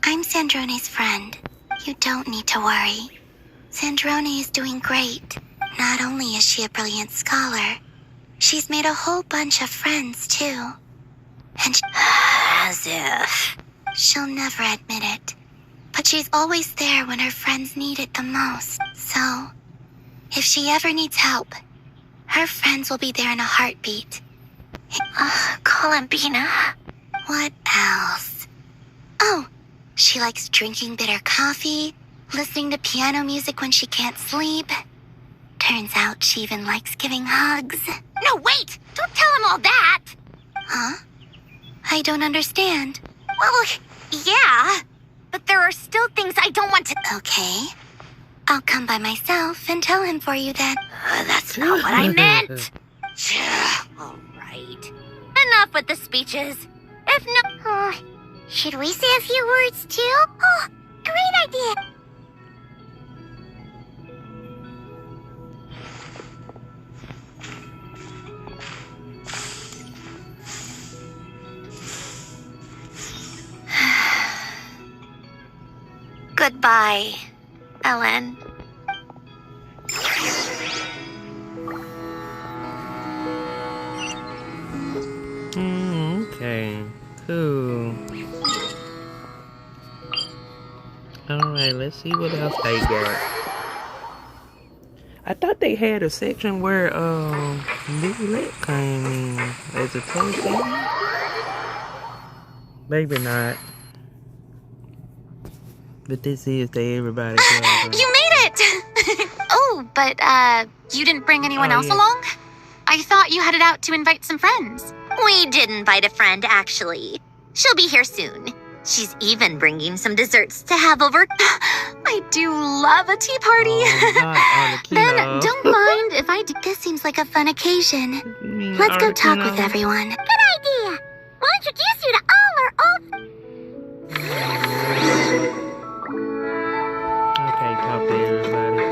I'm Sandrone's friend. You don't need to worry. Sandrone is doing great. Not only is she a brilliant scholar, she's made a whole bunch of friends, too. And as if... She'll never admit it. But she's always there when her friends need it the most. So, if she ever needs help, her friends will be there in a heartbeat. Columbina. What else? Oh, she she likes drinking bitter coffee, listening to piano music when she can't sleep. Turns out she even likes giving hugs. No, wait! Don't tell him all that! Huh? I don't understand. Well, yeah, but there are still things I don't want to... Okay. I'll come by myself and tell him for you then. That's not what I meant! All right. Enough with the speeches. If no... should we say a few words too? Oh, great idea! Goodbye, Ellen. Okay, cool. Alright, let's see what else they got. I thought they had a section where Nicolette came in as a test. Maybe not. But this is the everybody. You made it! Oh, but, you didn't bring anyone else along? I thought you headed out to invite some friends. We did invite a friend, actually. She'll be here soon. She's even bringing some desserts to have over. I do love a tea party. Then don't mind if I do. This seems like a fun occasion. Let's go talk with everyone. Good idea. We'll introduce you to all our old... Okay, talk to everybody.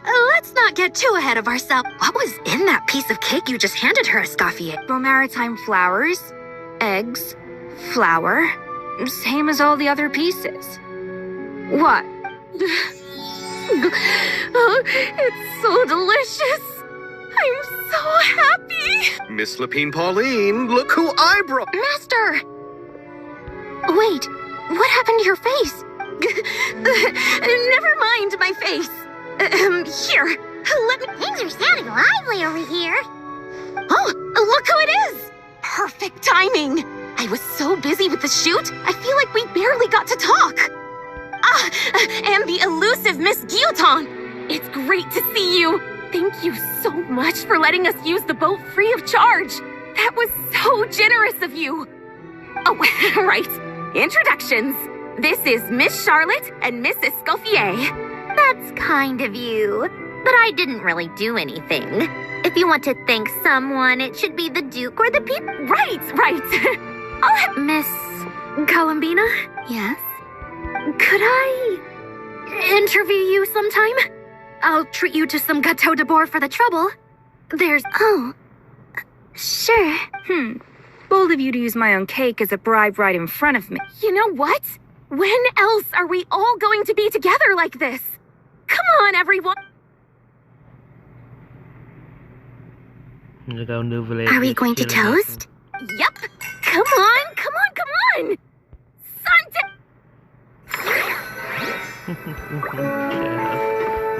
Let's not get too ahead of ourselves. What was in that piece of cake you just handed her, Escoffier? Maritime flowers, eggs, flour, same as all the other pieces. What? Oh, it's so delicious. I'm so happy. Miss Lapine Pauline, look who I brought. Master! Wait, what happened to your face? Never mind my face. Here, let me... Things are sounding lively over here. Oh, look who it is! Perfect timing. I was so busy with the shoot, I feel like we barely got to talk. And the elusive Miss Guillotin. It's great to see you. Thank you so much for letting us use the boat free of charge. That was so generous of you. Oh, right. Introductions. This is Miss Charlotte and Miss Escoffier. That's kind of you. But I didn't really do anything. If you want to thank someone, it should be the Duke or the people. Right. I'll have... Miss Columbina? Yes? Could I interview you sometime? I'll treat you to some gâteau de bord for the trouble. There's... Oh, sure. Bold of you to use my own cake as a bribe right in front of me. You know what? When else are we all going to be together like this? Come on, everyone. Are we going to toast? Yep. Come on.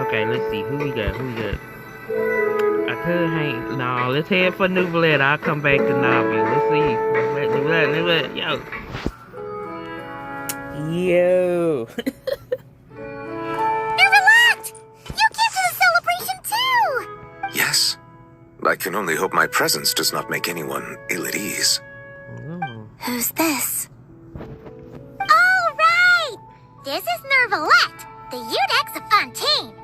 Okay, let's see. Who we got? I could hang... No, let's head for Nouvellette. I'll come back to Navi. Let's see. Nouvellette. Yo. Nouvellette! You came to the celebration too! Yes. I can only hope my presence does not make anyone ill at ease. Who's this? All right! This is Nouvellette, the Eudex of Fontaine.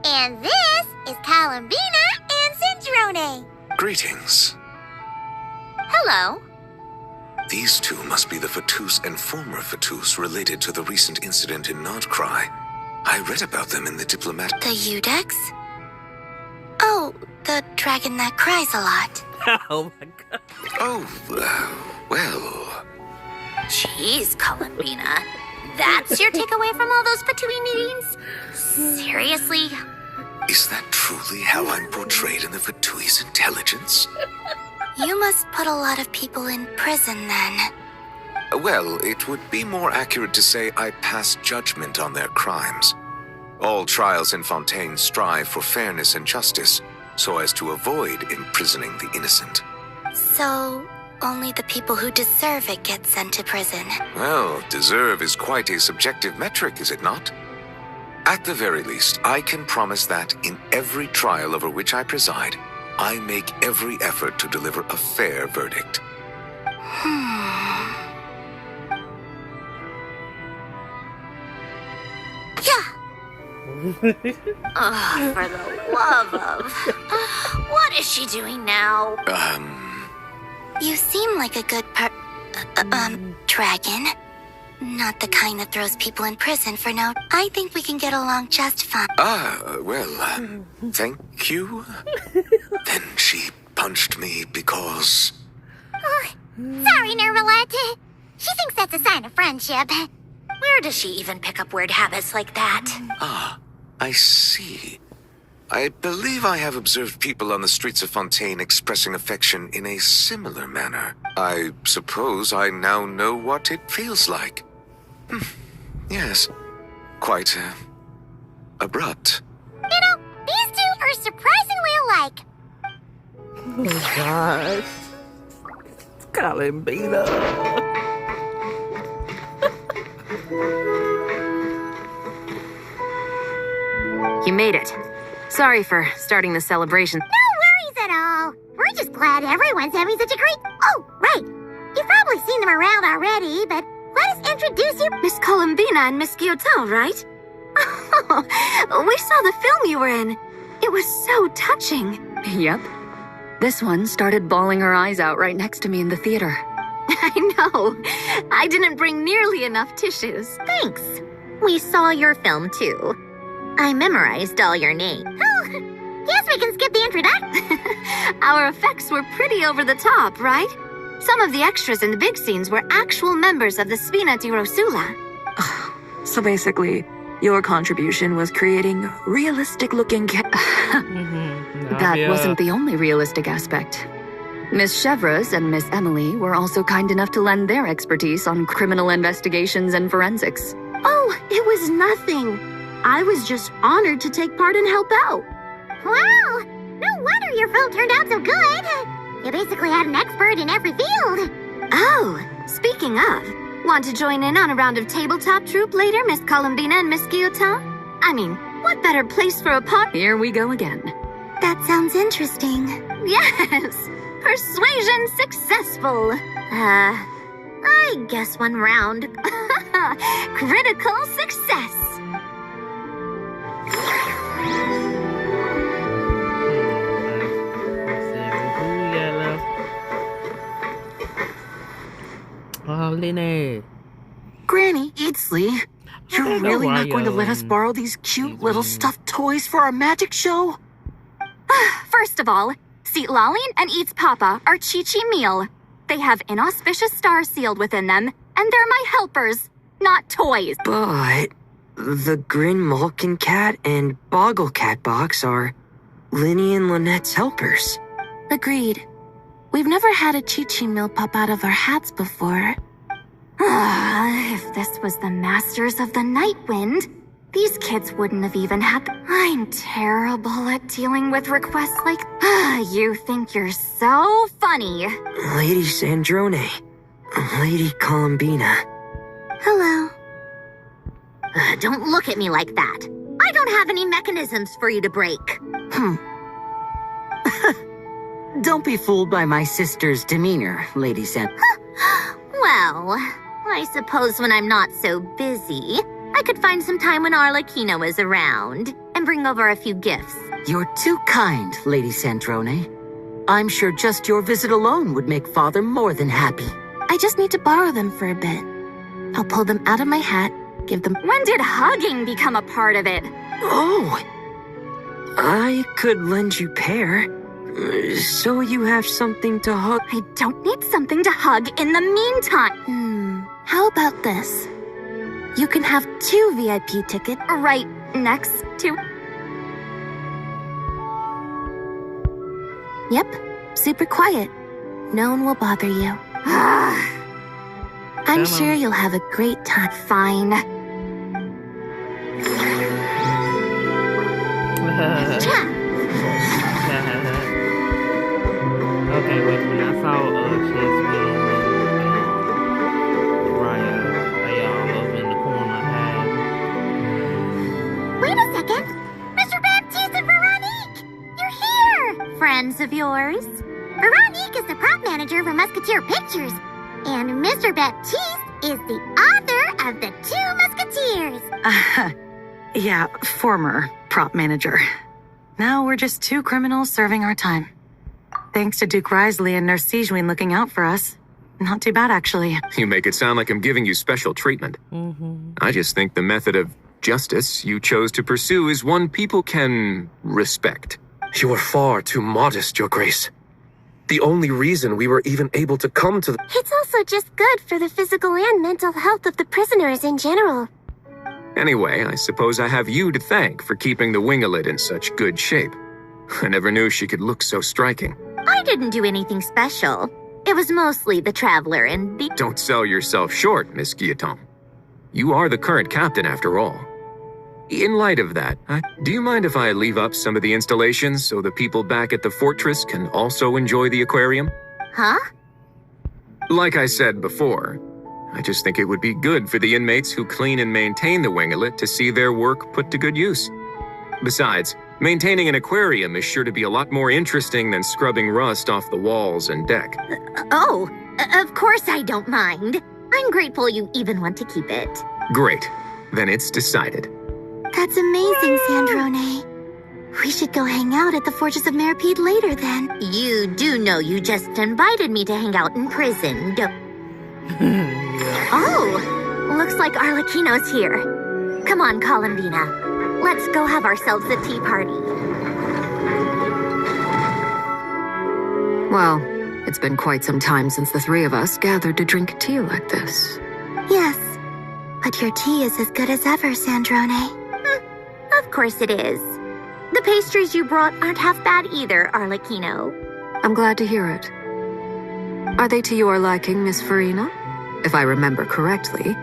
And this is Columbina and Sandrone. Greetings. Hello. These two must be the Fatus and former Fatus related to the recent incident in Nodcry. I read about them in the diplomatic... The Eudex? Oh, the dragon that cries a lot. Oh my god. Oh, well... Jeez, Columbina. That's your takeaway from all those Fatui meetings? Seriously? Is that truly how I'm portrayed in the Fatui's intelligence? You must put a lot of people in prison, then. Well, it would be more accurate to say I pass judgment on their crimes. All trials in Fontaine strive for fairness and justice, so as to avoid imprisoning the innocent. So, only the people who deserve it get sent to prison. Well, deserve is quite a subjective metric, is it not? At the very least, I can promise that in every trial over which I preside, I make every effort to deliver a fair verdict. Oh, for the love of... what is she doing now? You seem like a good dragon. Not the kind that throws people in prison for no... I think we can get along just fine. Thank you. Then she punched me because... Oh, sorry, Nervalette. She thinks that's a sign of friendship. Where does she even pick up weird habits like that? I see. I believe I have observed people on the streets of Fontaine expressing affection in a similar manner. I suppose I now know what it feels like. Yes, quite abrupt. You know, these two are surprisingly alike. Oh gosh. It's Columbina. You made it. Sorry for starting the celebration. No worries at all. We're just glad everyone's having such a great... Oh, right. You've probably seen them around already, but let us introduce you... Miss Columbina and Miss Guillotin, right? Oh, we saw the film you were in. It was so touching. Yep. This one started bawling her eyes out right next to me in the theater. I know. I didn't bring nearly enough tissues. Thanks. We saw your film, too. I memorized all your names. Oh, guess we can skip the introduction. Our effects were pretty over the top, right? Some of the extras in the big scenes were actual members of the Spina di Rosula. So basically, your contribution was creating realistic-looking That wasn't the only realistic aspect. Miss Chevres and Miss Emily were also kind enough to lend their expertise on criminal investigations and forensics. Oh, it was nothing. I was just honored to take part and help out. Wow! No wonder your film turned out so good. You basically had an expert in every field. Oh, speaking of, want to join in on a round of tabletop troupe later, Miss Columbina and Miss Guillotin? I mean, what better place for a party? Here we go again. That sounds interesting. Yes! Persuasion successful. I guess one round. Critical success. Oh, Lene. Granny Eatsley, you're really not going to let us borrow these cute little stuffed toys for our magic show? First of all, Seat Lolly and Eats Papa are Chi-Chi meal. They have inauspicious stars sealed within them, and they're my helpers, not toys. But the Grin Malkin Cat and Boggle Cat box are Linny and Lynette's helpers. Agreed. We've never had a Chi-Chi meal pop out of our hats before. If this was the Masters of the Night Wind, these kids wouldn't have even had... I'm terrible at dealing with requests like... You think you're so funny. Lady Sandrone. Lady Columbina. Hello. Don't look at me like that. I don't have any mechanisms for you to break. Don't be fooled by my sister's demeanor, Lady Sand. Well, I suppose when I'm not so busy, I could find some time when Arlecchino is around and bring over a few gifts. You're too kind, Lady Sandrone. I'm sure just your visit alone would make Father more than happy. I just need to borrow them for a bit. I'll pull them out of my hat, give them... When did hugging become a part of it? Oh! I could lend you pair, so you have something to hug. I don't need something to hug in the meantime. How about this? You can have 2 VIP tickets right next to... Yep, super quiet. No one will bother you. I'm sure you'll have a great time. Fine. Okay, wait, when I saw Jasmine and Raya, they all up in the corner hiding. Wait a second! Mr. Baptiste and Veronique! You're here! Friends of yours? Veronique is the prop manager for Musketeer Pictures, and Mr. Baptiste is the author of The Two Musketeers. Yeah, former prop manager. Now we're just two criminals serving our time. Thanks to Duke Risley and Nurse Sijwin looking out for us. Not too bad, actually. You make it sound like I'm giving you special treatment. I just think the method of justice you chose to pursue is one people can respect. You are far too modest, Your Grace. The only reason we were even able to come to the... It's also just good for the physical and mental health of the prisoners in general. Anyway, I suppose I have you to thank for keeping the winglet in such good shape. I never knew she could look so striking. I didn't do anything special. It was mostly the Traveler and the... Don't sell yourself short, Miss Guillotin. You are the current captain, after all. In light of that, do you mind if I leave up some of the installations so the people back at the fortress can also enjoy the aquarium? Huh? Like I said before, I just think it would be good for the inmates who clean and maintain the winglet to see their work put to good use. Besides, maintaining an aquarium is sure to be a lot more interesting than scrubbing rust off the walls and deck. Of course I don't mind. I'm grateful you even want to keep it. Great. Then it's decided. That's amazing, Sandrone. We should go hang out at the Fortress of Meripede later, then. You do know you just invited me to hang out in prison, don't... Oh, looks like Arlecchino's here. Come on, Columbina. Let's go have ourselves a tea party. Well, it's been quite some time since the three of us gathered to drink tea like this. Yes, but your tea is as good as ever, Sandrone. Of course it is. The pastries you brought aren't half bad either, Arlecchino. I'm glad to hear it. Are they to your liking, Miss Farina? If I remember correctly,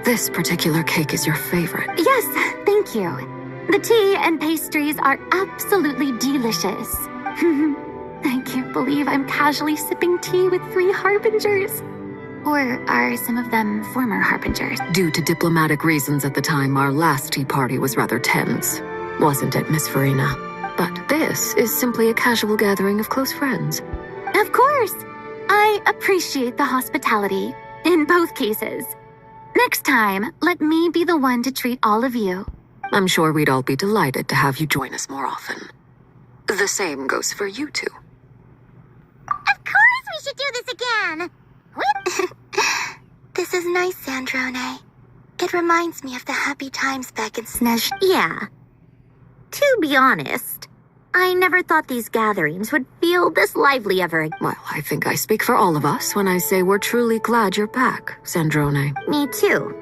this particular cake is your favorite. Yes, thank you. The tea and pastries are absolutely delicious. I can't believe I'm casually sipping tea with 3 harbingers. Or are some of them former harbingers? Due to diplomatic reasons at the time, our last tea party was rather tense. Wasn't it, Miss Farina? But this is simply a casual gathering of close friends. Of course. I appreciate the hospitality. In both cases. Next time, let me be the one to treat all of you. I'm sure we'd all be delighted to have you join us more often. The same goes for you two. Of course we should do this again! This is nice, Sandrone. It reminds me of the happy times back in Snezh. Yeah. To be honest, I never thought these gatherings would feel this lively ever again. Well, I think I speak for all of us when I say we're truly glad you're back, Sandrone. Me too.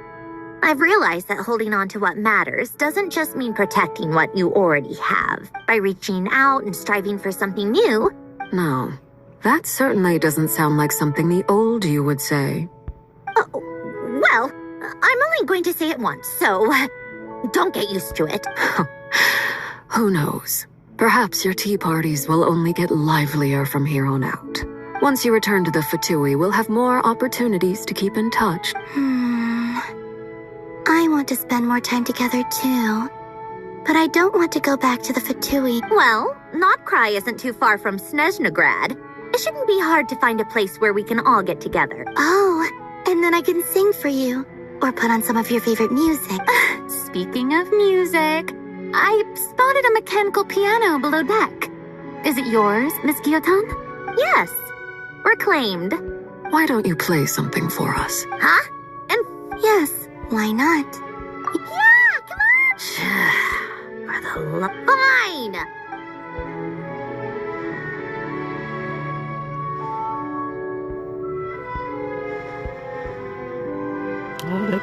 I've realized that holding on to what matters doesn't just mean protecting what you already have. By reaching out and striving for something new. No, that certainly doesn't sound like something the old you would say. Well, I'm only going to say it once, so don't get used to it. Who knows? Perhaps your tea parties will only get livelier from here on out. Once you return to the Fatui, we'll have more opportunities to keep in touch. I want to spend more time together too. But I don't want to go back to the Fatui. Well, Notcry isn't too far from Snezhnograd. It shouldn't be hard to find a place where we can all get together. Oh, and then I can sing for you. Or put on some of your favorite music. Speaking of music, I spotted a mechanical piano below deck. Is it yours, Miss Guillotin? Yes. Reclaimed. Why don't you play something for us? Huh? And yes, why not? Yeah, come on! For the Fine! Oh, that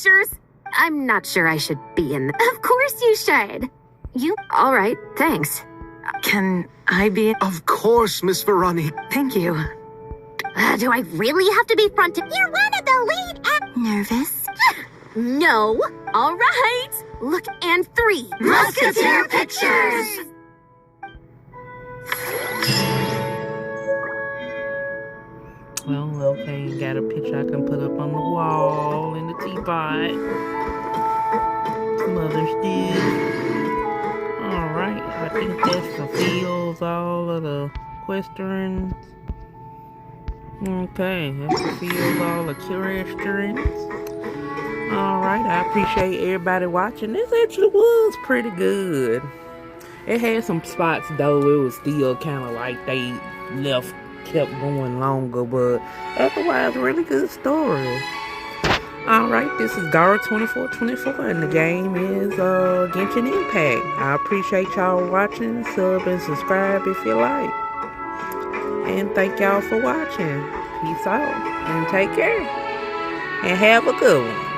pictures? I'm not sure I should be in them. Of course you should. All right, thanks. Can I be? Of course, Miss Verani. Thank you. Do I really have to be front? You're one of the lead act. Nervous? No. All right. Look, and 3. Musketeer pictures! Well, okay, got a picture I can put up on the wall in the teapot. Some other stuff. Alright, I think that fulfills all of the questions. Okay, that fulfills all the questions. Alright, I appreciate everybody watching. This actually was pretty good. It had some spots though, it was still kind of like they kept going longer, but otherwise, really good story. Alright, this is Gara2424, and the game is Genshinimpact. I appreciate y'all watching. Sub and subscribe if you like. And thank y'all for watching. Peace out, and take care. And have a good one.